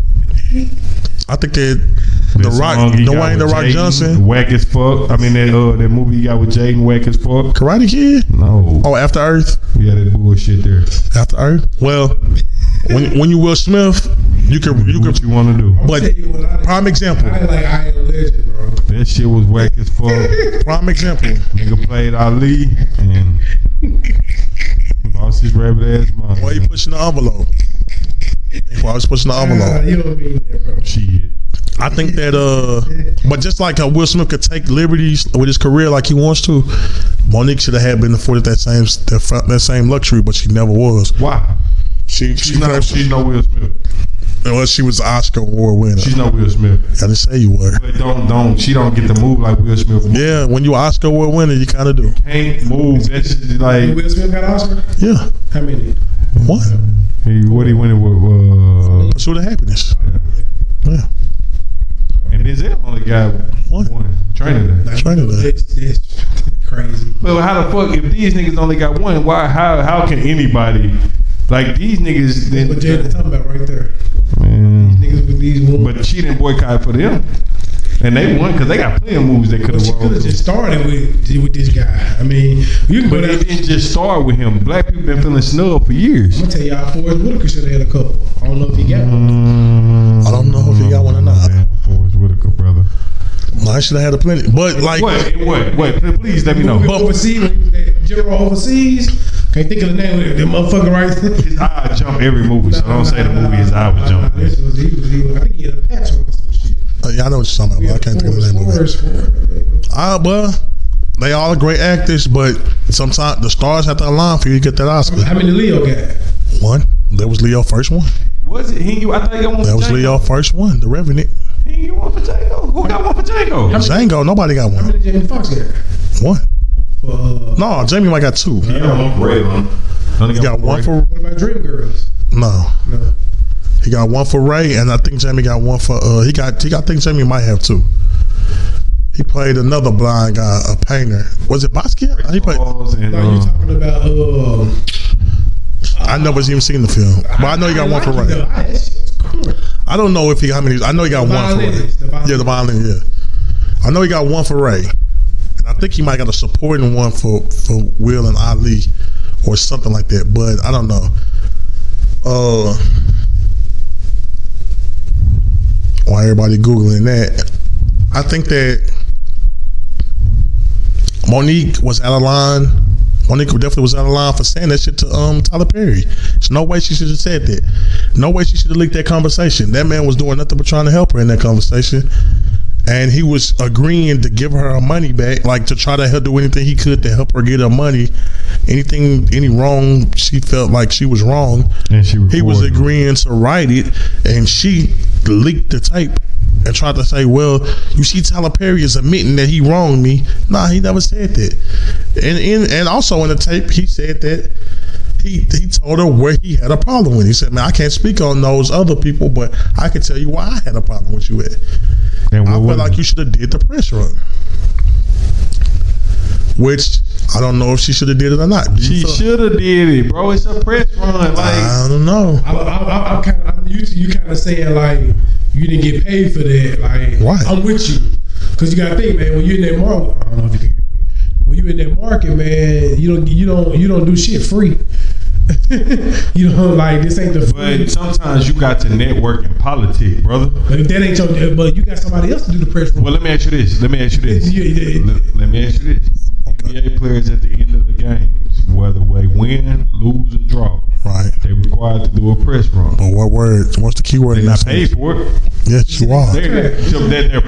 Rock, Dwayne The Rock Johnson, whack as fuck. I mean that movie you got with Jaden, whack as fuck. Karate Kid. No. Oh, After Earth. Yeah, that bullshit there. After Earth. Well, when you Will Smith, you can What you want to do? But prime example. I like I Am Legend, bro. That shit was whack as fuck. Prime example. Nigga played Ali and lost his rabbit ass mind. Why you pushing the envelope? Why I was pushing the envelope? You don't mean that, bro. Shit. I think that but just like how Will Smith could take liberties with his career like he wants to, Monique should have been afforded that same luxury, but she never was. Why? She's no Will Smith. Well, she was the Oscar award winner. She's no Will Smith. I didn't say you were. But she don't get to move like Will Smith. Yeah, when you Oscar award winner, you kind of do. Can't move. That's just like. Will Smith got an Oscar? Yeah. How many? What? What he winning with? Pursuit of Happiness. Yeah. And Denzel only got one. Training Day. Training Day. That's crazy. Well, how the fuck if these niggas only got one? Why? How can anybody like these niggas? That's what Jada talking about right there. Man. These niggas with these ones. But she didn't boycott for them, and they won because they got plenty of movies they could She have could won. have just started with this guy. I mean, you can go But down. it didn't just start with him. Black people been feeling snubbed for years. I'm gonna tell y'all, Forrest Whitaker should have had a couple. I don't know if he got one. I don't know if he got one or not. Damn, Forrest Whitaker, brother. No, I should have had a plenty. But like, Wait, please let me know. Overseas, when he was that general overseas, Can't think of the name of the motherfucker right there. His eye jump every movie, so don't say the movie his eye was jumping. He was, I think he had a patch on or some shit. Yeah, I know what you're talking about. But I can't think of the name of it. Well, they all are great actors, but sometimes the stars have to align for you to get that Oscar. How many Leo got? One. That was Leo first one. Was it? I thought he got one for That was Django. Leo first one. The Revenant. He didn't get one for Django. Who got one for Django? Django. Nobody got How one. many Jamie Foxx got? One. For, No, Jamie might got two. He got one for Ray, man. He got one for what about Dreamgirls? no. No. He got one for Ray, and I think Jamie got one for. I think Jamie might have two. He played another blind guy, a painter. Was it Basquiat? He played. And, No, you talking about I never even seen the film, but I know he got one for Ray. That shit's cool. I don't know if he how many. I know he got one for Ray. Yeah, the violin. Yeah, I know he got one for Ray, and I think he might got a supporting one for Will and Ali, or something like that. But I don't know. Why everybody googling that? I think that Monique was out of line. Monique definitely was out of line for saying that shit to Tyler Perry. There's no way she should have said that. No way she should have leaked that conversation. That man was doing nothing but trying to help her in that conversation. And he was agreeing to give her money back, like to try to help do anything he could to help her get her money. Any wrong she felt like she was wrong, and he was agreeing to write it, and she leaked the tape and tried to say, well, you see Tyler Perry is admitting that he wronged me. Nah, he never said that. And also in the tape, he said that he told her where he had a problem with. He said, man, I can't speak on those other people, but I can tell you why I had a problem with you at. And I feel like you should have did the press run. Which I don't know if she should have did it or not. She should have did it, bro. It's a press run. Like, I don't know. I'm kind of you kind of saying like you didn't get paid for that. Like, right. I'm with you, because you gotta think, man. When you're in that market, I don't know if you can hear me. When you in that market, man, you don't do shit free. You know, like this ain't the free. But sometimes you got to network in politics, brother. But if that ain't your, but you got somebody else to do the press run. Well, let me ask you this. Let me ask you this. NBA players at the end of the games, whether they win, lose, or draw, right? They required to do a press run. But what word? What's the key word? They're not paid for it. Yes, you are. They're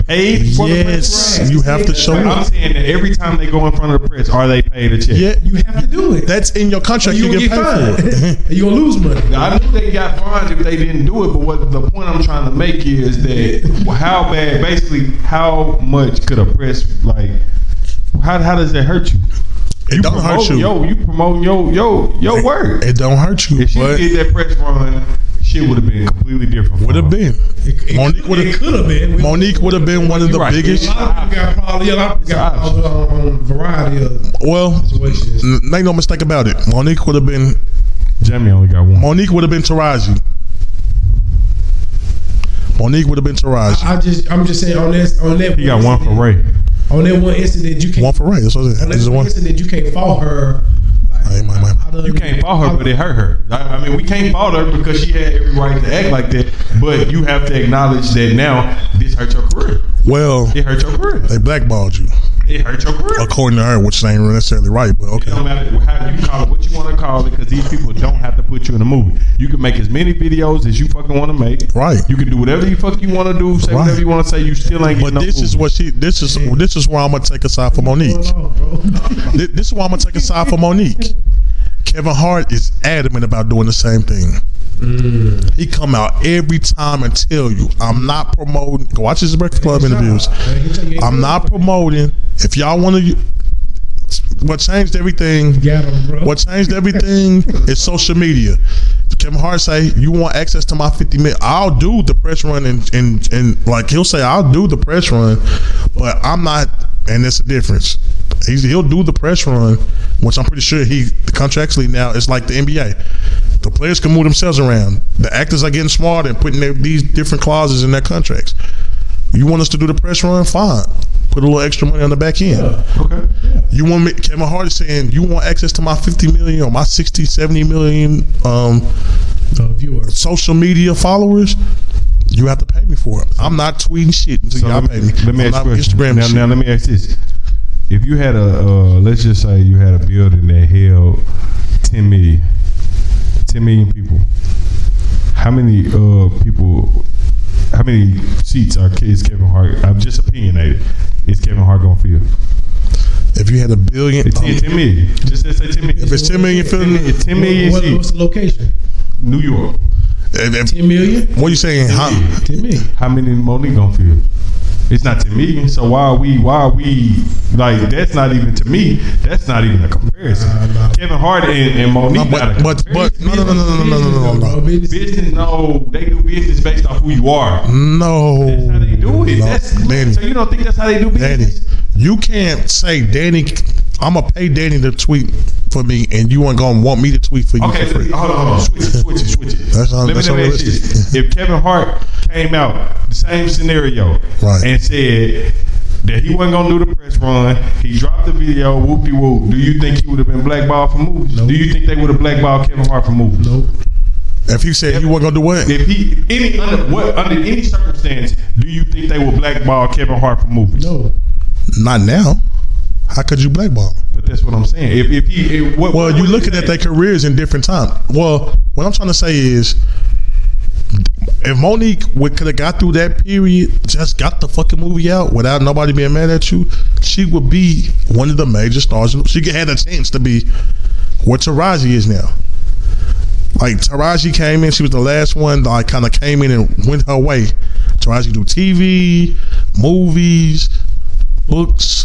paid for the press run. You have to show I'm saying that every time they go in front of the press, are they paid a check? Yeah, you have to do it. That's in your contract. You get paid for it. You gonna lose money. I knew they got fined if they didn't do it, but what the point I'm trying to make is that how bad, basically, how much could a press like? How does that hurt you? It don't hurt you. You promoting your work. It don't hurt you. If she did that press run, shit would have been completely different. Would have been. Monique would have. Could have been. Monique would have been one of the biggest. A lot of people got on variety of situations. Make no mistake about it. Monique would have been. Jamie only got one. Monique would have been Taraji. Monique would have been Taraji. I'm just saying on that. He got one for Ray. On that one incident, you can't. One for Ray. That's what it is. On that one incident, you can't fault her. You can't fault her, but it hurt her. I mean, we can't fault her because she had every right to act like that. But you have to acknowledge that now this hurt your career. Well, it hurt your career. They blackballed you. It hurt your career. According to her, which ain't necessarily right, but okay. It don't matter how you call it, what you want to call it, because these people don't have to put you in a movie. You can make as many videos as you fucking want to make. Right. You can do whatever you fucking want to do, say whatever you want to say. You still ain't getting no this is movie. this is where I'm gonna take a side for Monique. This is why I'm gonna take a side for Monique. Kevin Hart is adamant about doing the same thing. He come out every time and tell you, I'm not promoting. Go watch his Breakfast Club interviews. I'm not promoting. If y'all want to, what changed everything? What changed everything is social media. Kevin Hart say, you want access to my 50 million? I'll do the press run and like he'll say, I'll do the press run, but I'm not. And there's a difference. He'll do the press run, which I'm pretty sure contractually now it's like the NBA. The players can move themselves around. The actors are getting smart and putting these different clauses in their contracts. You want us to do the press run? Fine. Put a little extra money on the back end. Yeah. Okay. You want me? Kevin Hart is saying you want access to my 50 million or my 60, 70 million viewers, social media followers. You have to pay me for it. I'm not tweeting shit until y'all pay me. Let me ask you a question. Now let me ask this. if you had let's just say you had a building that held 10 million people, how many seats is Kevin Hart? I'm just opinionated. Is Kevin Hart gonna fill? If you had a billion, 10 million. Just let's say 10 million. If it's 10 million, 10 million seats. What's the location? New York. 10 million? What are you saying? 10 million. How many Monique gonna fill? It's not 10 million. So why are we like, that's not even, to me, that's not even a comparison. Kevin Hart and Monique not a comparison. No. Business, no, they do business based off who you are. No. That's how they do it. No. Danny, so you don't think that's how they do business? Danny, you can't say, Danny, I'm going to pay Danny to tweet for me, and you ain't going to want me to tweet for you for free. Hold on. Switch it. That's Let me ask this. If Kevin Hart came out, the same scenario, right, and said that he wasn't going to do the press run, he dropped the video, whoop-de-whoop, do you think he would have been blackballed for movies? Nope. Do you think they would have blackballed Kevin Hart for movies? Nope. If he said he wasn't going to do what? If he, under any circumstance, do you think they would blackball Kevin Hart for movies? No. Not now. How could you blackball him? But that's what I'm saying. Well, you're looking at their careers in different times. Well, what I'm trying to say is, if Monique could have got through that period, just got the fucking movie out without nobody being mad at you, she would be one of the major stars. She had a chance to be what Taraji is now. Like, Taraji came in, she was the last one that kind of came in and went her way. Taraji do TV, movies, books.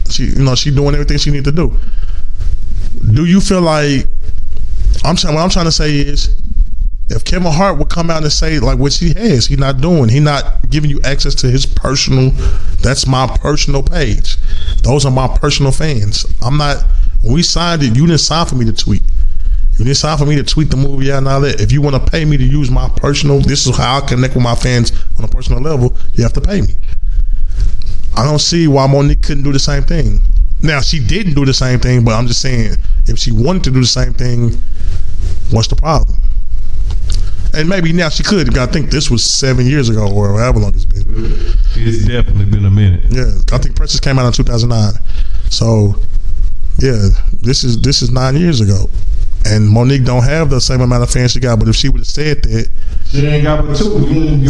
She doing everything she need to do. Do you feel like what I'm trying to say is, if Kevin Hart would come out and say like what he has, he not giving you access to his personal, that's my personal page. Those are my personal fans. When we signed it, you didn't sign for me to tweet. You didn't sign for me to tweet the movie out and all that. If you want to pay me to use my personal, this is how I connect with my fans on a personal level, you have to pay me. I don't see why Monique couldn't do the same thing. Now, she didn't do the same thing, but I'm just saying, if she wanted to do the same thing, what's the problem? And maybe now she could. I think this was 7 years ago or however long it's been. It's definitely been a minute. Yeah, I think Princess came out in 2009. So, yeah, this is 9 years ago. And Monique don't have the same amount of fans she got, but if she would have said that, she ain't got but 2. You wouldn't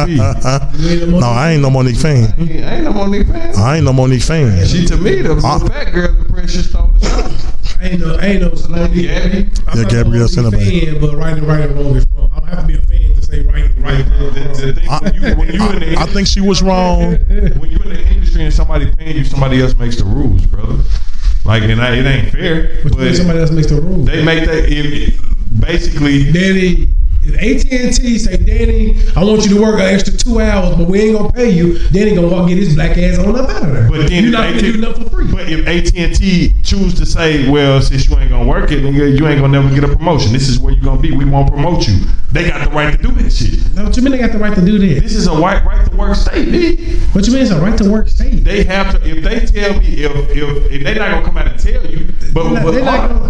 be. No, I ain't no Monique fan. I ain't no Monique fan. I ain't no Monique fan. She, to me, the fat girl in Precious stole the show. I ain't no Monique. Gabby. I'm not Gabrielle a Monique fan, but right and wrong is wrong. I don't have to be a fan to say right. I think she was wrong. When you in the industry and somebody paying you, somebody else makes the rules, brother. Like, and it ain't fair. But somebody else makes the rules. They make that basically. Danny, if AT&T say, Danny, I want you to work an extra 2 hours, but we ain't gonna pay you, Danny gonna walk get his black ass on up out of there. But then you're not gonna do nothing for free. But if AT&T choose to say, well, since you ain't gonna work it, nigga, you ain't gonna never get a promotion. This is where you gonna be. We won't promote you. They got the right to do that shit. No, what you mean they got the right to do that? This is a right to work state, nigga. What you mean it's a right to work state? They have to. If they tell me, if they're not gonna come out and tell you, but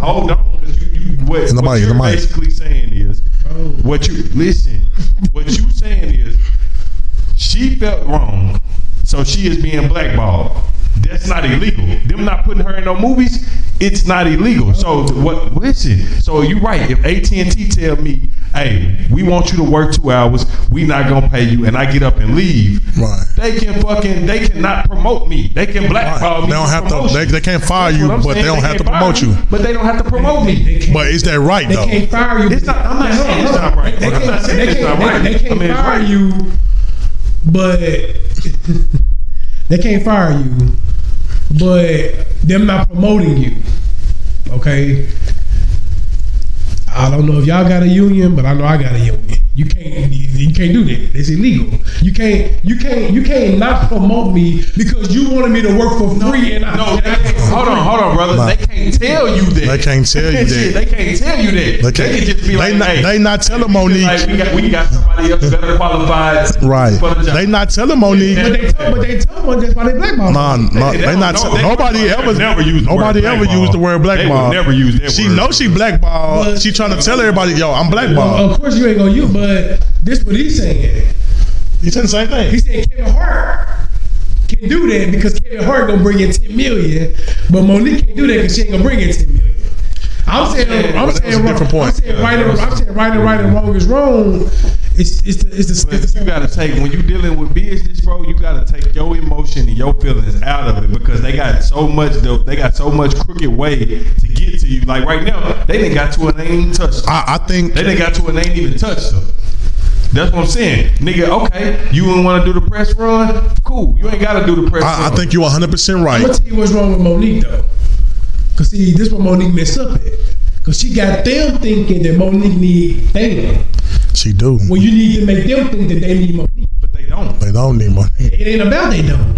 hold on, because what you're basically saying is, what you saying is, she felt wrong, so she is being blackballed. That's not illegal. Them not putting her in no movies, it's not illegal. So what? Listen. So you right. If AT&T tell me, hey, we want you to work 2 hours, we not gonna pay you, and I get up and leave, right? They cannot promote me. They can blackball me. They don't have to. They can't fire you, but they don't have to promote you. But they don't have to promote me. But is that right though? They can't fire you. It's not. I'm not saying it's not right. They can't fire you, but they can't fire you. But them not promoting you, okay? I don't know if y'all got a union, but I know I got a union. You can't do that. It's illegal. You can't not promote me because you wanted me to work for free. Hold on, brother. Nah. They can't tell you that. They can't tell you that. They can't tell you that. They can just be like, they not telling Monique. Like, we got somebody else better qualified. Right. They not telling Monique. But they tell Monique that's why they blackball. They not. Nobody ever used the word blackball. Never use that word. She knows she blackball. She trying to tell everybody, yo, I'm blackball. Well, of course you ain't gonna use, but this what he's saying. He said the same thing. He said Kevin Hart can do that because Kevin Hart gonna bring in 10 million, but Monique can't do that because she ain't gonna bring in 10 million. I'm saying right and wrong is wrong. It's the you gotta take when you dealing with business, bro. You gotta take your emotion and your feelings out of it because they got so much crooked way to get to you. Like right now, they didn't got to it and they ain't even touched them. I think they didn't got to it and they ain't even touched them. That's what I'm saying, nigga. Okay, you wouldn't want to do the press run. Cool, you ain't gotta do the press run. I think you're 100% right. I'm gonna tell you what's wrong with Monique though. Cause see, this is what Monique messed up at. Cause she got them thinking that Monique need them. She do. Well, you need to make them think that they need Monique. But they don't. They don't need Monique. It ain't about they don't.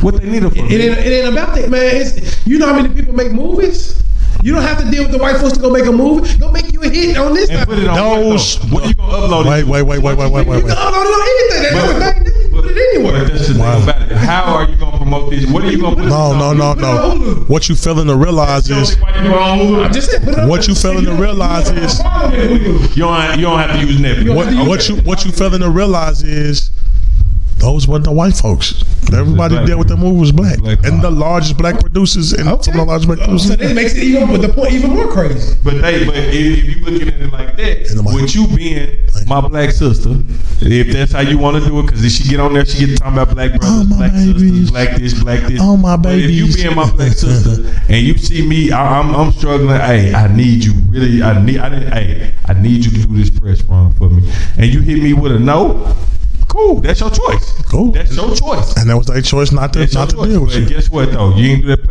What they need her for? It ain't about that, man. You know how many people make movies? You don't have to deal with the white folks to go make a movie. Go make you a hit on this. And put it on those. What are you gonna upload? Wait. You can upload it on anything. Put it anywhere. That's the thing about it. How are you gonna promote this? What are you gonna put? No. What you failing to realize is I just said put it on. what you failing to realize is you don't have to use Netflix. what you failing to realize is those weren't the white folks. Everybody there with the movie was black. And the largest black producers and some of the largest black producers. So that makes it even more crazy. But if you looking at it like that, with you being my black sister, if that's how you want to do it, because if she get on there, she get talking about black brothers, black sisters, black this. Oh my babies. But if you being my black sister and you see me, I'm struggling. Hey, I need you really. I need you to do this press run for me. And you hit me with a no. Cool, that's your choice. Cool, that's your choice. And that was their choice not to deal with you. Guess what though? You ain't do that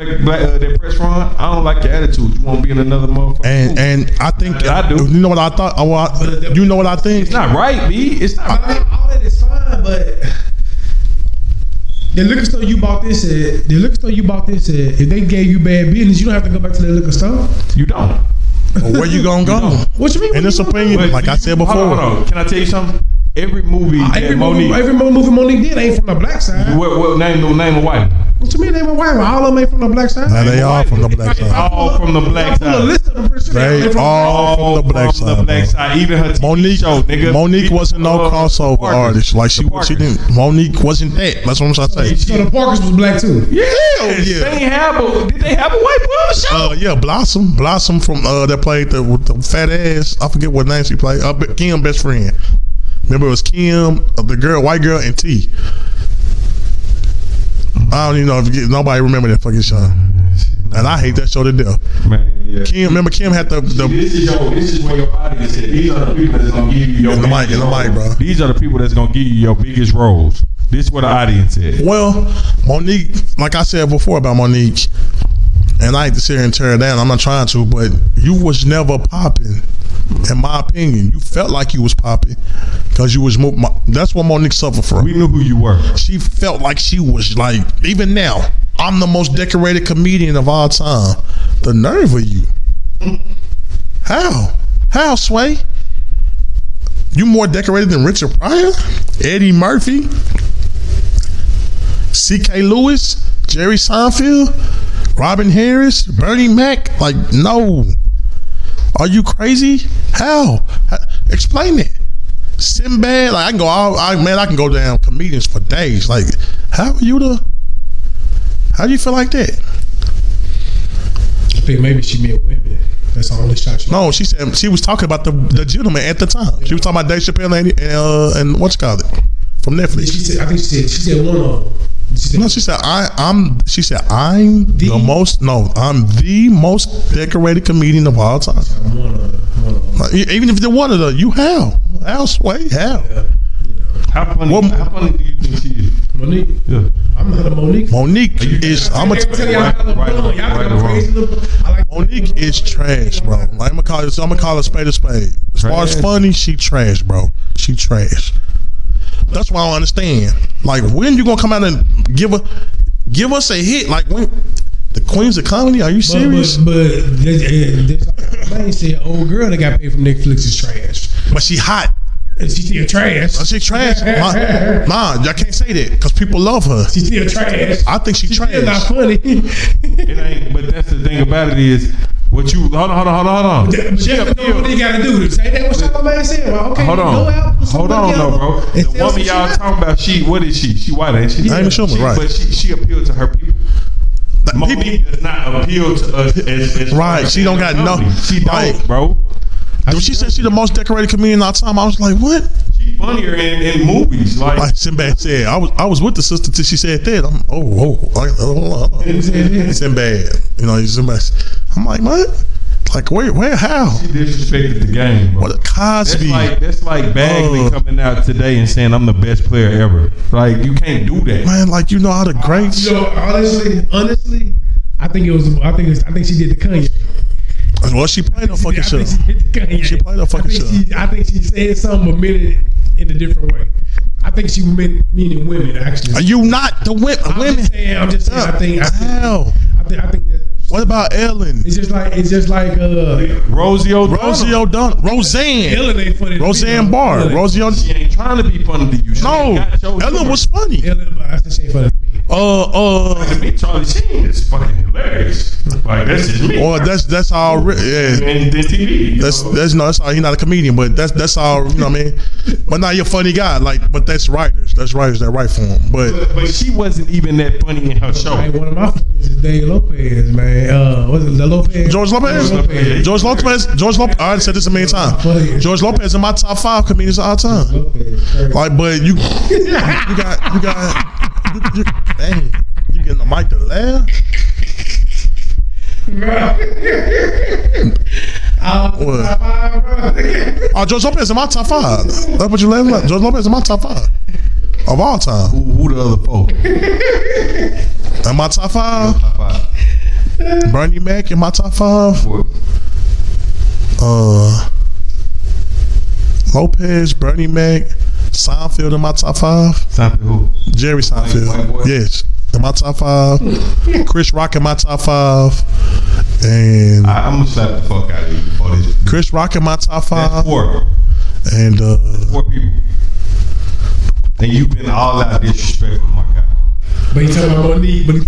press run. I don't like your attitude. You won't be in another motherfucker. And I think I do. You know what I thought? You know what I think? It's not right, B. It's not right. All that is fine, but the liquor store you bought this at, if they gave you bad business, you don't have to go back to that liquor store. You don't. Well, where you gonna go? What you mean? In this opinion, like I said before. Hold on. Can I tell you something? Every movie Monique did ain't from the black side. What name a white? What you mean name a white one? All of them ain't from the black side. Now they all from the black side. All from the black side. They all from the black side. Even her Monique, show, nigga. Monique wasn't no crossover artist. Like she didn't. Monique wasn't that. That's what I'm trying to say. So the Parkers was black too. Yeah. Did they have a white boy on the show? Yeah, Blossom from that played with the fat ass. I forget what name she played. Kim best friend. Remember it was Kim, the girl, white girl, and T. I don't even know if nobody remember that fucking show. And I hate that show to death. Man, yeah. Kim had the this is where your audience is. These are the people that's gonna give you your in the mic, bro. These are the people that's gonna give you your biggest roles. This is where the audience is. Well, Monique, like I said before about Monique, and I hate to sit here and tear her down. I'm not trying to, but you was never popping. In my opinion, you felt like you was popping because you was. That's what Monique suffered from. We knew who you were. She felt like she was like. Even now, I'm the most decorated comedian of all time. The nerve of you. How, Sway? You more decorated than Richard Pryor, Eddie Murphy, C.K. Lewis, Jerry Seinfeld, Robin Harris, Bernie Mac. Like, no. Are you crazy? How? Explain it. Sinbad, like I can go down comedians for days. Like, how do you feel like that? I think maybe she meant women. That's the only shot she. No, she said she was talking about the gentleman at the time. Yeah. She was talking about Dave Chappelle and what's called it from Netflix. She said one of them. I'm the most decorated comedian of all time. One of them. Even if they're one of them, how Sway, how? Yeah. How funny do you think she is? Monique? Yeah. I'm not a Monique. Monique is. Monique is trash, bro. I'm gonna call her spade a spade. As far as funny, she trash, bro. She trash. That's why I don't understand. Like, when you gonna come out and give us a hit? Like, when the Queens of Comedy? Are you serious? But there's said old girl that got paid from Netflix is trash. But she hot. She's still trash. She trash. Nah, y'all can't say that because people love her. She's still trash. I think she's trash. Still not funny. It ain't. But that's the thing about it is, What you? Hold on. But that's what you gotta do. Say that what Charlamagne said. Well, okay, Hold go on, out, put hold somebody on, else, bro. and The tell woman some y'all shit talking about, what is she? She white, ain't she? Amy Schumer, right? But she appealed to her people. Monique does not appeal to us as Right, she don't got no. She don't, Right. bro. When she said she the most decorated comedian of all time, I was like, what? She funnier in movies, Like Sinbad said, I was with the sister till she said that. Sinbad, Sinbad. I'm like, what? Like where, how? She disrespected the game, bro. What Cosby? That's like Bagley coming out today and saying I'm the best player ever. Like you can't do that, Man, like all the greats. Honestly, I think she did the Kanye. Well, she played a fucking show. She played a fucking show. I think she said something but meant it in a different way. I think she meaning women actually. Are you not the women? I'm just saying. I think that. What about Ellen? It's just like Rosie O'Donnell. Roseanne. Ellen ain't funny. Roseanne Barr. Rosie O'Donnell. She ain't trying to be funny to you. Ellen was funny. I said she ain't funny to me. To me, Charlie Sheen is fucking hilarious. Like that's just me. Or that's all. Yeah. And then TV. That's all. He's not a comedian, but that's all. You know what I mean? But now you're a funny guy. Like, but that's writers. That's writers that write for him. But she wasn't even that funny in her show. Hey, one of my funnies is Dave Lopez, man. Was it the Lopez? George Lopez. I said this a million times. George Lopez in my top 5 comedians of all time. Like, but you dang, you getting the mic to laugh? George Lopez in my top 5. That's what you laughing at? George Lopez in my top 5 of all time. Who the other folk? In my top 5, Bernie Mac in my top 5. Lopez, Bernie Mac, Seinfeld in my top 5. Seinfeld who? Jerry Seinfeld. Yes. In my top 5. Chris Rock in my top 5. And I'm gonna slap the fuck out of you before this. Chris Rock in my top 5. That's 4. And 4 people. And you've been all out disrespectful, my guy. But he talking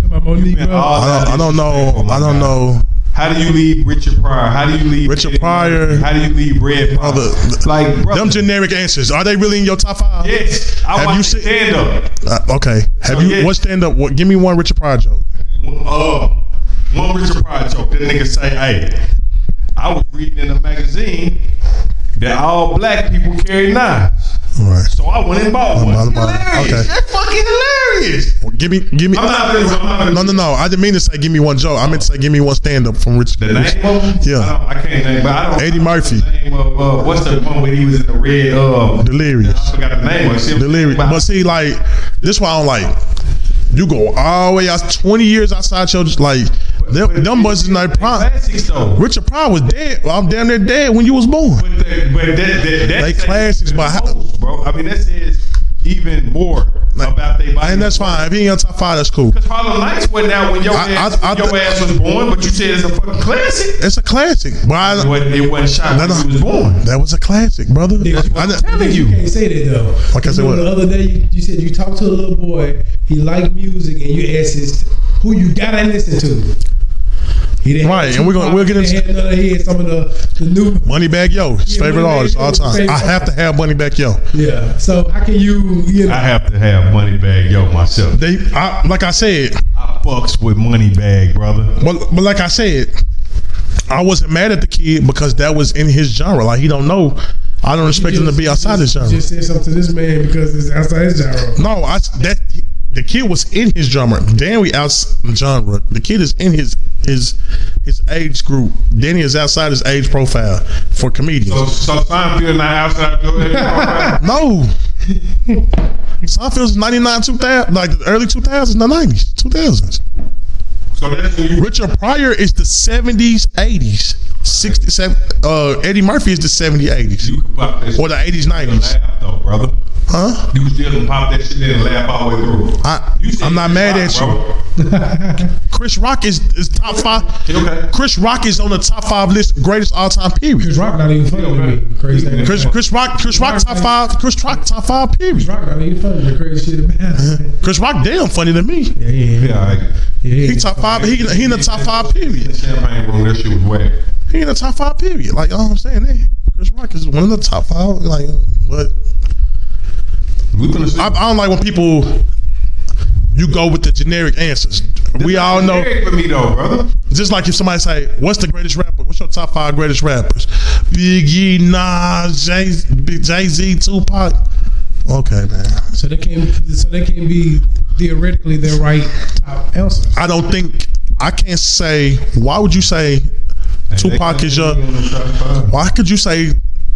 about Monique, bro. I don't know. How do you leave Richard Pryor? How do you leave Richard Pryor? How do you leave Red Pop? Brother, them generic answers. Are they really in your top 5? Yes. Have you stand up? Okay. What stand up? Give me one Richard Pryor joke. One Richard Pryor joke. That nigga say, "Hey, I was reading in a magazine that all black people carry knives. Right. So I went and bought one." Hilarious. Okay. That's fucking hilarious. Well, give me. I'm not No. I didn't mean to say give me one joke. I meant to say give me one stand up from Richard. The name of him? Yeah. I can't name, but I don't. Eddie Murphy. The name of what's the one where he was in the red? Delirious. I forgot the name of it. Delirious. But see, like this, why I don't like. You go all the way out 20 years outside your like. Them boys is not prime. Classics though. Richard Pryor was dead. Well, I'm damn near dead when you was born. But that classics, bro. I mean, that says even more about they body. And that's fine. If he ain't on top 5, that's cool. Because Harlem Nights wasn't out when your ass was born, but you said it's a fucking classic. It's a classic. But it wasn't shot when you was born. That was a classic, brother. I'm telling you. You can't say that though. Like I said, what? The other day you said you talked to a little boy. He liked music, and you asked who you gotta listen to. Right, and we'll get into he had some of the new Moneybagg Yo, his favorite artist all time. I have to have Moneybagg Yo. Yeah. So how can you know? I have to have Moneybagg Yo myself. Like I said, I fucks with Moneybagg, brother. But like I said, I wasn't mad at the kid because that was in his genre. Like he don't know. I don't expect him to be outside his genre. You just said something to this man because it's outside his genre. No, the kid was in his genre. Danny out genre. The kid is in his age group. Danny is outside his age profile for comedians. So Seinfeld not outside your age profile? No. Seinfeld's 99, 2000, like the early 2000s, the 90s, 2000s. So that's Richard Pryor is the 70s, 80s. 67. Eddie Murphy is the 70s, 80s. Or the 80s, 90s. Laugh though, brother. Huh? You still pop that shit in and laugh all the way through. I'm not mad at you. Chris Rock is top 5. Okay. Chris Rock is on the top 5 list, greatest all time. Period. Chris Rock not even funny with me. Crazy. Chris Rock top 5. Chris Rock top 5. Period. Chris Rock not even funny. The crazy shit about it. Chris Rock damn funny to me. Yeah. He top 5. He in the top 5. Period. Champagne room, that shit was whack. He in the top 5. Period. Like, you know what I'm saying? Chris Rock is one of the top 5. Like, but I don't like when people you go with the generic answers. We all know. For me though, brother. Just like if somebody say, "What's the greatest rapper? What's your top 5 greatest rappers?" Biggie, Nas, Jay-Z, Tupac. Okay, man. So they can't be theoretically the right top answers. I don't think I can't say. Why would you say Tupac is your? Why could you say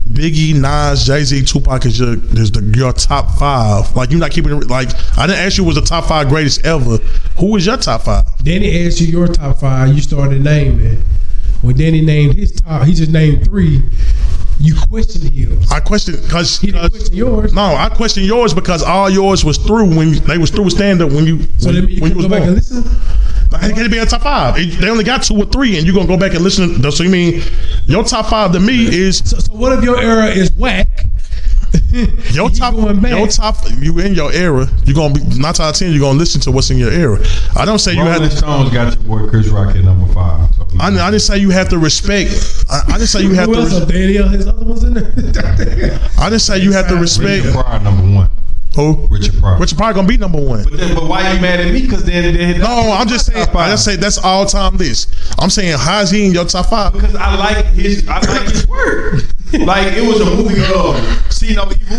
Biggie, Nas, Jay-Z, Tupac is your top 5? Like, you're not keeping it. Like, I didn't ask you was the top 5 greatest ever. Who is your top 5? Danny asked you your top 5. You started naming. When Danny named his top, he just named 3. You questioned him. I questioned because he didn't question yours. No, I questioned yours because all yours was through when they was through stand up when you. So when you can was go back born. and listen. It can't be a top 5. They only got 2 or 3, and you're gonna go back and listen. So you mean your top 5 to me is? So what if your era is whack? Your top, you in your era. You're gonna be 9 out of 10. You're gonna listen to what's in your era. I don't say Rolling you have. Stones got your boy Chris Rock at number 5. So I didn't say you have to respect. I didn't say you have to. His other ones in there. I didn't say you have to respect. Richard Pryor number 1. Who? Richard Pryor. Richard Pryor gonna be number 1. But why you mad at me? Because then no, I'm just saying. I just say that's all time list. I'm saying how's he in your top 5? Because I like his work. Like, it was a movie See No Evil.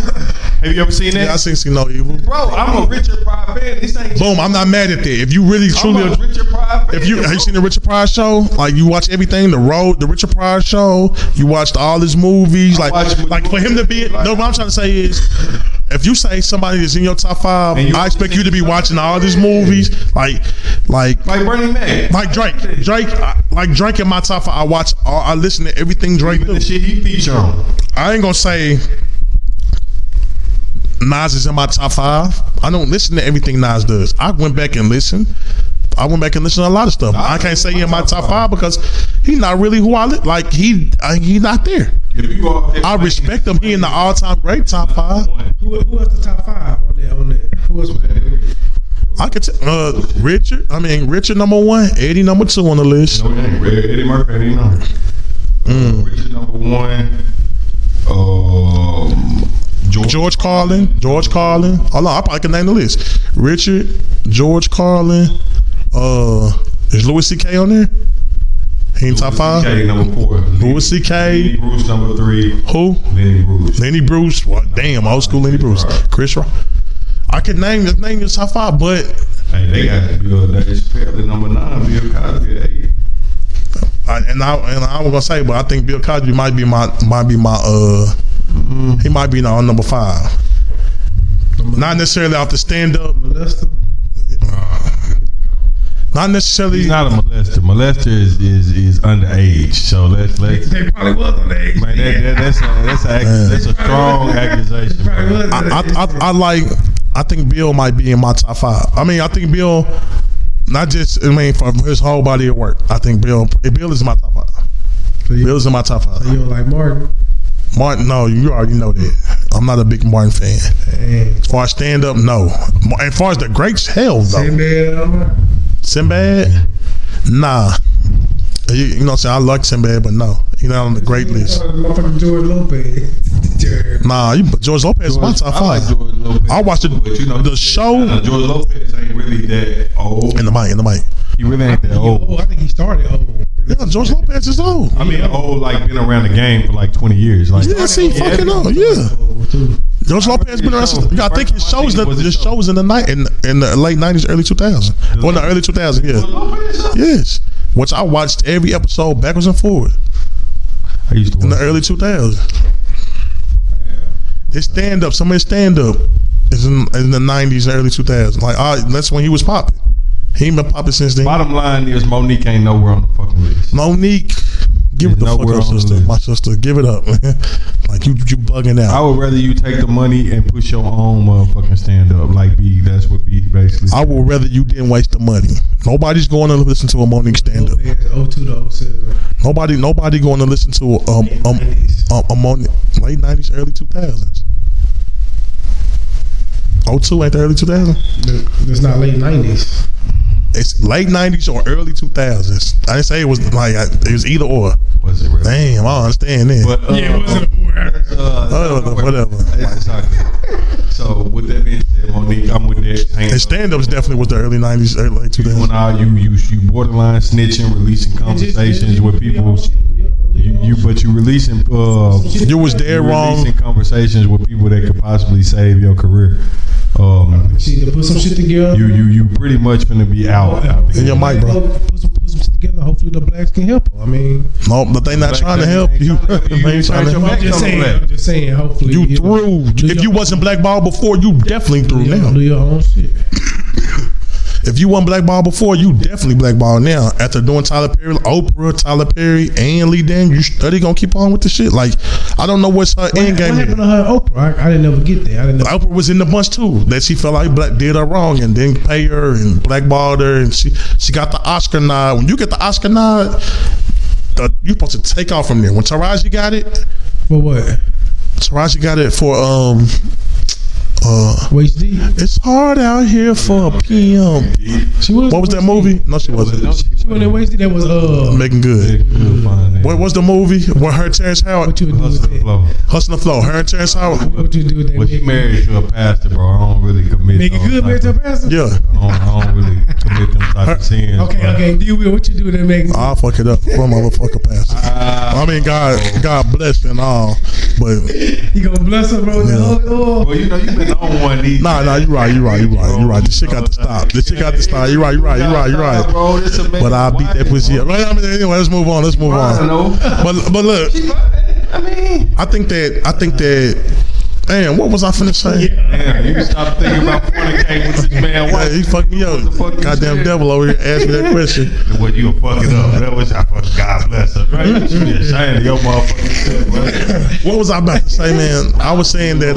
Have you ever seen that? Yeah, I seen See No Evil. Bro, I'm a Richard Pryor fan. This ain't boom. I'm not mad at that. If you really truly, I'm a Richard Pryor fan. Have you seen the Richard Pryor show? Like, you watch everything, the Richard Pryor show. You watched all his movies. Like for him to be. No, what I'm trying to say is, if you say somebody is in your top 5, I expect you to be watching all these movies. Like Bernie Mac. Like Drake. Like Drake in my top 5. I listen to everything Drake do. The shit he feature on. I ain't gonna say Nas is in my top 5. I don't listen to everything Nas does. I went back and listened. to a lot of stuff. I can't say he in my top 5 because he's not really who I like. He not there. I respect him. He in the all-time great top 5. Who was the top 5 on that? Who was I could Richard number 1, Eddie number 2 on the list. No, Eddie Murphy, Eddie number. Richard number 1. George Carlin. Hold on, I probably can name the list. Richard, George Carlin. Is Louis C.K. on there? He in top 5? C.K. number 4. Louis C.K. Lenny Bruce number 3. Who? Lenny Bruce. Well, damn, old school Lenny Bruce. Chris Rock. I could name your top 5, but hey, they got Bill Dave Chappelle number 9, Bill Cosby at 8. I was gonna say, but I think Bill Cosby might be my he might be on number 5. Not necessarily off the stand up. Not necessarily. He's not a molester. Molester is underage. So let's. They probably was underage. Man, that's a strong accusation. I think Bill might be in my top 5. I mean, I think Bill, not just from his whole body of work. I think Bill is in my top 5. Bill is in my top 5. So you don't like Martin? Martin, no, you already know that. I'm not a big Martin fan. Dang. As far as stand up, no. And as far as the greats, hell no. Sinbad? Nah. You know what I'm saying? I like Sinbad, but no. He's not on the great list. Motherfucking George Lopez. Nah, George Lopez is my top 5. I like George Lopez. I watched the show. George Lopez ain't really that old. In the mic. He really ain't that old. I think he started old. Yeah, George Lopez is old. I mean, old, like, been around the game for like 20 years. Like, yeah, see, fucking old, yeah. George Lopez been around since, I think his show was in the night in the late 90s, early 2000s. Or in the early 2000s, yeah. Yes. Which I watched every episode backwards and forward. I used to watch in the early 2000s. His stand-up, some of his stand-up is in the 90s and early 2000s. Like, that's when he was popping. He ain't been popping since then. Bottom line is Monique ain't nowhere on the fucking list. Monique, give it the fuck up, sister. My sister, give it up, man. Like, You bugging out. I would rather you take the money and push your own motherfucking stand up. Like B, that's what B basically. I would rather you didn't waste the money. Nobody's going to listen to a Monique stand up. 02 to 07. Nobody going to listen to a Monique late 90s, early 2000s. 02 ain't the early 2000s? It's not late 90s. It's late 90s or early 2000s. I didn't say it was like it was either or. Was it really? Damn, I don't understand that. But, Yeah, it wasn't whatever. It's all good. So with that being said, Monique, I'm with that. And stand-ups definitely was the early 90s, early 2000s. You borderline snitching, releasing conversations with people. But you releasing. You was dead wrong. Releasing conversations with people that could possibly save your career. She to put some shit together. You pretty much gonna be out. In your mic, bro. Put some shit together. Hopefully the blacks can help her. I mean, No, but they not trying to help you. They ain't trying to help. I'm just saying. Hopefully You through. If you wasn't blackballed before, you definitely through now. Do your own shit. If you wasn't blackballed before, you definitely blackballed now. After doing Tyler Perry, Oprah, Tyler Perry, and Lee Daniels, you study gonna keep on with the shit. Like, I don't know what's her end game. What happened to her and Oprah? I didn't never get there. Oprah was in the bunch too. That she felt like black did her wrong and didn't pay her and blackballed her, and she got the Oscar nod. When you get the Oscar nod, you supposed to take off from there. When Taraji got it, For what? Taraji got it for Waist deep. It's hard out here for a PM. She was. What was that movie? No, she wasn't. She wasn't Waist deep. That was Making Good. What was the movie? When her and Terrence Howard? What you would do with that? Hustle and Flow. Her and Terrence Howard. What you do with that? Well, she married to a pastor, bro. I don't really commit. Make it good, married to a pastor. Yeah. I don't really commit them type of sins. Okay. Do you what you do with that? Making I'll fuck it up for a motherfucker pastor. I mean, God bless and all, but you gonna bless her, bro? Yeah. Well, you know, you've been on one of these. Nah, you right. The shit got to stop. You right. Bro, this a man. But I beat that pussy up. Right, I mean, anyway, let's move on. But look, I think that. Damn, what was I finna say? Damn, you stop thinking about fornicating with this man. Yeah, he fucked me up. Goddamn devil over here asked me that question. What you gonna fuck it up? That was I fucking God bless her, right? You should be ashamed of your motherfucking self, right? What was I about to say, man? I was saying that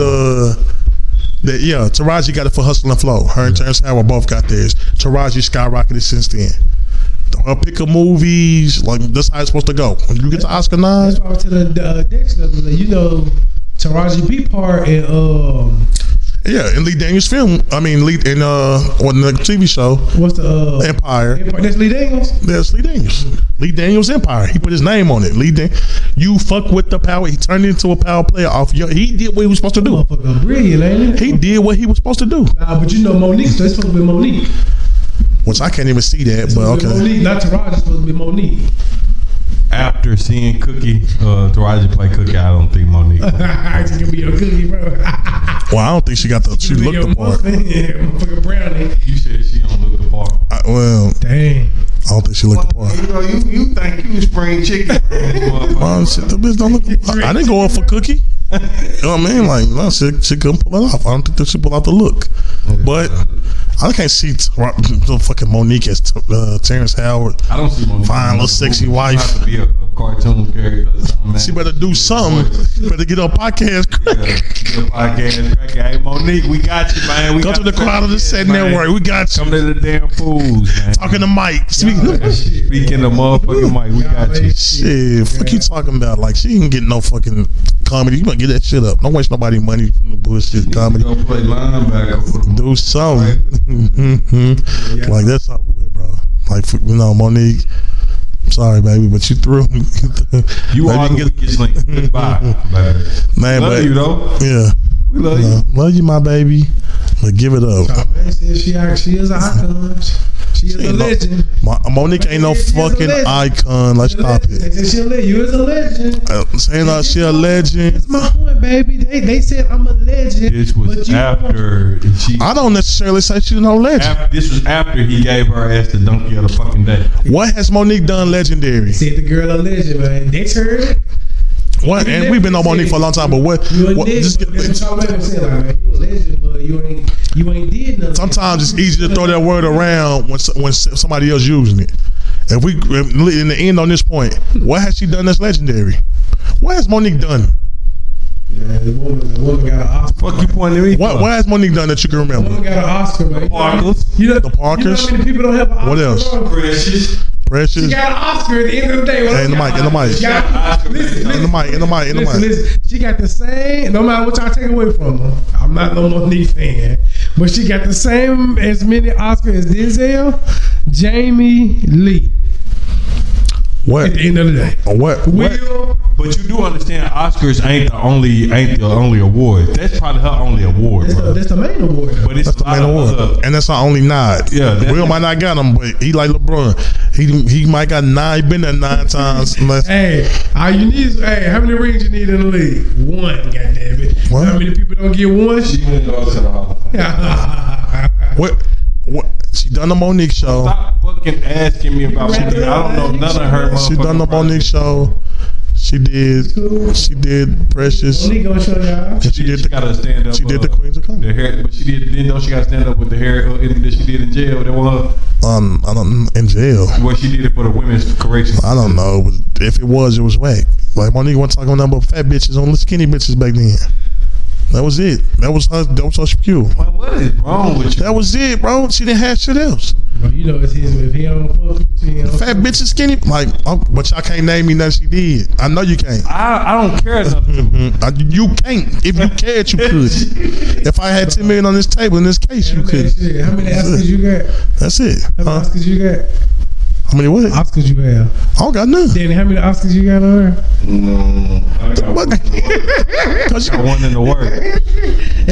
Taraji got it for Hustle and Flow. Her and Terrence Howard both got theirs. Taraji skyrocketed since then. Her pick of movies, like that's how it's supposed to go. When you get the Oscar nod. That's why I was to the Dex, you know, Taraji B part and in Lee Daniels' film. I mean, on the TV show. What's the Empire? That's Lee Daniels. That's Lee Daniels. Lee Daniels' Empire. He put his name on it. You fuck with the power. He turned into a power player off your. He did what he was supposed to do. Motherfucker brilliant, ain't it? He did what he was supposed to do. Nah, but you know Monique. So it's supposed to be Monique. Which I can't even see that, but okay. Monique, not Taraji. It's supposed to be Monique. After seeing Cookie, Taraji play Cookie, I don't think Monique. It's gonna be your cookie, bro. Well, I don't think she got the. She looked the part. Yeah, motherfucking brownie. You said she don't look the part. Dang. I don't think she looked the part. You know, you think you spring chicken? Shit, the bitch don't look. I didn't go up for Cookie. You know what I mean? Like, no, she couldn't pull it off. I don't think that she pulled out the look. But I can't see fucking Monique as Terrence Howard. I don't see Monique. Fine, little sexy wife. Have to be a cartoon character or something, man. She better do something. Better get her podcast. Get a podcast. Hey, Monique, we got you, man. We Go got to the crowd of the set network. We got you. Come to the damn fools, man. Talking to Mike. Speaking of motherfucking Mike, we got you. Shit, fuck you talking about? Like, she ain't getting no fucking comedy. You better get that shit up. Don't waste nobody money from the bullshit comedy. Go play linebacker. Do something. Like, that's over with, bro. Like, you know, Monique, I'm sorry, baby, but you threw. You are the weakest link. Goodbye, baby. Man, love you, though. Yeah. We love you. Love you, my baby. But give it up. She is an icon. She is a legend. Monique ain't no fucking icon. Let's stop it. You is a legend. Saying that she a legend. That's my point, baby. They said I'm a legend. This was after she. I don't necessarily say she's no legend. This was after he gave her ass the donkey of the fucking day. What has Monique done legendary? Said the girl a legend, man. They heard it. What? And we've been on Monique for a long time, but what? Just get, that's what I'm saying. Like, man, you a legend, but you ain't did nothing. Sometimes it's easy to throw that word around when somebody else using it. If we in the end on this point, what has she done that's legendary? What has Monique done? Yeah, the woman got an Oscar. Fuck you pointing at me? What has Monique done that you can The woman remember? got an Oscar, man. Parkers. You know, The Parkers? You know how many people don't have an Oscar? What else? Precious. She Precious. got an Oscar at the end of the day. Hey, in the mic, in the mic. She got, listen, In the mic, in the mic, in the mic. Listen, she got the same, no matter what y'all take away from her. I'm not no Monique fan, but she got the same as many Oscars as Denzel, Jamie Lee. What? At the end of the day. What? Will, But you do understand Oscars ain't the only award. That's probably her only award, bro. that's the main award. But it's That's the a lot main of award, other- and that's our only nod. Yeah, that's- Will might not got him, but he like LeBron. He might got 9. He been there 9 times. Hey, all you need is, hey, how many rings you need in the league? 1, goddammit. What? How many people don't get 1? She wouldn't go to the Hall of Fame. What? She done the Monique show. Stop fucking asking me about Monique. I don't know none of her. She done the Monique show. She did Precious. Monique gonna show y'all. And she did She got to stand up. She did the Queens of The Comedy. hair, but she didn't know she got to stand up with the hair that she did in jail. That was I don't in jail. well, she did it for the women's corrections. I don't know. If it was whack. Like Monique wasn't talking about nothing but fat bitches, only skinny bitches back then. That was it. That was her spew. Well, what is wrong with you? That was it, bro. She didn't have shit else. Bro, you know it's his. If he don't fuck with you, he don't Fat bitches, skinny. Like, but y'all can't name me nothing she did. I know you can't. I don't care enough to. You can't. If you cared, you could. If I had $10 million on this table in this case, you could. How many Oscars you got? That's it. How many Oscars you got? How many what? Oscars you have? I don't got none. Danny, how many Oscars you got on her? No, I got What? Cause one in the work.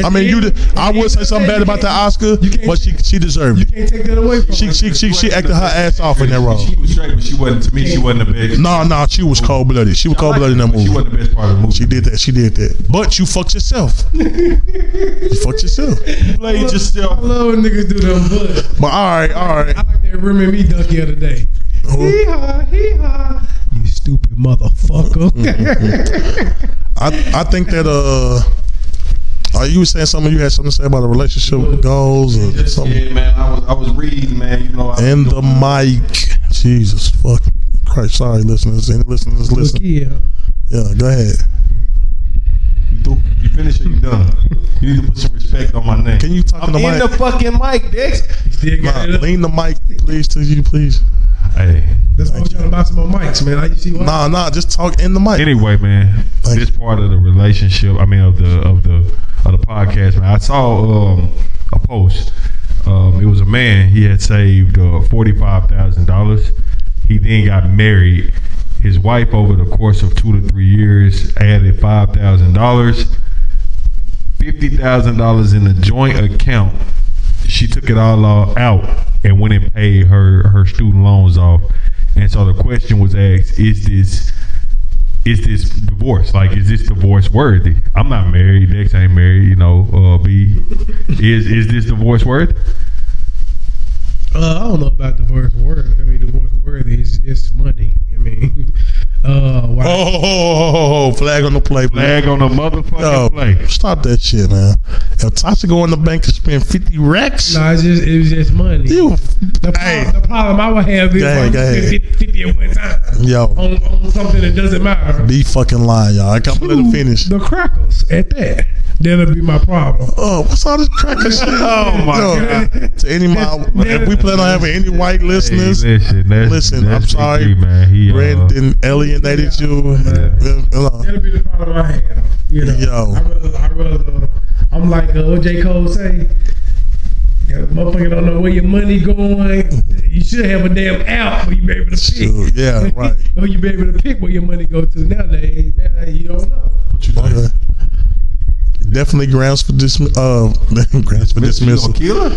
I mean, I would say something bad about the Oscar, but she deserved You it. can't take that away from her. She acted her ass off in that role. She was straight, but she wasn't. To me, she wasn't the best. No, she was cold blooded. She was cold blooded in that But she movie. wasn't the best part of the movie. She did that. But you fucked yourself. You fucked yourself. played yourself. I love when niggas do them, but But all right. I like that Rim and Me dunk the other day. Hee-haw, hee-haw. You stupid motherfucker. I think that you were saying something. You had something to say about the relationship goals or something. Yeah, man. I was reading, man. You know. And the mic. Jesus fucking Christ. Sorry, listeners. Any listeners Look listen. here. Yeah, go ahead. You finished or you done? You need to put some respect on my name. Can you talk I'm in the in mic? the fucking mic, Dex. Still got it up. Lean the mic, please, to you, please. Hey. That's why I'm trying to buy some more mics, man. Like, you see what? Nah, just talk in the mic. Anyway, man, Thank this part of the relationship, I mean, of the podcast, man. I saw a post. It was a man. He had saved $45,000. He then got married. His wife, over the course of 2 to 3 years, added $5,000, $50,000 in a joint account. She took it all out and went and paid her student loans off. And so the question was asked: Is this divorce? Like, is this divorce worthy? I'm not married. Dex ain't married. You know, B. Is this divorce worthy? I don't know about divorce worthy. I mean, divorce worthy is just money. I mean, why? Oh, flag on the play. Flag on the motherfucking play. Stop that shit, man. If Tasha go in the bank and spend 50 racks, No, it was just money. The problem I would have is Go ahead, if go I ahead. spend 50 at one time yo, on something that doesn't matter. be fucking lying, y'all. I can't let it finish. The crackers at that. That'll be my problem. Oh, what's all this cracker shit? Oh my God. To any if we plan on having any white listeners, Hey, listen, that's I'm sorry, Big B, man. He Brandon alienated you. That'll be the problem I have. You know, Yo. I rather. I'm like what J. Cole say. Motherfucker don't know where your money going. You should have a damn app where you be able to pick. Shoot, yeah, right. Or you be able to pick where your money go to. Nowadays, you don't know. Okay. Definitely grounds for dismissal. Killer?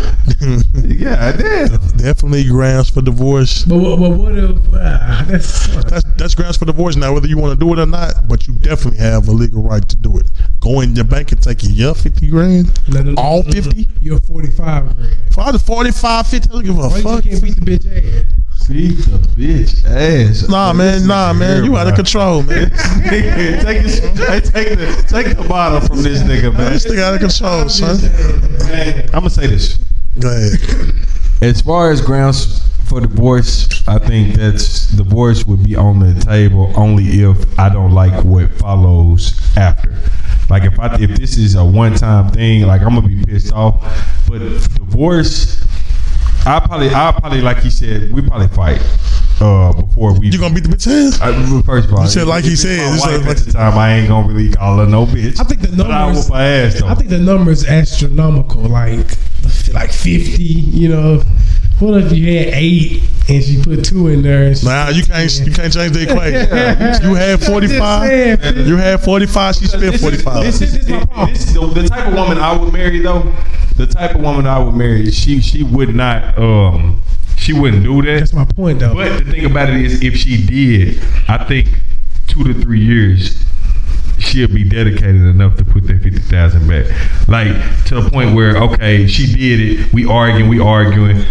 Yeah, I did. Definitely grounds for divorce. But what if That's grounds for divorce now, whether you want to do it or not. But you definitely have a legal right to do it. Go in your bank and take your 50 grand, all 50. You're 45 grand. Father 45, 50. I don't give a Why you fuck. can't beat the bitch ass? Beat the bitch ass. Nah, man. You out of control, man. Take the bottle from this nigga, man. This thing out of control, son. I'm gonna say this. Go ahead. As far as grounds for divorce, I think that's divorce would be on the table only if I don't like what follows after. Like if this is a one time thing, like I'm gonna be pissed off. But divorce, I'll probably like he said, we probably fight. Before we, you gonna beat the bitch ass? First of all, you said like he said. My wife at the time, I ain't gonna really call her no bitch. I think the numbers. But I whoop her ass, though. I think the numbers astronomical, like 50. You know, what if you had 8 and she put 2 in there? And you can't change the equation. You had 45. You had 45. She spent 45. This is the type of woman I would marry, though. The type of woman I would marry, she would not. She wouldn't do that. That's my point, though. But the thing about it is, if she did, I think 2 to 3 years, she'll be dedicated enough to put that 50,000 back. Like to the point where, okay, she did it. We arguing.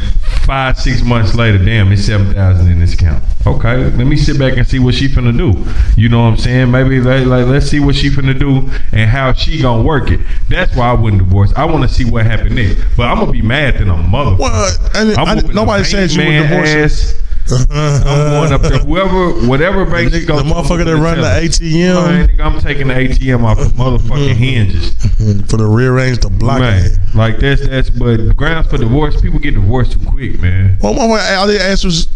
5-6 months later, damn, it's 7,000 in this account. Okay, let me sit back and see what she finna do. You know what I'm saying? Maybe let's see what she finna do and how she gonna work it. That's why I wouldn't divorce. I want to see what happened next. But I'm gonna be mad than a motherfucker. Well, nobody says you would divorce. I'm going up there. Whatever bank she goes. The motherfucker that run the ATM. I'm taking the ATM off the motherfucking hinges for the rearrange the block. Man, like that's. But grounds for divorce, people get divorced too quick, man. Well, all the answers.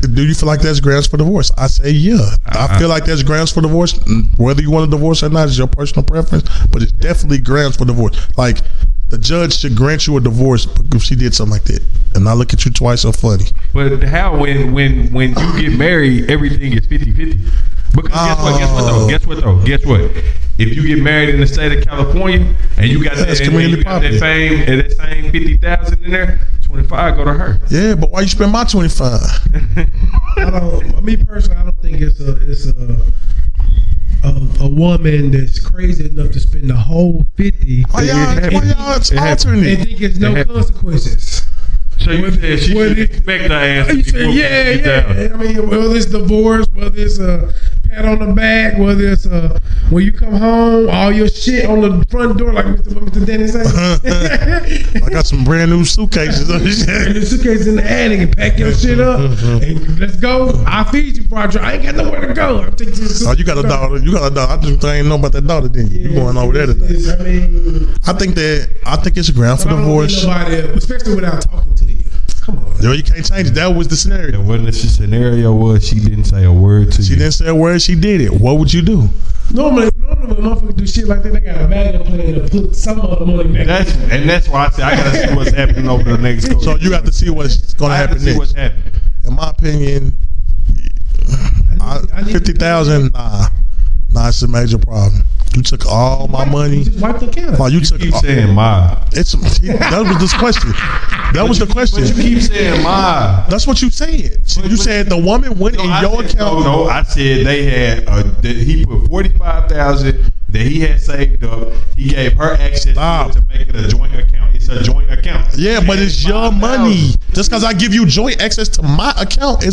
Do you feel like that's grounds for divorce? I say yeah. I feel like that's grounds for divorce. Whether you want a divorce or not is your personal preference, but it's definitely grounds for divorce. Like the judge should grant you a divorce if she did something like that, and not look at you twice so funny. But how when you get married, everything is 50-50? Because guess what? If you get married in the state of California and you got that same 50,000 in there, 25 go to her. Yeah, but why you spend my 25? Me personally, I don't think it's a woman that's crazy enough to spend the whole 50. Why y'all altering it? And think it's no consequences. So you said she should expect her ass to be yeah. I mean, whether it's divorce, whether it's a pat on the back, whether it's when you come home, all your shit on the front door, like Mr. Dennis said. I got some brand new suitcases. Brand new suitcases in the attic and pack your shit up and let's go. I'll feed you before I drive. I ain't got nowhere to go. I'm taking you got a daughter. I just ain't know about that daughter. Then you going over there today? I think it's a ground for divorce. Nobody, especially without talking to you. Come on. Yo, you can't change it. That was the scenario. What the scenario was, she didn't say a word to you. She didn't say a word. She did it. What would you do? Normally when motherfuckers do shit like that, they got a backup plan to put some of the money back. That's why I said I gotta see what's happening over the next. So you have to see what's gonna happen next. What's happening. In my opinion, 50,000. Nah, it's a major problem. You took all my money. You just wiped the account. You keep saying my. That was this question. That was the question. But you keep saying my. That's what you said. You said the woman went in your account. No, I said they had. He put 45,000 that he had saved up. He gave her access to make it a joint account. It's a joint account. Yeah, but it's your money. Just because I give you joint access to my account,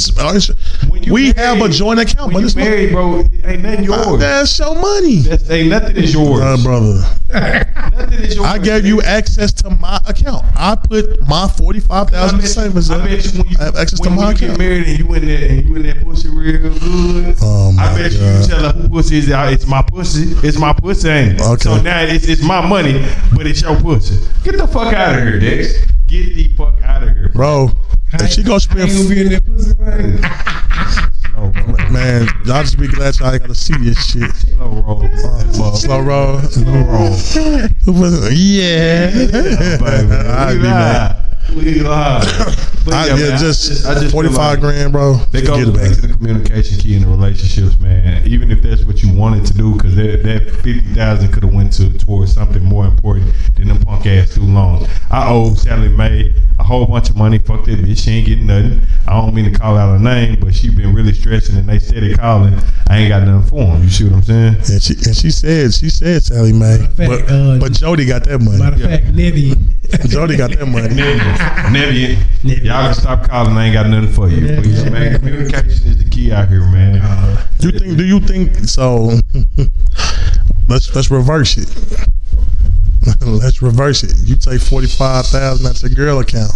we have a joint account. When but it's married, bro, ain't nothing yours. That's your money. Ain't nothing is yours, brother. Nothing is yours. I gave you access to my account. I put my 45,000 savings up. I have access to my account. When you get married and you in that pussy real good, I bet you tell her who pussy is it? It's my pussy. It's my pussy, ain't it? Okay. So now it's my money, but it's your pussy. Get the fuck out of here, Dex. Get the fuck out of here, bro. If she gonna spend, be in that pussy, man, y'all just be glad y'all ain't gotta see this shit. Slow roll. Slow roll. Yeah. Baby. We live. Just 45 grand, bro. They go back to the communication key in the relationships, man. Even if that's what you wanted to do, because that 50,000 could have went towards something more important than them punk ass student loans. I owe Sally Mae a whole bunch of money. Fuck that bitch. She ain't getting nothing. I don't mean to call out her name, but she been really stressing, and they steady calling. I ain't got nothing for them. You see what I'm saying? And she said Sally Mae, but Jody got that money. Matter of fact, Nebby. Jody got that money. Nebby. Y'all can stop calling. I ain't got nothing for you. Please, man. Communication is the key out here, man. Do you think so? Let's reverse it. Let's reverse it. You take 45,000 that's a girl account.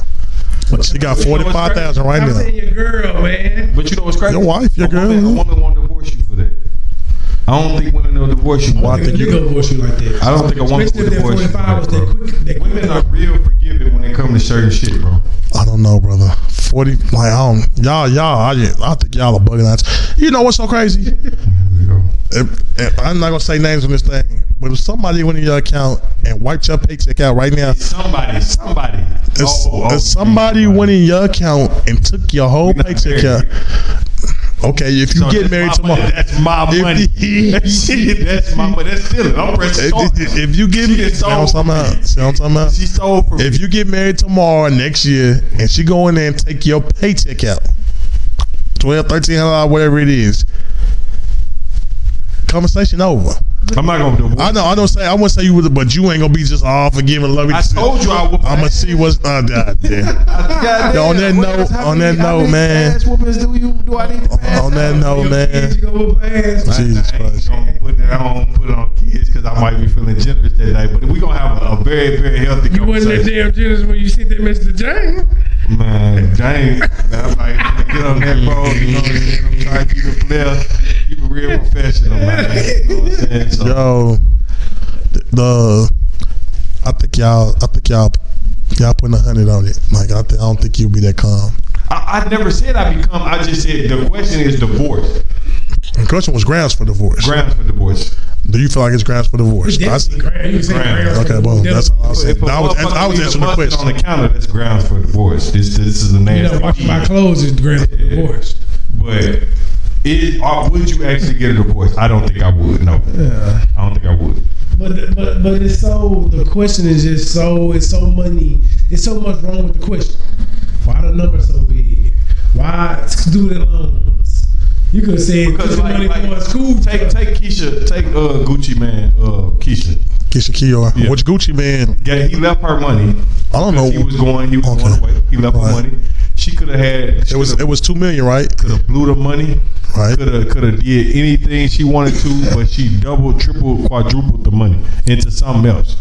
She got 45,000 right now. I'm saying your girl, man. But you know what's crazy? Your wife, your girl. A woman won't divorce you for that. I don't think women will divorce you. I think they'll divorce you like that. I don't think a woman will Especially if divorce you. that 45 was that quick. Women are real forgiving when it comes to certain shit, bro. I don't know, brother. 40, like, I think y'all are bugging out. You know what's so crazy? I'm not gonna say names on this thing, but if somebody went in your account and wiped your paycheck out right now, Somebody. if somebody went in your account and took your whole paycheck out. Okay, if you get married tomorrow, that's my money. That's my money. That's still it. I'm pressing start. If you get married, see what I'm talking about? She sold for me. If you get married tomorrow next year and she go in there and take your paycheck out, $1,200, $1,300, whatever it is, conversation over. I'm not gonna divorce. I wouldn't say you would, but you ain't gonna be just all forgiving, loving. I told you I would. I'm gonna see what's on that note, man. Do I need to pass On that note, man. Jesus Christ. I don't put it on kids because I might be feeling generous that day. But we gonna have a very, very healthy You wasn't that damn generous when you sent that Mr. James. Man, James, I'm like, get on that road. You know what I'm saying? I'm trying to keep it player, keep it real professional, man. You know what I'm saying? So, Yo, I think y'all putting 100 on it. Like I don't think you'll be that calm. I never said I become. I just said the question is divorce. The question was grounds for divorce. Grounds for divorce. Do you feel like it's grounds for divorce? Okay, boom. That's all I was saying. I was answering the question. On the counter, that's grounds for divorce. This is a nasty. Washing my clothes is grounds for divorce. But would you actually get a divorce? I don't think I would. No, I don't think I would. But it's so. The question is just so. It's so money. It's so much wrong with the question. Why the number so big? Why student loans? You could say because money for school. Take Keisha. Take Gucci man. Keisha Kior. Yeah. Which Gucci man? Yeah, he left her money. I don't know. He was going away. He left her money. She could have had. It was $2 million, right? Could have blew the money. Right. Could have did anything she wanted to, but she doubled, tripled, quadrupled the money into something else,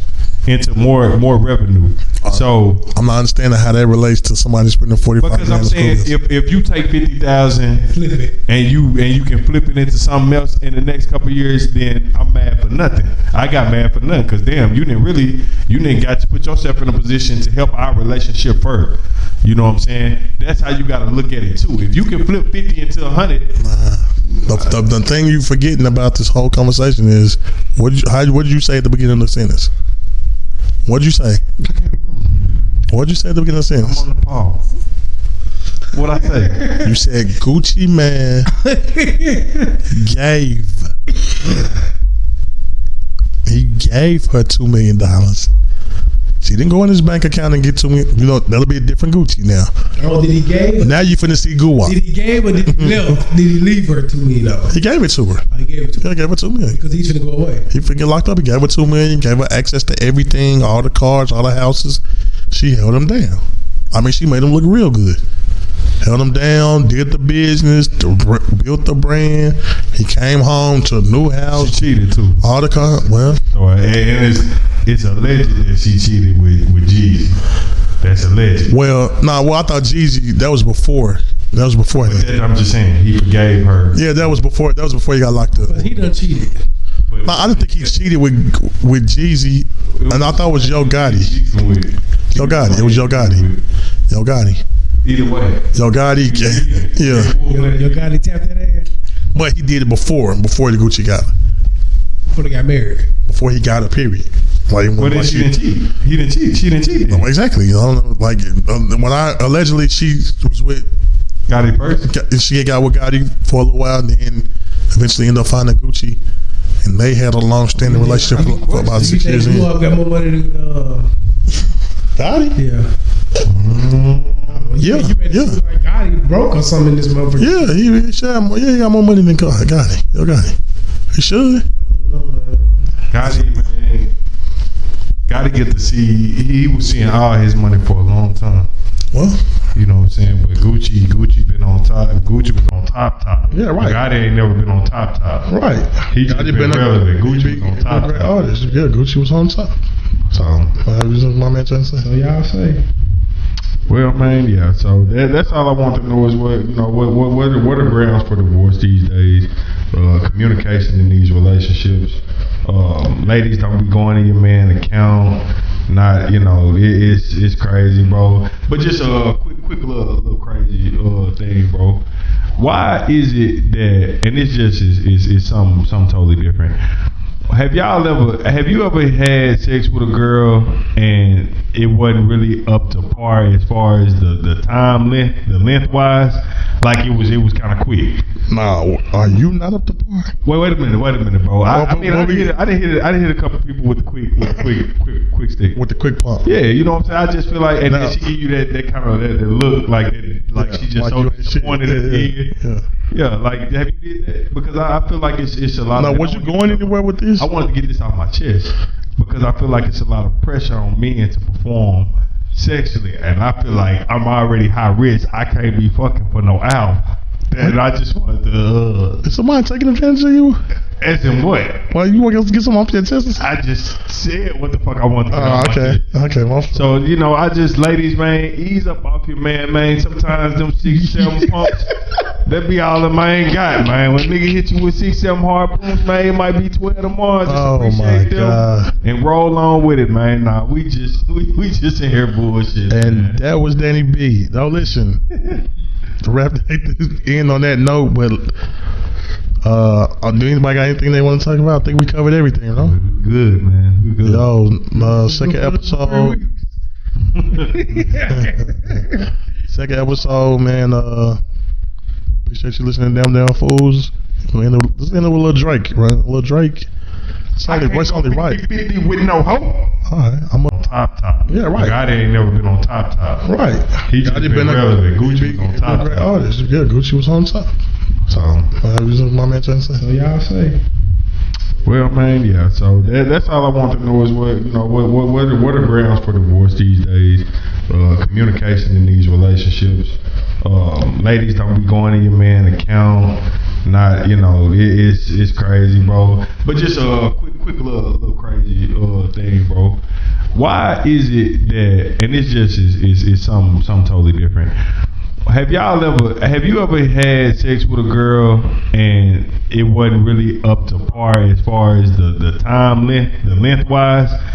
into more revenue. So I'm not understanding how that relates to somebody spending 45. Because I'm saying if you take 50,000, flip it, and you can flip it into something else in the next couple of years, then I'm mad for nothing. I got mad for nothing because damn, you didn't got to put yourself in a position to help our relationship further. You know what I'm saying? That's how you got to look at it too. If you can flip 50 into 100. The thing you forgetting about this whole conversation is what did you say at the beginning of the sentence? What'd you say? What'd you say at the beginning of the sentence? I'm on the pause. What'd I say? You said Gucci man gave her $2 million. She didn't go in his bank account and get $2 million. You know, that'll be a different Gucci now. Oh, did he give? Now you finna see Guwa. Did he give or did he left? Did he leave her $2 million? He gave it to her. Oh, he gave it to her. Yeah, he gave her $2 million. Because he's finna go away. He finna get locked up. He gave her $2 million. Gave her access to everything, all the cars, all the houses. She held him down. I mean, she made him look real good. Held him down, did the business, built the brand. He came home to a new house. She cheated too. All the car. Well, and it's alleged that she cheated with Jeezy. That's alleged. Well, I thought Jeezy. That was before. That was before that. I'm just saying he forgave her. Yeah, that was before. That was before he got locked up. But he done cheated. No, I didn't think he cheated with Jeezy, and I thought it was Yo Gotti. Yo Gotti. It was Yo Gotti. Yo Gotti. Either way. Yo Gotti. Yeah. Yo Gotti tapped that ass. But he did it before the Gucci got her. Before they got married. Before he got her, period. But she didn't cheat. He didn't cheat. She didn't cheat. No, exactly. You know, like when I allegedly she was with Gotti first. She got with Gotti for a little while, and then eventually ended up finding Gucci, and they had a long-standing relationship for about 6 years. You got more money than Gotti? Yeah. Yeah. Like Gotti broke or something in this motherfucker. Yeah, he got more money than Gotti. Yo Gotti. He should. Gotti, man. Gotti get to see. He was seeing all his money for a long time. Well, you know what I'm saying. But Gucci been on top. Gucci was on top. Yeah, right. Gotti ain't never been on top. Right. He just been relevant. Gucci was on top. Great artist. Yeah, Gucci was on top. So, my man trying to say. So y'all say. Well, man, yeah. So that's all I want to know is what are grounds for divorce these days. communication in these relationships. Ladies, don't be going to your man account. Not, it's crazy, bro. But just a quick little crazy thing, bro. Why is it that, and it's just is something totally different. Have you ever had sex with a girl and it wasn't really up to par as far as the time lengthwise? Like it was kind of quick. No, are you not up to par? Wait a minute, bro. I didn't hit a couple people with the quick stick. With the quick pump. Yeah, you know what I'm saying. I just feel like, and then she give you that kind of that look like she just so disappointed at the end. Yeah, like have you did that? Because I feel like it's a lot. Now, was you going anywhere with this? I wanted to get this off my chest because I feel like it's a lot of pressure on men to perform sexually, and I feel like I'm already high risk. I can't be fucking for no album. And I just wanted to. Is somebody taking advantage of you? As in what? Well, you want to get some off your chest? I just said what the fuck I want to get off my chest. Okay, well. So, I just, ladies, man, ease up off your man. Sometimes them 6-7 pumps, that be all the man got, man. When nigga hit you with 6-7 hard pumps, man, it might be 12 tomorrow. Just appreciate them God. and roll on with it, man. Nah, we just in here bullshit. And man. that was Danny B. Now listen. To wrap the end on that note, but do anybody got anything they want to talk about? I think we covered everything, you know? Good, man. We good. Yo, second episode. Second episode, man. Appreciate you listening to Damn Fools. Let's end up with a little Drake, right? A little Drake. Voice only right. 50 with no hope. Alright, I'm on top. Yeah, right. God ain't never been on top. Right. He just been relevant. Gucci was on top. Artist. Yeah, Gucci was on top. So, my man trying to say. So y'all say. Well, man, yeah. So that's all I want to know is what are grounds for divorce these days? Communication in these relationships. Ladies, don't be going to your man account. Not, it's crazy, bro. But just a quick little crazy thing, bro. Why is it that, and it's just is something totally different. Have you ever had sex with a girl and it wasn't really up to par as far as the time lengthwise?